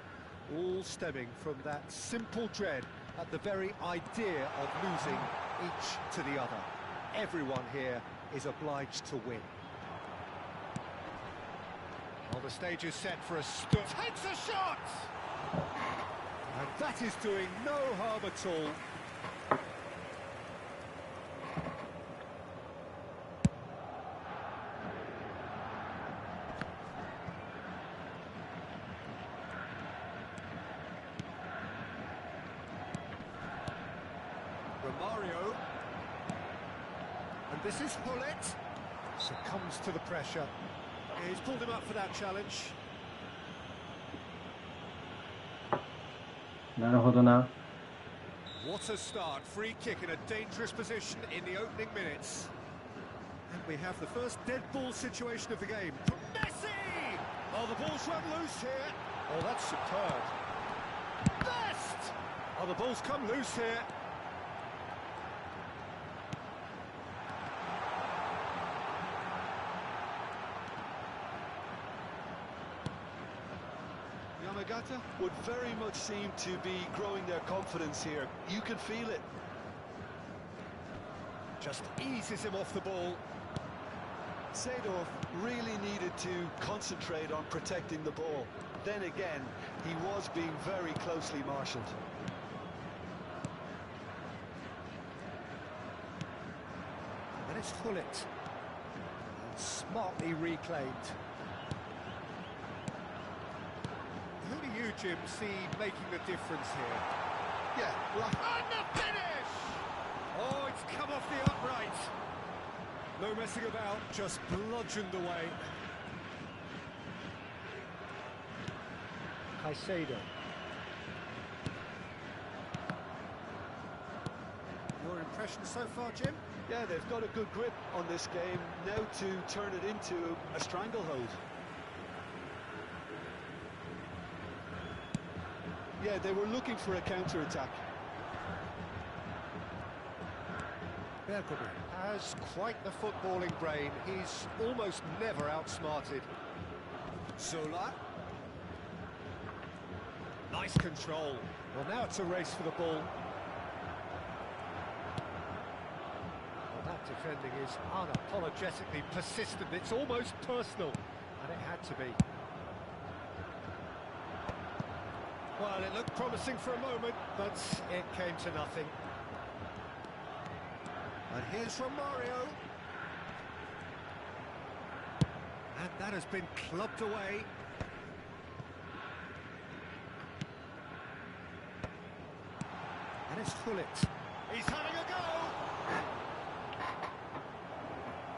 All stemming from that simple dread at the very idea of losing each to the other. Everyone here is obliged to win. Well, the stage is set for a takes a shot! And that is doing no harm at all. Romario. And this is Hullet. Succumbs to the pressure. He's pulled him up for that challenge. なるほどな。 What a start. Free kick in a dangerous position in the opening minutes. And we have the first dead ball situation of the game. From Messi! Oh, the ball's run loose here. Oh, that's superb. Best! Oh, the ball's come loose here. Yamagata would very much seem to be growing their confidence here. You can feel it. Just eases him off the ball. Seedorf really needed to concentrate on protecting the ball. Then again, he was being very closely marshalled. And it's Hullet. Smartly reclaimed. Who do you, Jim, see making the difference here? Yeah, well, And the finish! Oh, it's come off the upright. No messing about, just bludgeoned away. Caicedo. Your impression so far, Jim? yeah, they've got a good grip on this game now to turn it into a stranglehold. Yeah, they were looking for a counter-attack. Bergkamp has quite the footballing brain. He's almost never outsmarted. Zola. Nice control. Well, now it's a race for the ball. Well, that defending is unapologetically persistent. It's almost personal, and it had to be. Well, it looked promising for a moment, but it came to nothing. And here's Romario. And that has been clubbed away. And it's Hullet. He's having a go!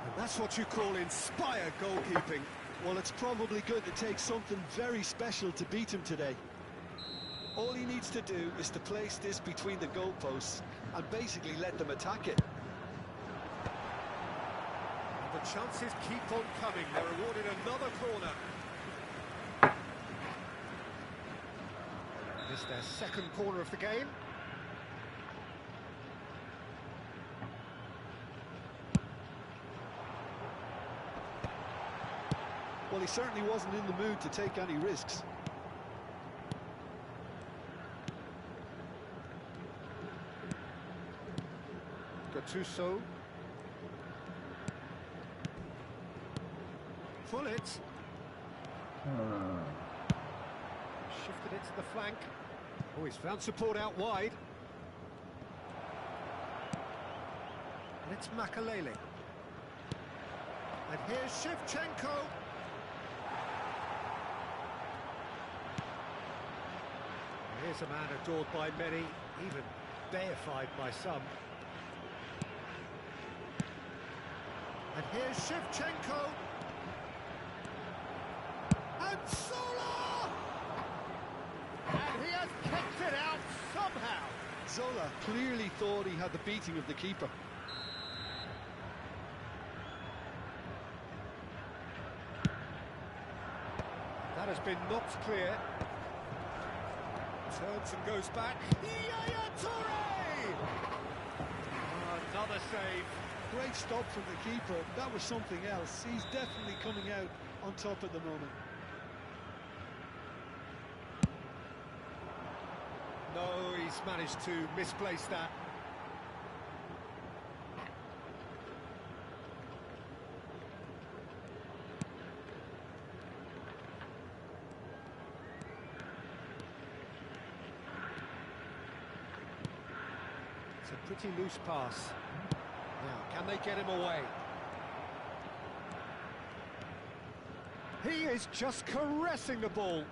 And that's what you call inspired goalkeeping. Well, it's probably going to take something very special to beat him today. All he needs to do is to place this between the goalposts and basically let them attack it. The chances keep on coming. They're awarded another corner. It's their second corner of the game. Well, he certainly wasn't in the mood to take any risks. Gattuso. Hullet. Shifted it to the flank. Oh, he's found support out wide. And it's Makalele. And here's Shevchenko. Here's a man adored by many, even deified by some. And here's Shevchenko. And Zola! And he has kicked it out somehow. Zola clearly thought he had the beating of the keeper. That has been knocked clear. Turns and goes back. Yaya Toure! Another save. Great stop from the keeper. That was something else. He's definitely coming out on top at the moment. No, he's managed to misplace that. It's a pretty loose pass. Now, can they get him away? He is just caressing the ball.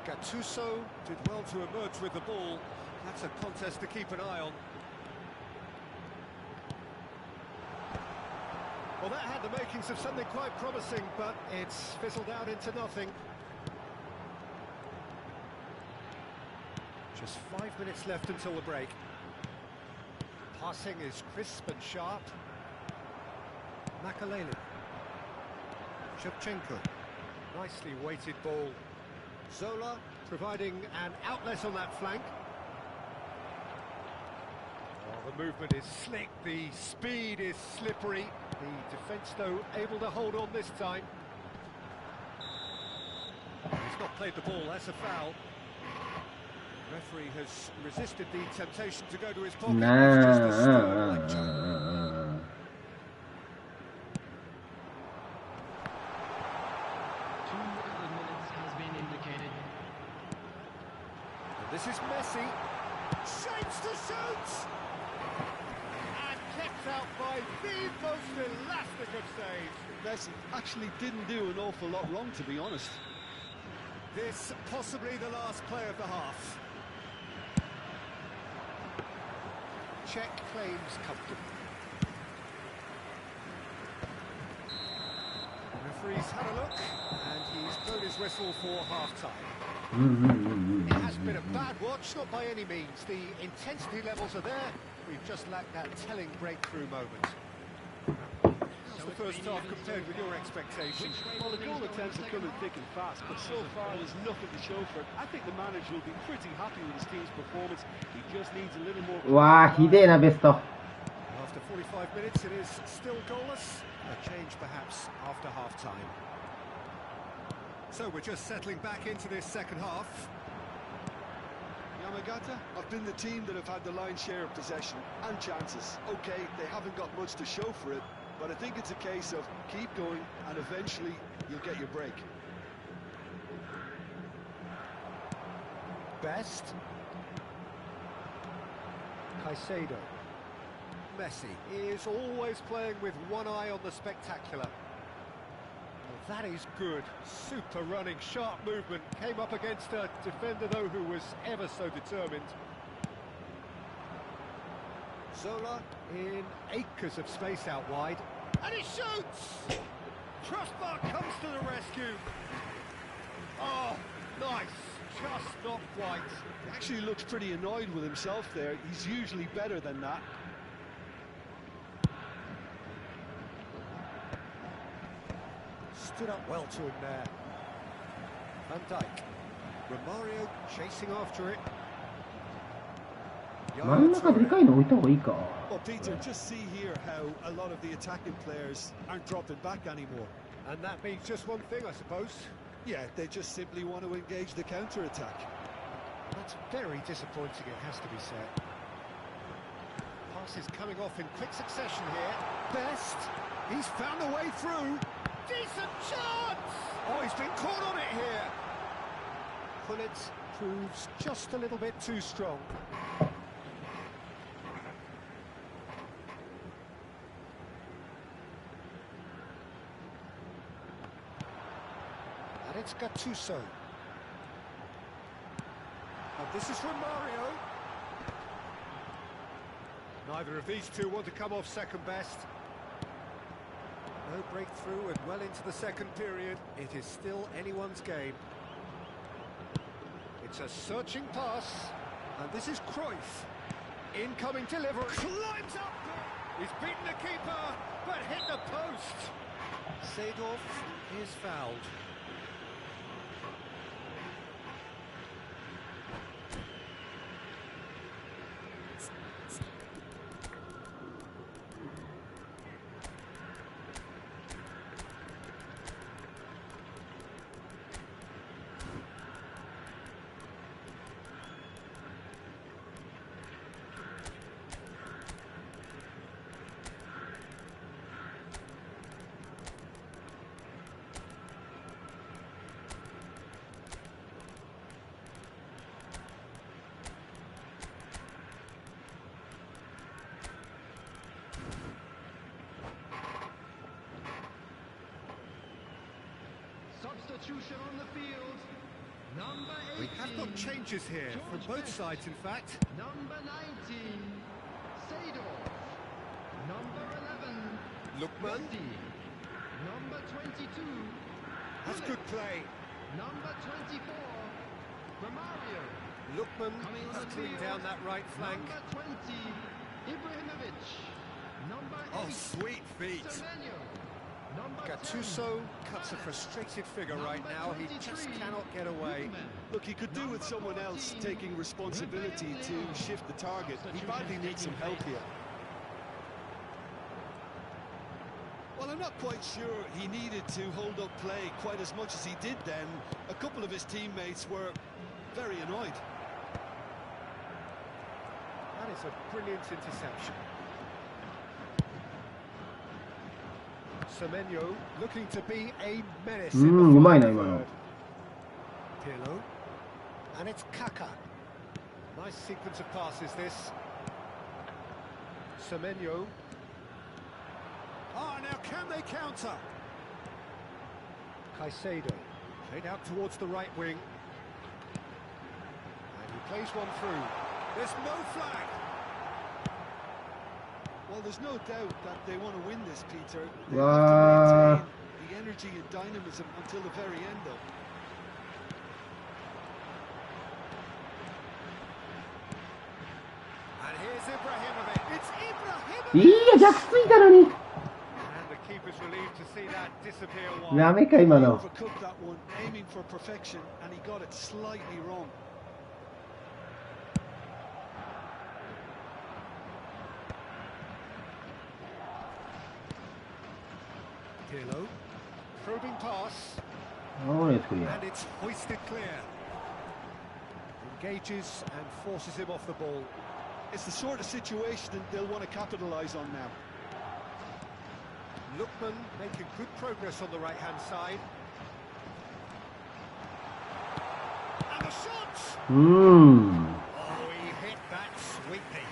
Gattuso did well to emerge with the ball. That's a contest to keep an eye on. Well, that had the makings of something quite promising, but it's fizzled out into nothing. Just 5 minutes left until the break. Passing is crisp and sharp. Makalele. Shevchenko. Nicely weighted ball. Zola providing an outlet on that flank. Oh, the movement is slick, the speed is slippery. The defence, though, able to hold on this time. He's not played the ball, that's a foul. The referee has resisted the temptation to go to his pocket. It's just a stern lecture. This is Messi. Shapes to shoot! And kept out by the most elastic of saves. Messi actually didn't do an awful lot wrong, to be honest. This possibly the last play of the half. Czech claims comfortable. The referee's had a look, and he's blown his whistle for half-time. It has been a bad watch, not by any means. The intensity levels are there. We've just lacked that telling breakthrough moment. How's the first half compared with your expectations? Well, the goal attempts are coming thick and fast, but so far there's nothing to show for it. I think the manager will be pretty happy with his team's performance. He just needs a little more... わあ、ひでえなベスト。 After 45 minutes, it is still goalless. A change perhaps after half-time. So we're just settling back into this second half. Yamagata have been the team that have had the lion's share of possession and chances. Okay, they haven't got much to show for it, but I think it's a case of keep going and eventually you'll get your break. Best. Caicedo. Messi is always playing with one eye on the spectacular. Well, that is good. Super running, sharp movement. Came up against a defender, though, who was ever so determined. Zola in acres of space out wide. And he shoots! Crossbar comes to the rescue. Oh, nice. Just not quite. He actually looks pretty annoyed with himself there. He's usually better than that. Stood up well to him there. Van Dijk. Romario chasing after it. 真ん中でかいの置いた方がいいか。 Well, Peter, just see here how a lot of the attacking players aren't dropping back anymore. And that means just one thing, I suppose. Yeah, they just simply want to engage the counter-attack. That's very disappointing, it has to be said. Passes coming off in quick succession here. Best. He's found a way through. Decent chance! Oh, he's been caught on it here. Pullet proves just a little bit too strong. Gattuso. And this is from Mario. Neither of these two want to come off second best. No breakthrough and well into the second period. It is still anyone's game. It's a searching pass. And this is Cruyff. Incoming delivery. Climbs up. He's beaten the keeper, but hit the post. Seedorf is fouled. Substitution on the field. Number 18. We have got changes here from both sides, in fact. Number 19. Seedorf. Number 11. Lookman. Number 22. That's good play. Number 24. Romario. Lookman Coming on has the cleaned field. down that right flank. Number 20. Ibrahimovic. Number 8. Oh, sweet feet. Semenyo. Number Gattuso cuts a frustrated figure right now. He just cannot get away. Look, he could do with someone else taking responsibility to shift the target. He badly needs some help here. Well, I'm not quite sure he needed to hold up play quite as much as he did then. A couple of his teammates were very annoyed. That is a brilliant interception. Semenyo looking to be a menace in the final third. Pirlo. And it's Kaka. Nice sequence of passes, this. Semenyo. Ah, now can they counter? Caicedo. Played out towards the right wing. And he plays one through. There's no flag. Well, there's no doubt that they want to win this, Peter. They have to maintain the energy and dynamism until the very end, though. And here's Ibrahimovic. It's Ibrahimovic! いいや、逆ついたのに。 And the keeper's relieved to see that disappear wide. ダメか、今の。 Overcooked that one, aiming for perfection, and he got it slightly wrong. Pirlo. Probing pass. Oh, it's clear. And it's hoisted clear. Engages and forces him off the ball. It's the sort of situation that they'll want to capitalise on now. Lookman making good progress on the right-hand side. And the shot! Oh, he hit that sweetly.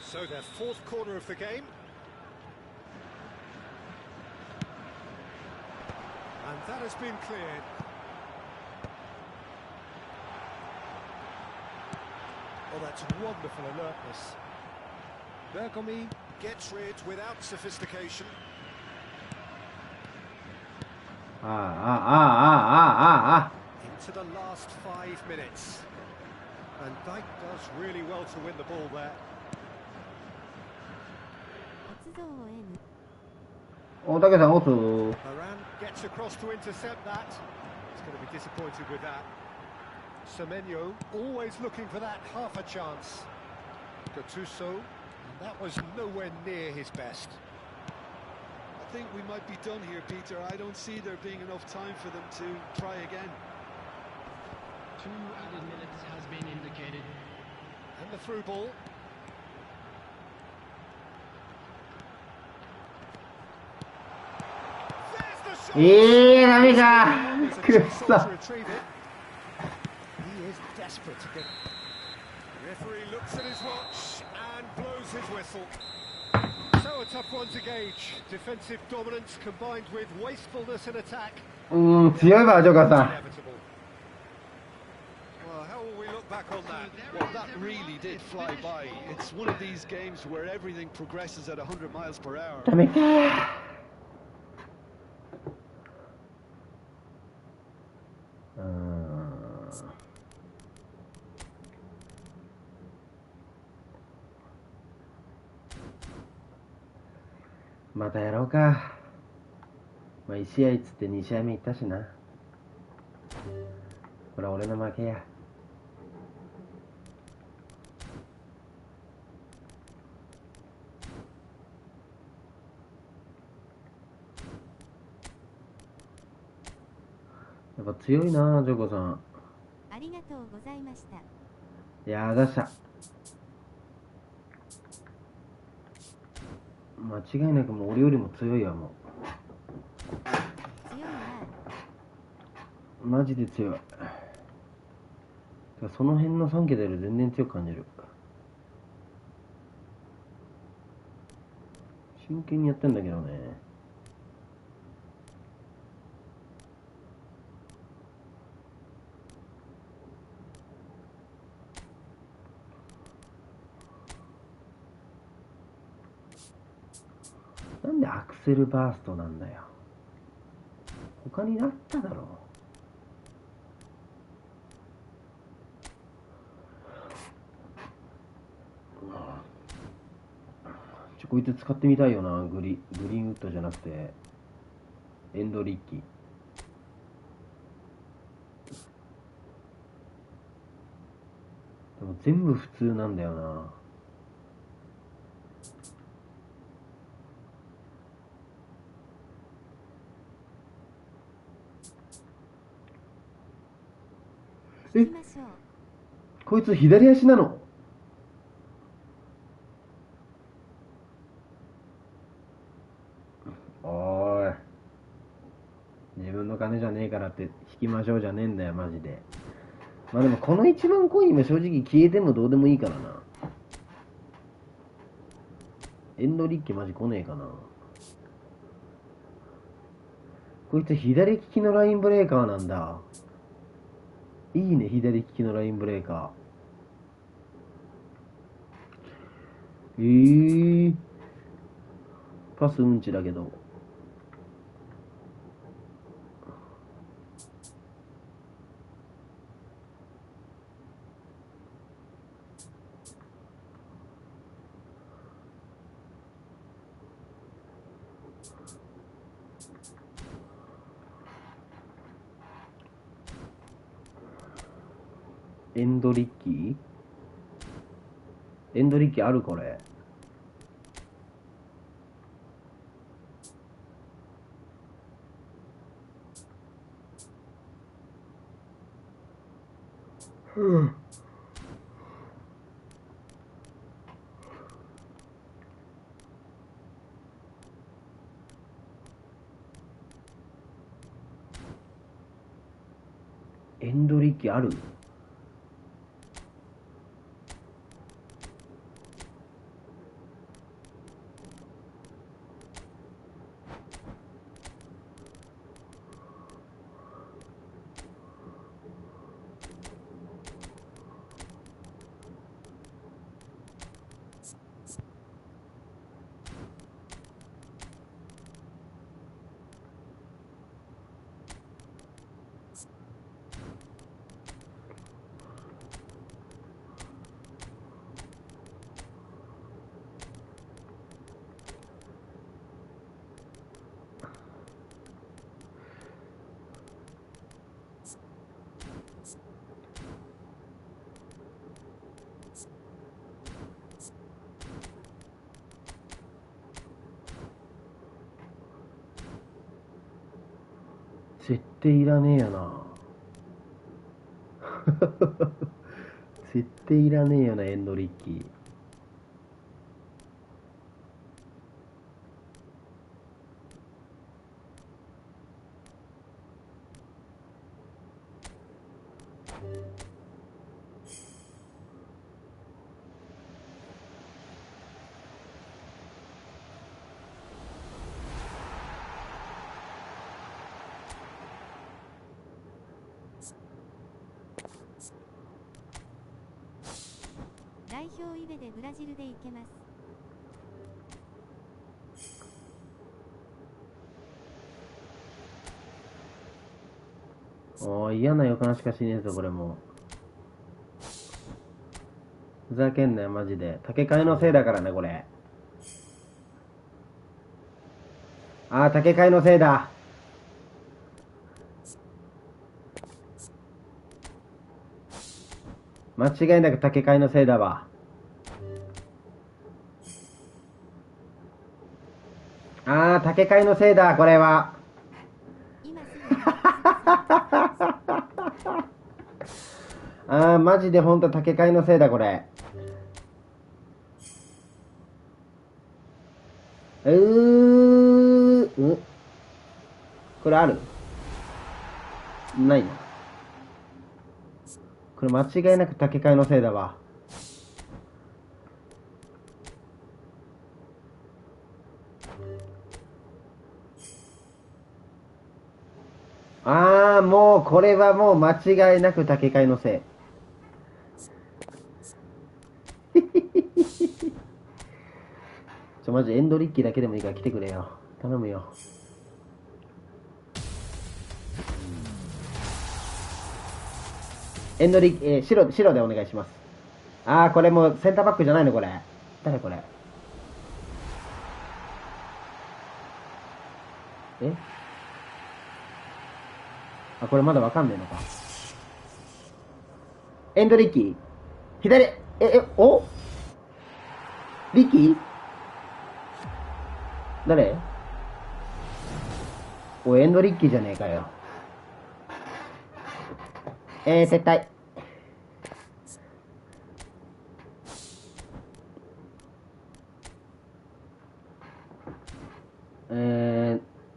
So their fourth corner of the game. And that has been cleared. Oh, that's wonderful alertness. Bergomi gets rid without sophistication. Into the last 5 minutes. And Dijk does really well to win the ball there. 発動を N。 おたけさん、オス。 Varane gets across to intercept that. He's going to be disappointed with that. Semenyo always looking for that half a chance. Gattuso, and that was nowhere near his best. I think we might be done here, Peter. I don't see there being enough time for them to try again. 2 added minutes has been indicated. And the through ball.ダメか。くっそ。 He is desperate to get. Referee looks at his watch and blows his whistle. So a tough one to gauge. Defensive dominance combined with wastefulness in attack. 強いわ、ジョーカーさん。 Inevitable. Well, how will we look back on that? Well, that really did fly by. It's one of these games where everything progresses at 100 miles per hour. ダメかー。またやろうか。まあ1試合っつって2試合目行ったしな。これは俺の負けや。やっぱ強いな、ジョコさん。ありがとうございました。いやー、出した。間違いなくもう俺よりも強いわ、も強いな。う。マジで強い。その辺の3桁より全然強く感じる。真剣にやってんだけどね。なんでアクセルバーストなんだよ。他にあっただろう。こいつ使ってみたいよな。グリーンウッドじゃなくてエンドリッキー。でも全部普通なんだよな。行きましょう。こいつ左足なの？おーい、自分の金じゃねえからって引きましょうじゃねえんだよ、マジで。まあでもこの1万コインも正直消えてもどうでもいいからな。エンドリッキマジ来ねえかな。こいつ左利きのラインブレーカーなんだ。いいね、左利きのラインブレーカー。パスうんちだけど。エンドリッキーあるこれ。エンドリッキーある？設定いらねえよな。設定いらねえよな、エンドリッキー。代表イベでブラジルで行けます。おー、嫌な予感しかしねえぞ、これもう。ふざけんなよ、マジで。竹替えのせいだからね、これ。あー、竹替えのせいだ。間違いなく竹替えのせいだわ。あー、竹替えのせいだ、これは。今すぐあー、マジでほんと竹替えのせいだ、これ。これある？ないな。これ間違いなく竹替えのせいだわ。あー、もうこれはもう間違いなく竹替えのせい。マジエンドリッキーだけでもいいから来てくれよ。頼むよ。エンドリッキー、白でお願いします。あー、これもうセンターバックじゃないのこれ。誰これ。あ、これまだわかんねえのか。エンドリッキー左、おリッキー誰？おい、エンドリッキーじゃねえかよ。撤退。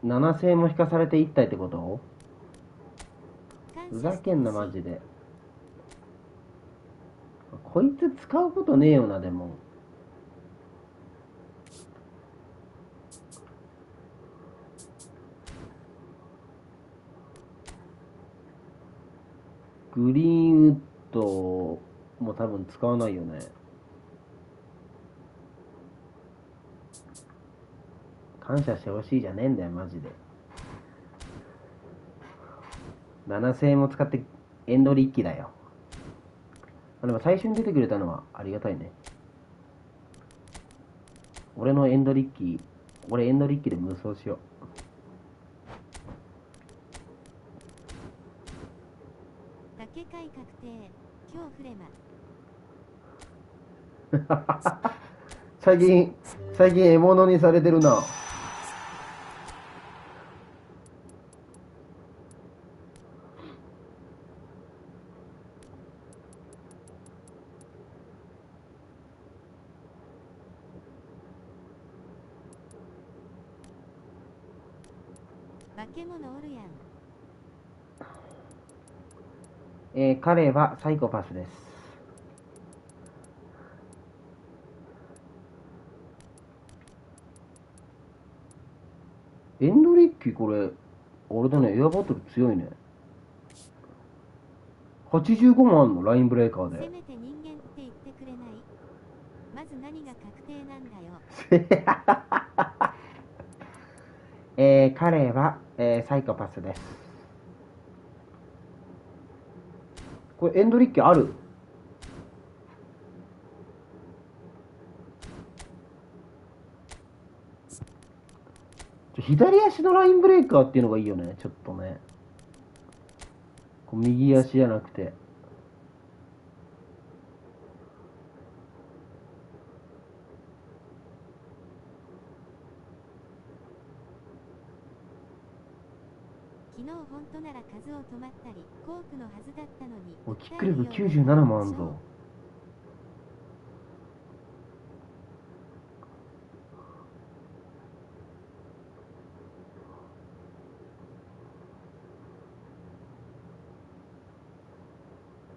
7000も引かされて1体ってこと？ふざけんな、マジで。こいつ使うことねえよな、でも。グリーンウッドも多分使わないよね。感謝してほしいじゃねえんだよ、マジで。7000円も使ってエンドリッキーだよ。でも最初に出てくれたのはありがたいね。俺エンドリッキーで無双しよう。竹替え確定。今日フレマ。最近獲物にされてるな。化け物おるやん。彼はサイコパスです。エンドリッキーこれ、あれだね、エアバトル強いね。85万あんの、ラインブレーカーで。せめて人間って言ってくれない？まず何が確定なんだよ。彼は、サイコパスです。これエンドリッキーある？左足のラインブレーカーっていうのがいいよね、ちょっとね。こう右足じゃなくて。昨日本当なら数を止まったりコークのはずだったのに。キック力97もあんぞ。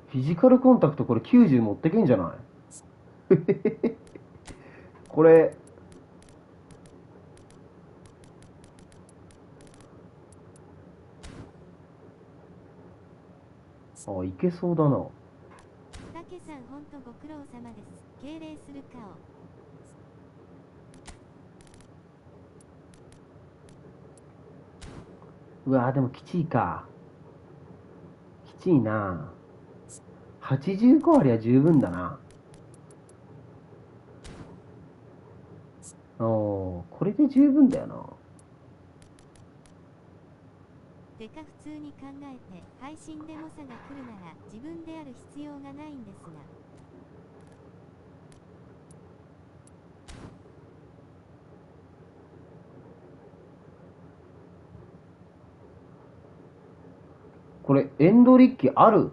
フィジカルコンタクトこれ90持ってけんじゃないこれいけそうだな。たけさんほんとご苦労様です。敬礼する顔。うわーでもきちいか。きちいな。85ありゃ十分だな。おー、これで十分だよな。てか普通に考えて配信で猛者が来るなら自分である必要がないんですが。これエンドリッキある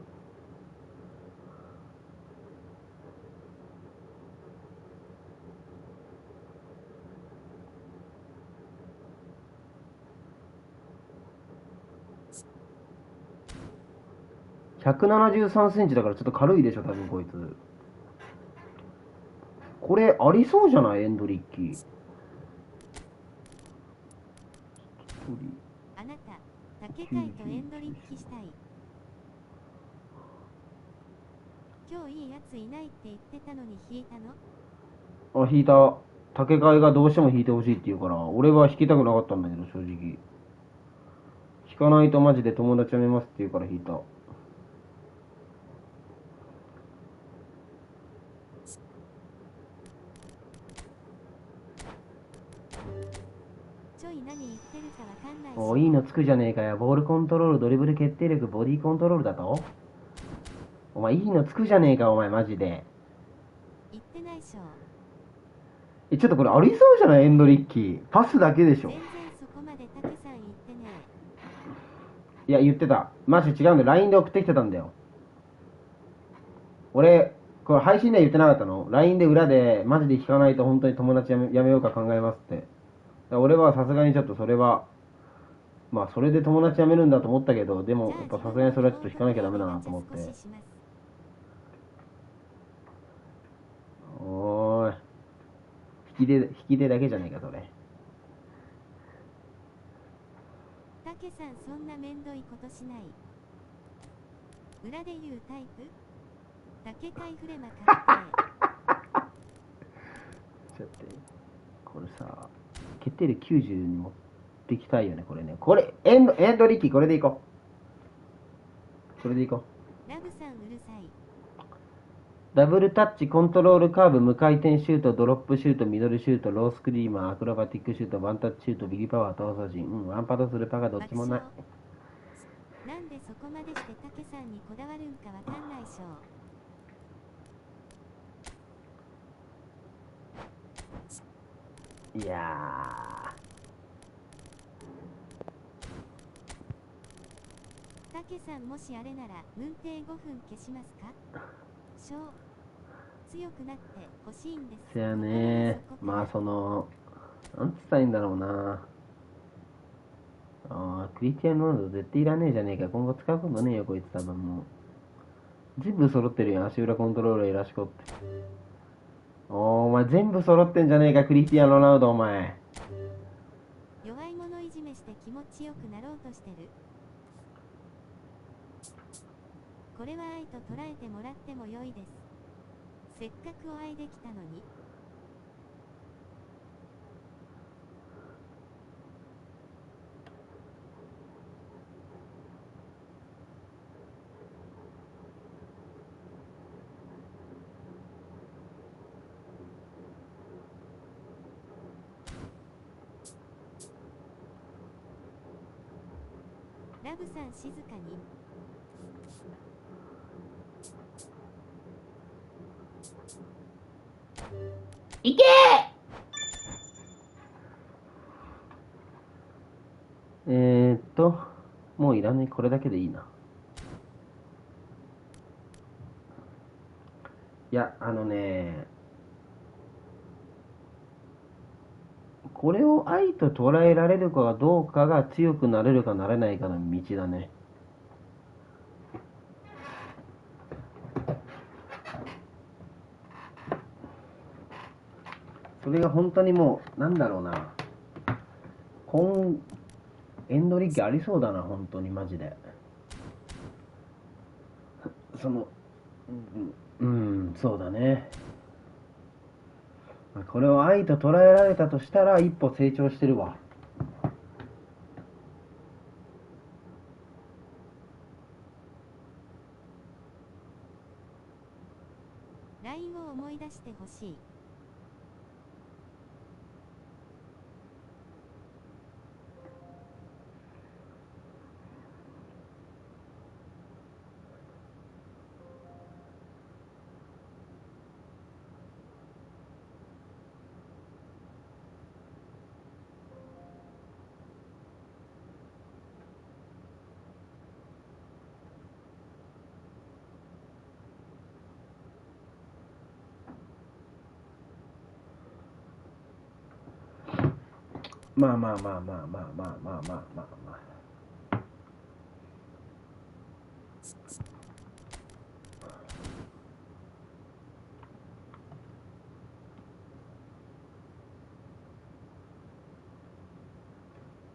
？173センチだからちょっと軽いでしょ多分こいつ。これありそうじゃない？エンドリッキ。あなた、竹海とエンドリッキしたい。今日いいやついないって言ってたのに引いたの？あ、引いた。竹海がどうしても引いてほしいって言うから、俺は引きたくなかったんだけど、正直。引かないとマジで友達辞めますって言うから引いた。ちょい何言ってるかわかんないし。お、いいのつくじゃねえかよ。ボールコントロール、ドリブル決定力、ボディコントロールだと？お前いいのつくじゃねえか、お前マジで。言ってないしょ。ちょっとこれありそうじゃない？エンドリッキー。パスだけでしょ。全然そこまで竹さん言ってねいや、言ってた。マジ違うんだよ。LINE で送ってきてたんだよ。俺、これ配信では言ってなかったの？ LINE で裏で、マジで引かないと本当に友達やめようか考えますって。だから俺はさすがにちょっとそれは、まあそれで友達辞めるんだと思ったけど、でもやっぱさすがにそれはちょっと引かなきゃダメだなと思って。おーい。引き手だけじゃねえか、それ。竹さんそんなめんどいことしない。裏で言うタイプ？竹海フレマ確定。ちょっとこれさ、決定力90に持ってきたいよね、これね。これ、エンドリッキー、これでいこう。これでいこう。ラブさんうるさい。ダブルタッチ、コントロールカーブ、無回転シュート、ドロップシュート、ミドルシュート、ロースクリーマー、アクロバティックシュート、ワンタッチシュート、ビギパワー、逃走陣。ワンパドするパがどっちもない。なんでそこまでして竹さんにこだわるんかわかんないしょ。いや竹さんもしあれなら運転5分消しますか？強くなって欲しいんです。せやね。まあその、なんつったらいいんだろうな。クリスティアーノ・ロナウド絶対いらねえじゃねえか。今後使うことねえよ、こいつ多分もう。全部揃ってるやん、足裏コントロール、エラシコって。お前全部揃ってんじゃねえか、クリスティアーノ・ロナウド、お前。弱い者いじめして気持ちよくなろうとしてる。これは愛と捉えてもらっても良いです。せっかくお会いできたのに。ラブさん静かに。いけもういらない。これだけでいいな。いや、これを愛と捉えられるかどうかが強くなれるかなれないかの道だね。それが本当にもう、なんだろうな。エンドリッキありそうだな、本当にマジで。そうだね。これを愛と捉えられたとしたら一歩成長してるわ。LINE を思い出してほしい。まあまあまあまあまあまあまあまあまあまあ。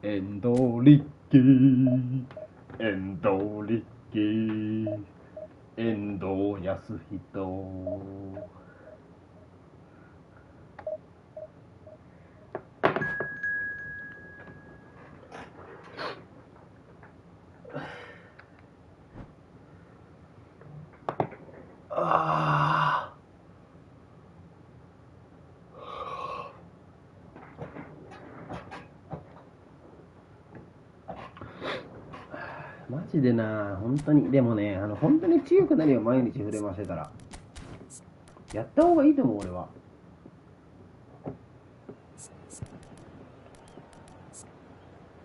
遠藤力遠藤力遠藤康人。ああ。マジでな、本当に。でもね、本当に強くなるよ、毎日触れませたら。やった方がいいと思う、俺は。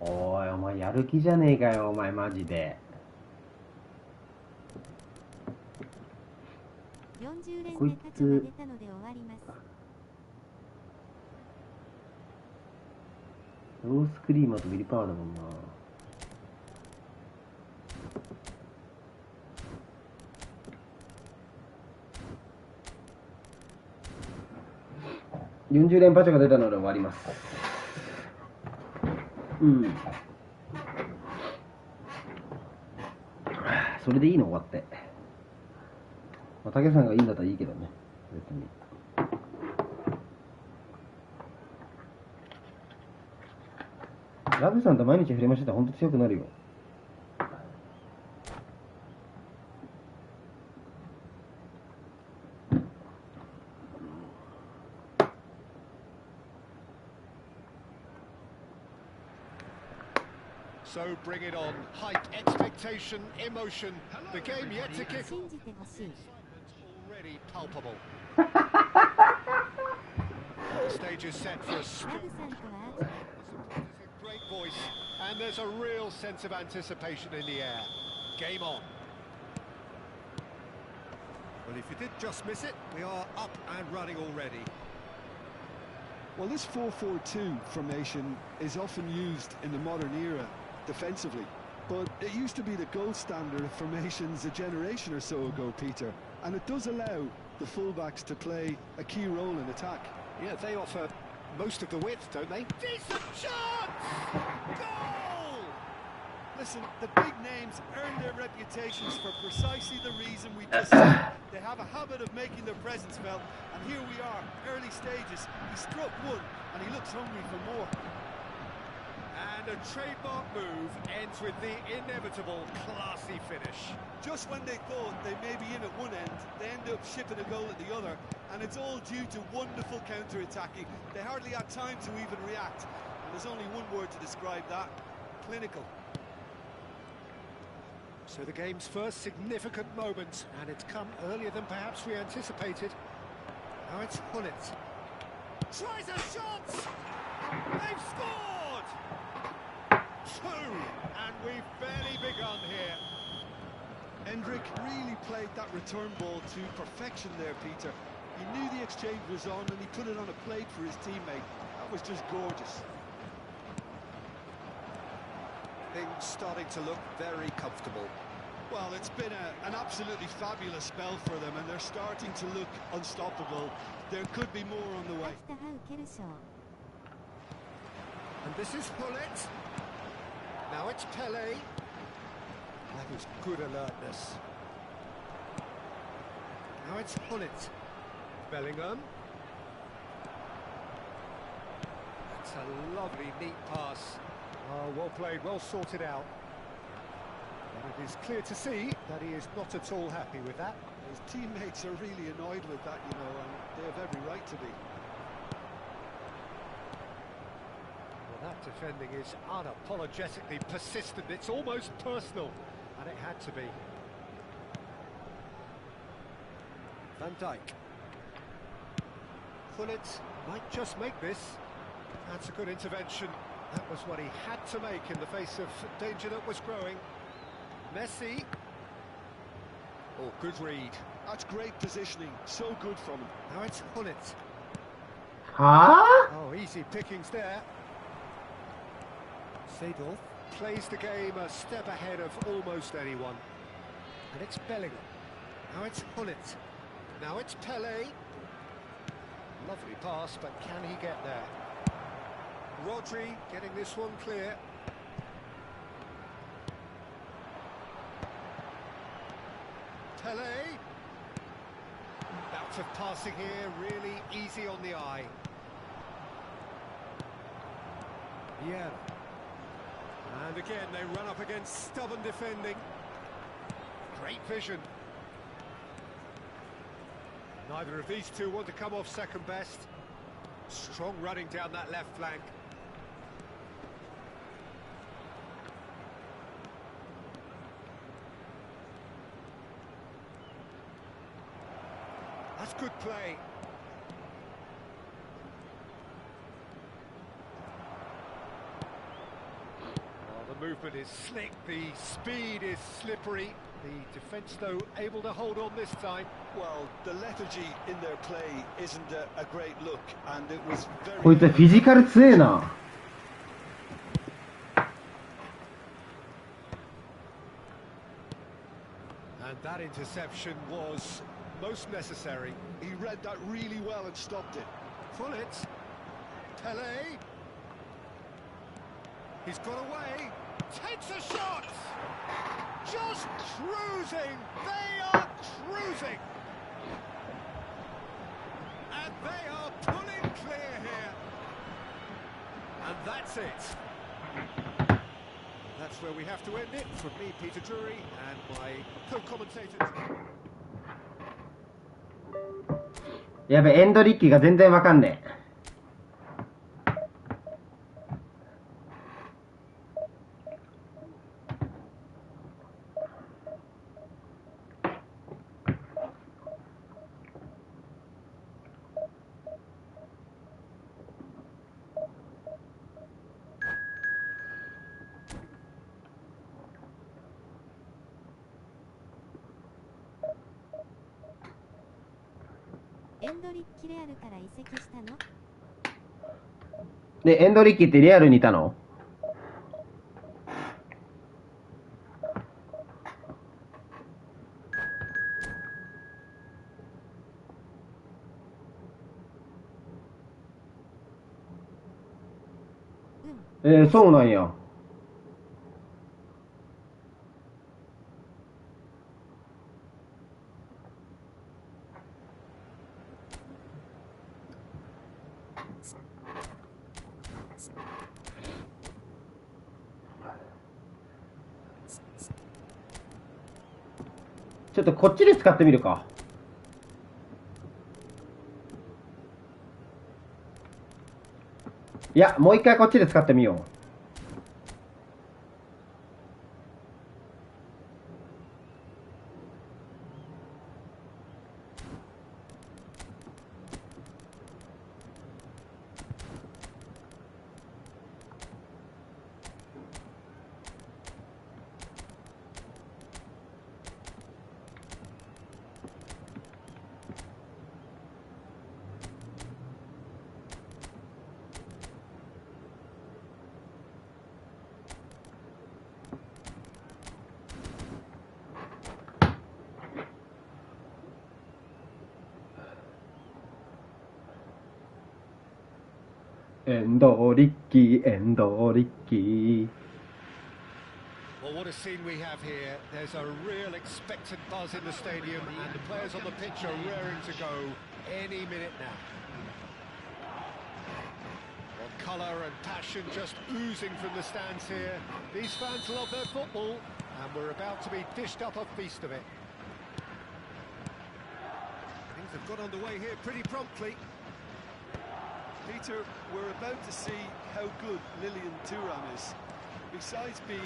おい、お前やる気じゃねえかよ、お前マジで。40連こいで勝ちつが出たので終わります。ロースクリーマーとビリパワーだもんな。40連パチャが出たので終わります。うん。それでいいの終わって。まあ、竹さんがいいんだったらいいけどね。別に。ラブさんと毎日触れましてたら本当強くなるよ。So bring it on. Hype, expectation, emotion. The game yet to kick. 信じてほしい。 Already palpable. The stage is set for a ラブさんとは great voice, and there's a real sense of anticipation in the air. Game on. Well, if you did just miss it, we are up and running already. Well, this 4-4-2 formation is often used in the modern era defensively, but it used to be the gold standard of formations a generation or so ago, Peter, and it does allow the fullbacks to play a key role in attack. Yeah, they offer most of the width, don't they? Decent chance! Goal! Listen, the big names earn their reputations for precisely the reason we just said. They have a habit of making their presence felt, and here we are, early stages. He struck one, and he looks hungry for more. And a trademark move ends with the inevitable classy finish. Just when they thought they may be in at one end, they end up shipping a goal at the other, and it's all due to wonderful counter-attacking. They hardly had time to even react, and there's only one word to describe that: clinical. So the game's first significant moment, and it's come earlier than perhaps we anticipated. Now it's Hullet. Tries a shot! They've scored! Two! And we've barely begun here. Hendrick really played that return ball to perfection there, Peter. He knew the exchange was on, and he put it on a plate for his teammate. That was just gorgeous. Things starting to look very comfortable. Well, it's been an absolutely fabulous spell for them, and they're starting to look unstoppable. There could be more on the way. 秋田ハウケルショー。 And this is Hullet. Now it's Pele. That is good alertness. Now it's Hullet. Bellingham. That's a lovely, neat pass. Oh, well played, well sorted out. And it is clear to see that he is not at all happy with that. His teammates are really annoyed with that, you know, and they have every right to be. Well, that defending is unapologetically persistent. It's almost personal, and it had to be. Van Dijk. Gullit might just make this. That's a good intervention. That was what he had to make in the face of danger that was growing. Messi. Oh, good read. That's great positioning. So good from him. Now it's Gullit. Huh? Oh, easy pickings there. Seedorf plays the game a step ahead of almost anyone. And it's Bellingham. Now it's Gullit. Now it's Pelé. Lovely pass, but can he get there? Rodri getting this one clear. Pelé. Bouts of passing here, really easy on the eye. Yeah. And again, they run up against stubborn defending. Great vision. Neither of these two want to come off second best. Strong running down that left flank. That's good play. Oh, the movement is slick, the speed is slippery. The defence, though, able to hold on this time. Well, the lethargy in their play isn't a great look, and it was こいつ very... フィジカル強えな。 And that interception was most necessary. He read that really well and stopped it. Gullit. Pelé. He's got away. Takes a shot. Just cruising. They are cruising. And they are pulling clear here. And that's it. That's where we have to end it. From me, Peter Drury, and my co-commentators. やべ、エンドリッキーが全然わかんねエンドリッキレアルから移籍したの？え。で、エンドリッキーってリアルにいたの？そうなんや。ちょっとこっちで使ってみるか。いや、もう一回こっちで使ってみよう。エンドリッキー、エンドリッキー。Well, what a scene we have here. There's a real expectant buzz in the stadium, and the players on the pitch are raring to go any minute now. Well, colour and passion just oozing from the stands here. These fans love their football, and we're about to be dished up a feast of it. Things have got underway here pretty promptly. Peter, we're about to see how good Lilian Thuram is. Besides being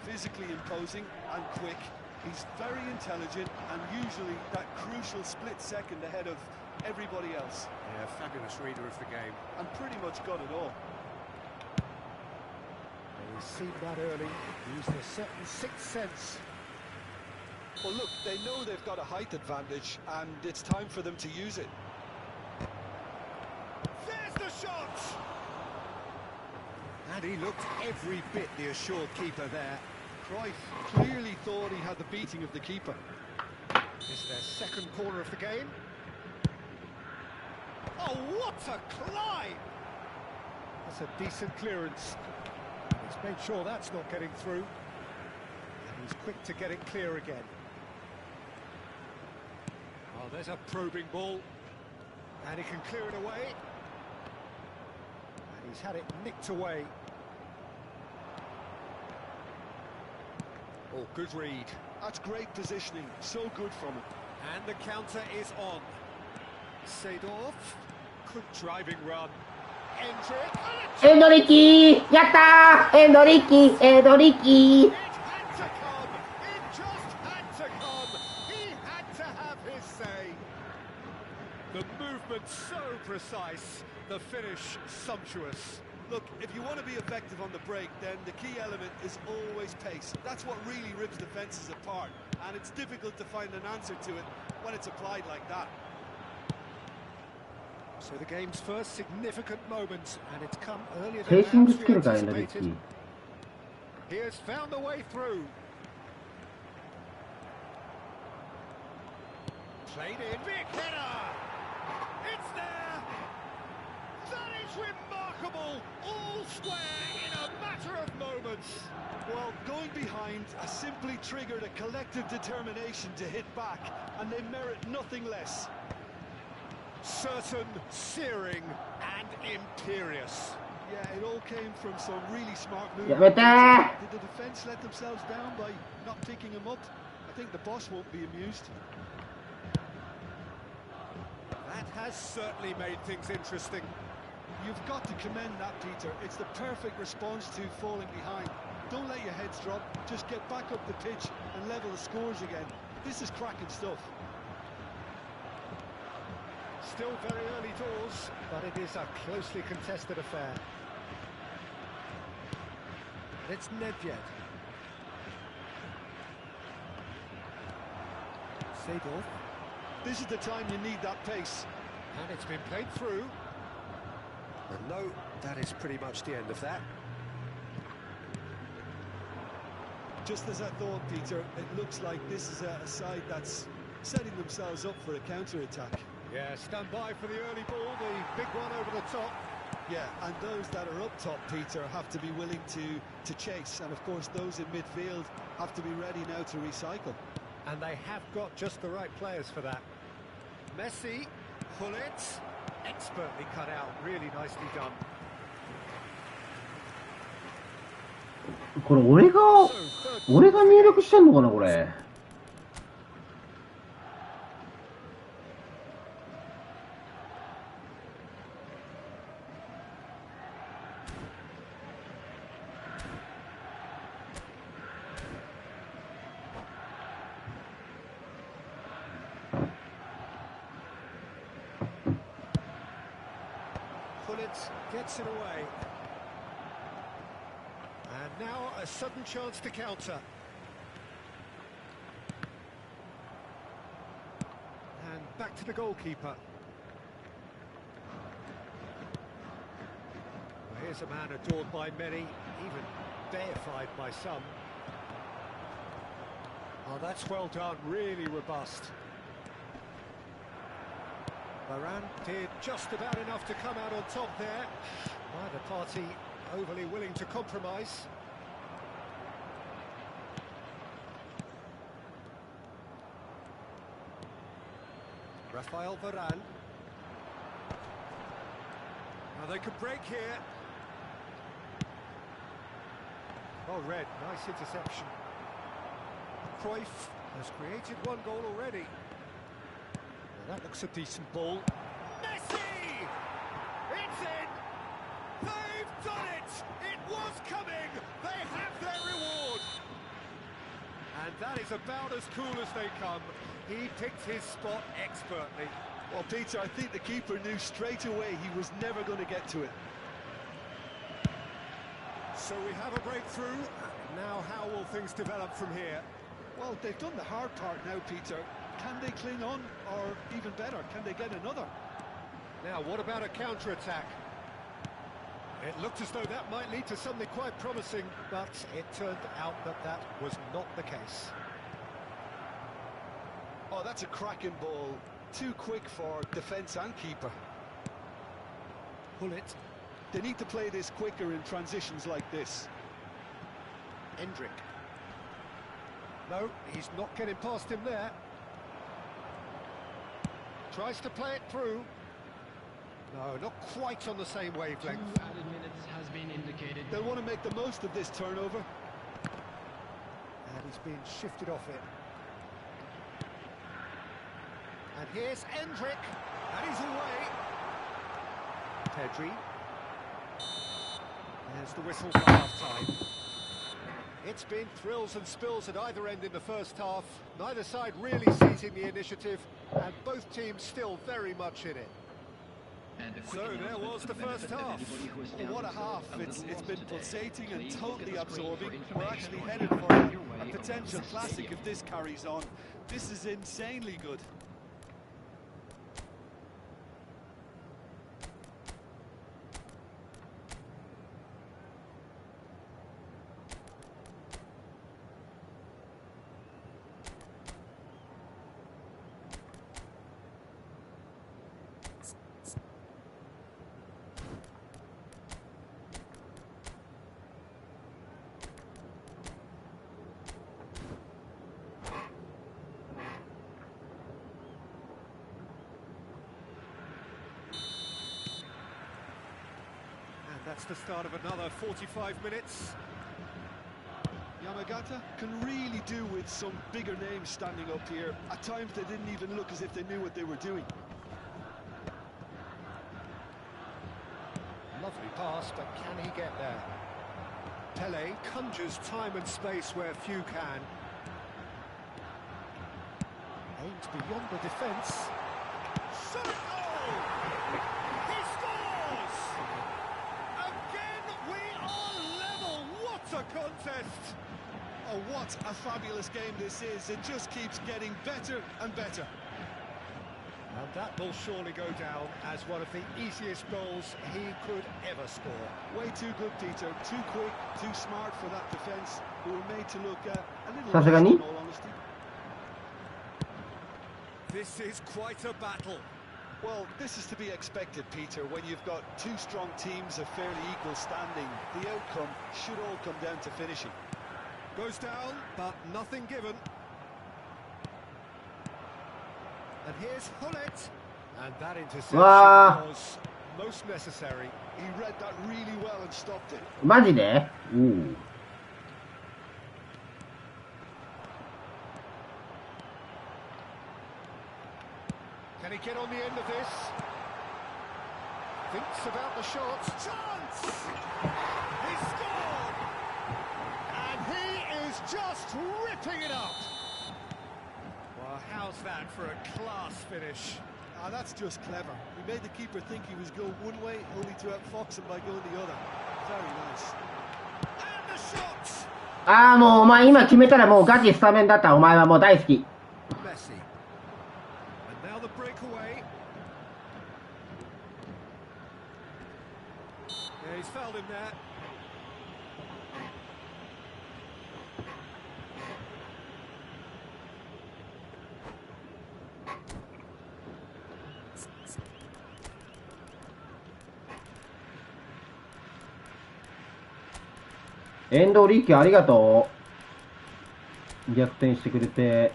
physically imposing and quick, he's very intelligent and usually that crucial split second ahead of everybody else. Yeah, fabulous reader of the game. And pretty much got it all. He's seen that early, used a certain sixth sense. Well, look, they know they've got a height advantage and it's time for them to use it. There's the shot! And he looked every bit the assured keeper there. Cruyff clearly thought he had the beating of the keeper. It's their second corner of the game. Oh, what a climb! That's a decent clearance. He's made sure that's not getting through. And he's quick to get it clear again. Oh, there's a probing ball. And he can clear it away. And he's had it nicked away. Oh, good read. That's great positioning, so good from him. And the counter is on. Seedorf, good driving run. Endrick,エンドリッキーやったーエンドリッキーエンドリッキー it had to come. It just had to come. He had to have his say. The movement so precise, the finish sumptuous. Look, if you want to be effective on the break, then the key element is always pace. That's what really rips defences apart, and it's difficult to find an answer to it when it's applied like that. So the game's first significant moment, and it's come earlier 精 than 神 perhaps つ we けるかエンドリッキ anticipated. ー He has found a way through. Played in, big header! It's there! That is remarkable! All square in a matter of moments. Well, going behind has simply triggered a collective determination to hit back, and they merit nothing less. Certain, searing, and imperious. Yeah, it all came from some really smart やめて movement. ー Did the defence let themselves down by not picking him up? I think the boss won't be amused. That has certainly made things interesting. You've got to commend that, Peter. It's the perfect response to falling behind. Don't let your heads drop. Just get back up the pitch and level the scores again. This is cracking stuff. Still very early doors, but it is a closely contested affair. And it's Nedved. Seedorf, This is the time you need that pace. and it's been played through. And no, that is pretty much the end of that. Just as I thought, Peter, it looks like this is a side that's setting themselves up for a counter-attack. Yeah, stand by for the early ball, the big one over the top. Yeah, and those that are up top, Peter, have to be willing to chase. And of course, those in midfield have to be ready now to recycle. And they have got just the right players for that. Messi, Hullet, expertly cut out, really nicely done. これ俺が入力してんのかなこれ Hullet gets it away. And now a sudden chance to counter. And back to the goalkeeper. Well, here's a man adored by many, even deified by some. Oh, that's well done, really robust. Varane did just about enough to come out on top there. Neither party overly willing to compromise. Rafael Varane. Now they could break here. Well read, nice interception. Cruyff has created one goal already. Well, that looks a decent ball. Messi! It's in! They've done it! It was coming! They have their reward! And that is about as cool as they come. He picked his spot expertly. Well, Peter, I think the keeper knew straight away he was never going to get to it. So we have a breakthrough. Now how will things develop from here? Well, they've done the hard part now, Peter. Can they cling on, or even better, can they get another? Now, what about a counter-attack? It looked as though that might lead to something quite promising, but it turned out that that was not the case. Oh, that's a cracking ball. Too quick for defence and keeper. Pull it. They need to play this quicker in transitions like this. Hendrick. No, he's not getting past him there. Tries to play it through. No, not quite on the same wavelength. 2 added minutes has been indicated. They'll want to make the most of this turnover. And he's being shifted off it. And here's Hendrick. And he's away. Pedri. There's the whistle for half-time. It's been thrills and spills at either end in the first half. Neither side really seizing the initiative, and both teams still very much in it. So there was the first half. Well, what a half. It's been pulsating and totally absorbing. We're actually headed for a potential classic if this carries on. This is insanely good. That's the start of another 45 minutes. Yamagata can really do with some bigger names standing up here. At times they didn't even look as if they knew what they were doing. Lovely pass, but can he get there? Pele conjures time and space where few can. Aims beyond the defence. Shot goal! He scores! Again, we are level. What a contest! Oh, what a fabulous game this is. It just keeps getting better and better. And that will surely go down as one of the easiest goals he could ever score. Way too good, Peter. Too quick, too smart for that defence, who were made to look a little Sa lost, ni? in all honesty. This is quite a battle. Well, this is to be expected, Peter, when you've got two strong teams of fairly equal standing. The outcome should all come down to finishing. Goes down, but nothing given. And here's Hullet. And that interception was most necessary. He read that really well and stopped it. マジで？おお。Can he get on the end of this? Thinks about the shot. Chance! He scored! And he is just ripping it up. Well, how's that for a class finish? Ah, that's just clever. He made the keeper think he was going one way, only to outfox him by going the other. Very nice. And the shot! ああ、もうお前今決めたらもうガチスタメンだった。お前はもう大好き。Messi. And now the breakaway. Yeah, he's fouled him there.「遠藤力ありがとう」逆転してくれて。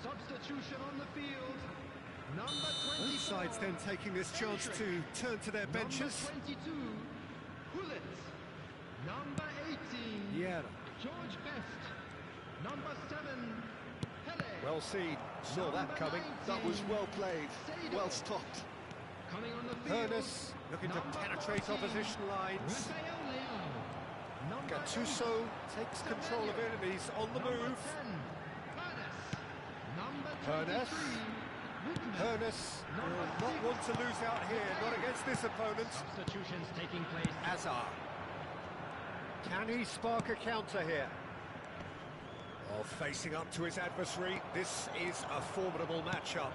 Substitution on the field. Number Both 24. sides then taking this chance to turn to their benches. Number 22, Hullet. Number 18, Yeah, George Best. Number 7, Pele. well seen. Saw that coming. That was well played, well stopped. Coming on the field. Ernest looking to Number penetrate 14, opposition lines. Rafael Leão. Number Gattuso 8, takes control of enemies on the Number move. 10, Perez. Number Perez. 23, Lukman. Ernest will not want to lose out here, not against this opponent. Substitutions taking place. Azar. Can he spark a counter here? Oh, facing up to his adversary, this is a formidable matchup.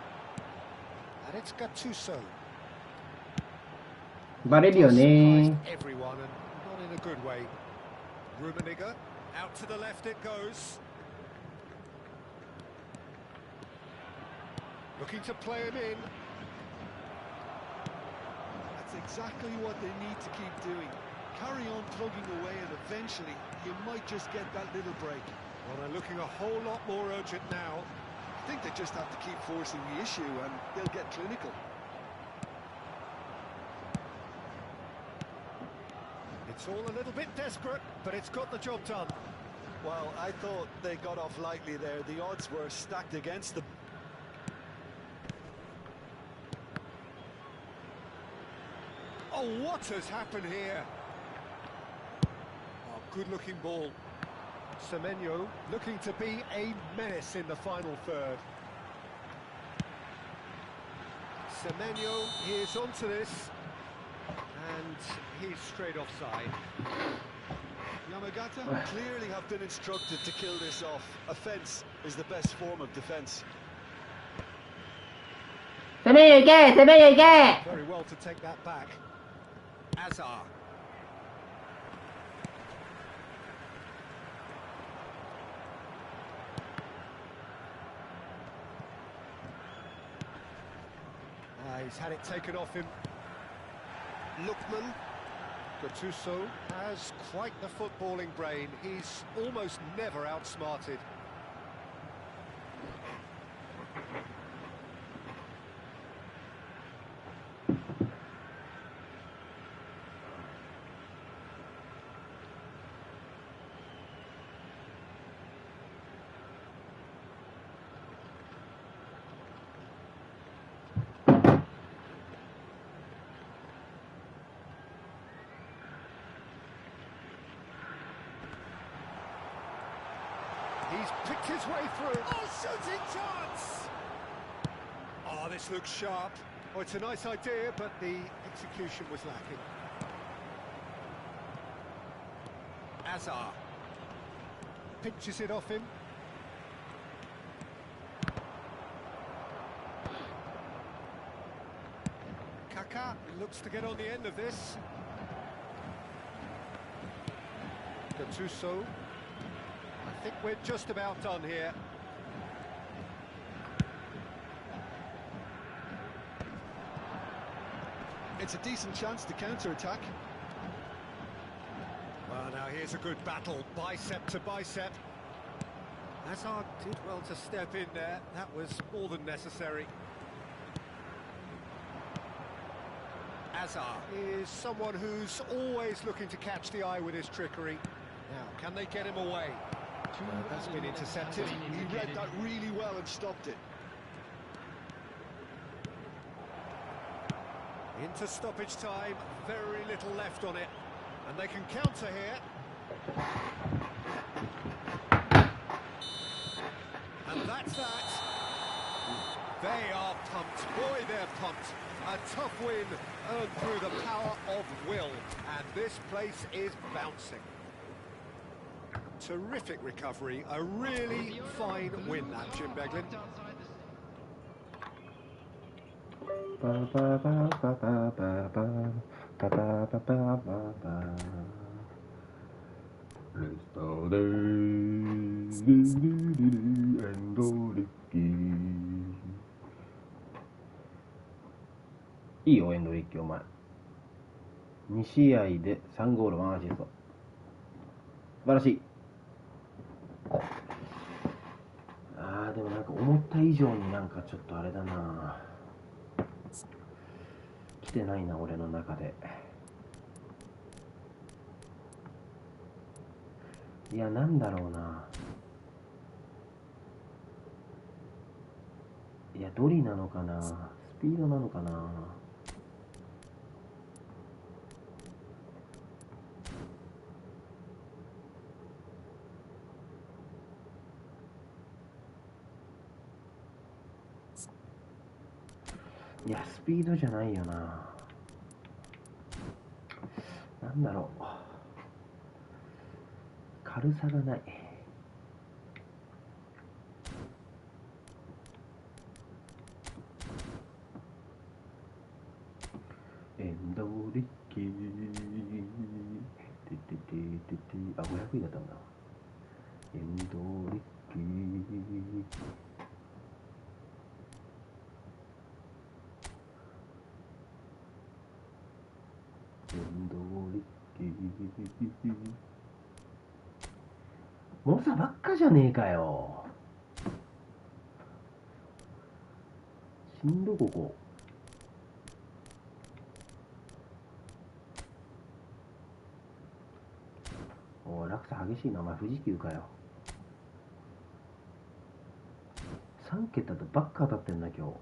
And it's Gattuso. バレるよね。 Everyone, and not in a good way. Rummenigge, out to the left it goes. Looking to play him in. That's exactly what they need to keep doing. Carry on plugging away and eventually you might just get that little break. Well, they're looking a whole lot more urgent now. I think they just have to keep forcing the issue and they'll get clinical. It's all a little bit desperate, but it's got the job done. Well, I thought they got off lightly there. The odds were stacked against them. Oh, what has happened here? Oh, good-looking ball. Semenyo looking to be a menace in the final third. Semenyo is onto this, and he's straight offside. Yamagata clearly have been instructed to kill this off. Offence is the best form of defence. 攻めよ行け攻めよ行け Very well to take that back. Azar. He's had it taken off him. Lukman. Gattuso has quite the footballing brain. He's almost never outsmarted. He's picked his way through. Oh, shooting chance! Oh, this looks sharp. Oh, it's a nice idea, but the execution was lacking. Azar pinches it off him. Kaká looks to get on the end of this. Gattuso. I think we're just about done here. It's a decent chance to counter-attack. Well, now here's a good battle, bicep to bicep. Hazard did well to step in there. That was more than necessary. Hazard is someone who's always looking to catch the eye with his trickery. Now, can they get him away? That's been intercepted. He read that really well and stopped it. Into stoppage time, very little left on it. And they can counter here. And that's that. They are pumped. Boy, they're pumped. A tough win earned through the power of will. And this place is bouncing. Terrific recovery. A really fine win, that, Jim Beglin.いいよエンドリッキーお前2試合で3ゴール1アシスト素晴らしい。ーでもなんか思った以上になんかちょっとあれだな、来てないな俺の中で。いやなんだろうな、いやドリなのかな、スピードなのかな。いやスピードじゃないよな、なんだろう、軽さがない。エンドリッキーててててて、あ、500位だったんだ。エンドリッキー、エンドリッキー、猛者ばっかじゃねえかよ。しんどここ。おい落差激しいな、お前富士急かよ。3桁とばっか当たってんな今日。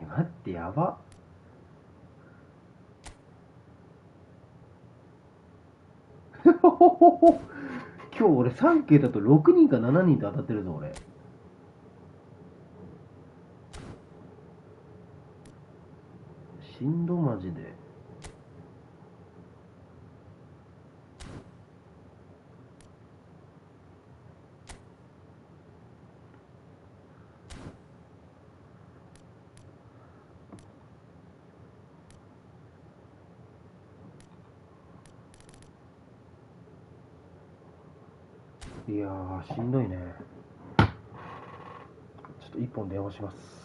待ってやばっ。今日俺3桁と6人か7人と当たってるぞ俺。しんどマジで。いやーしんどいね。ちょっと一本電話します。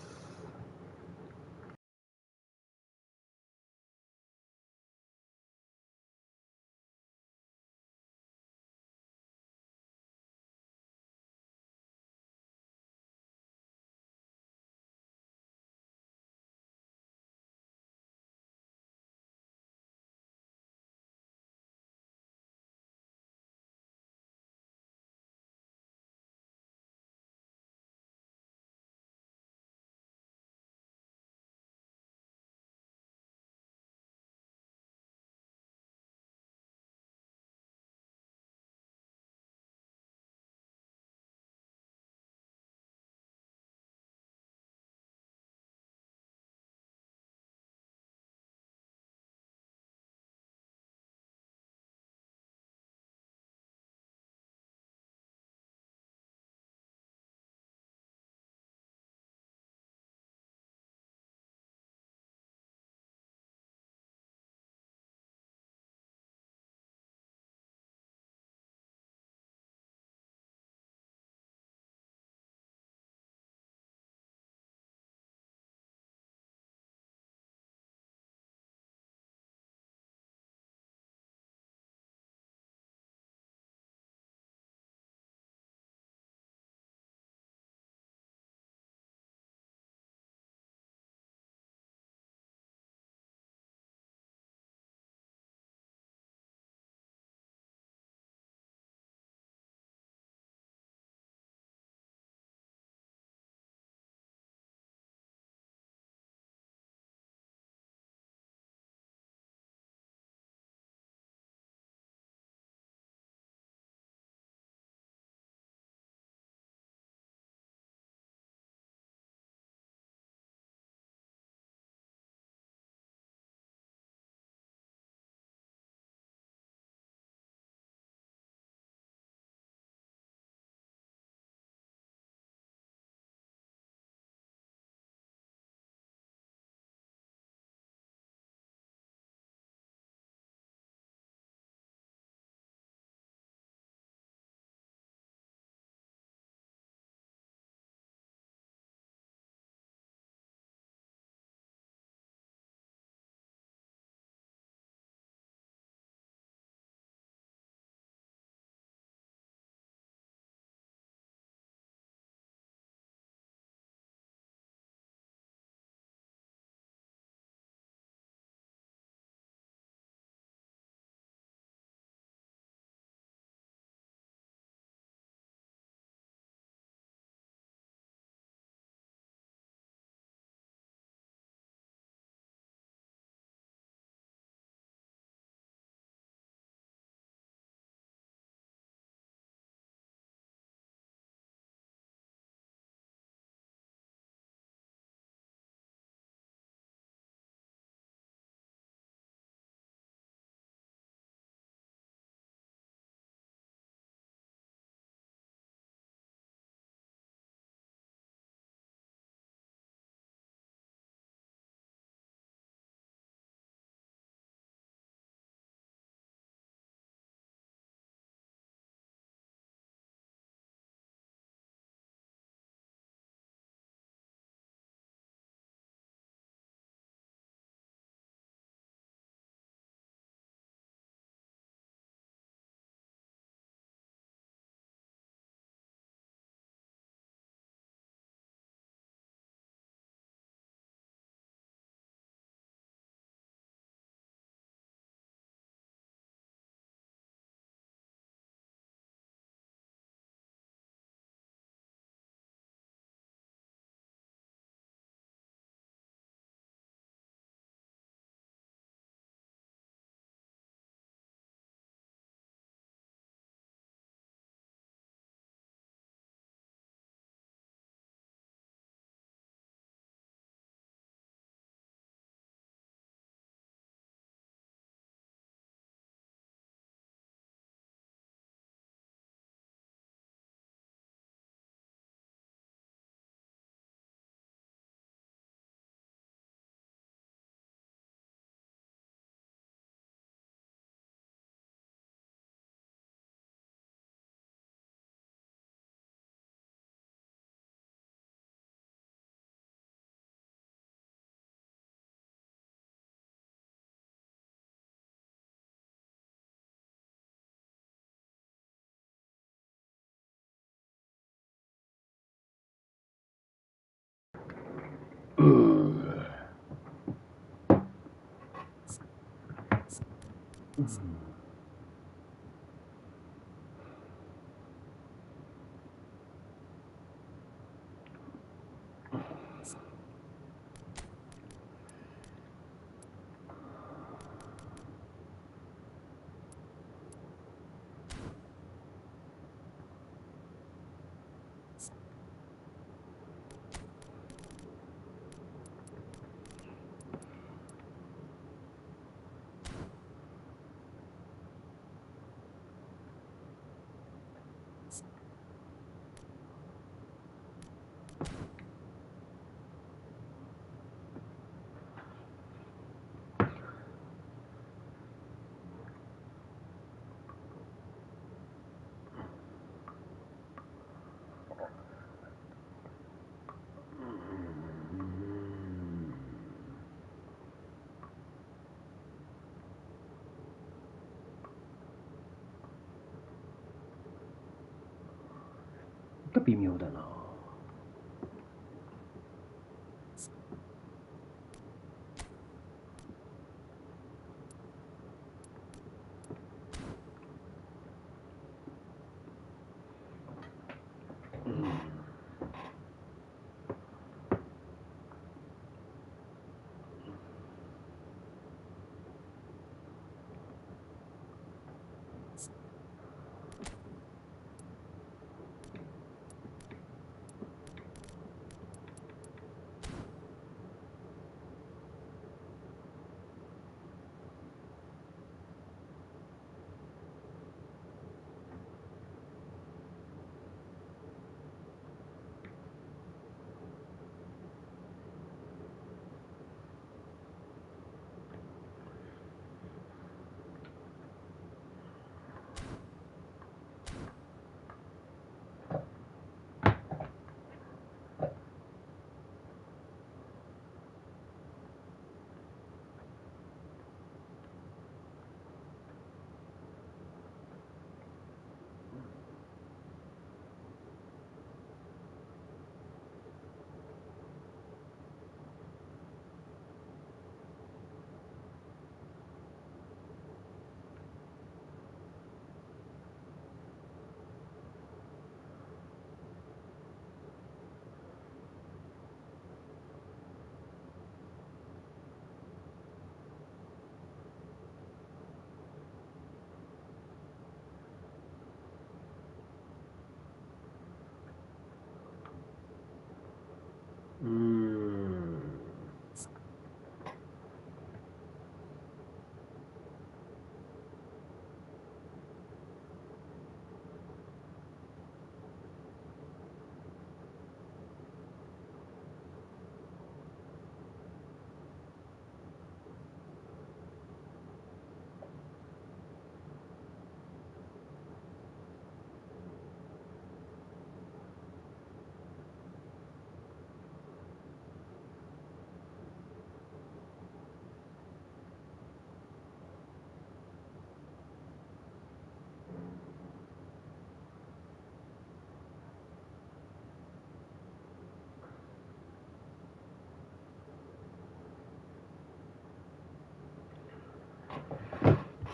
微妙だな。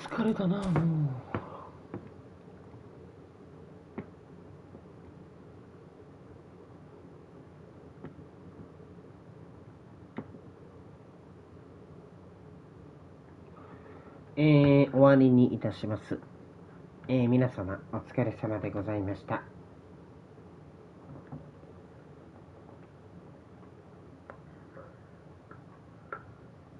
疲れたな、もう。終わりにいたします。皆様お疲れ様でございました。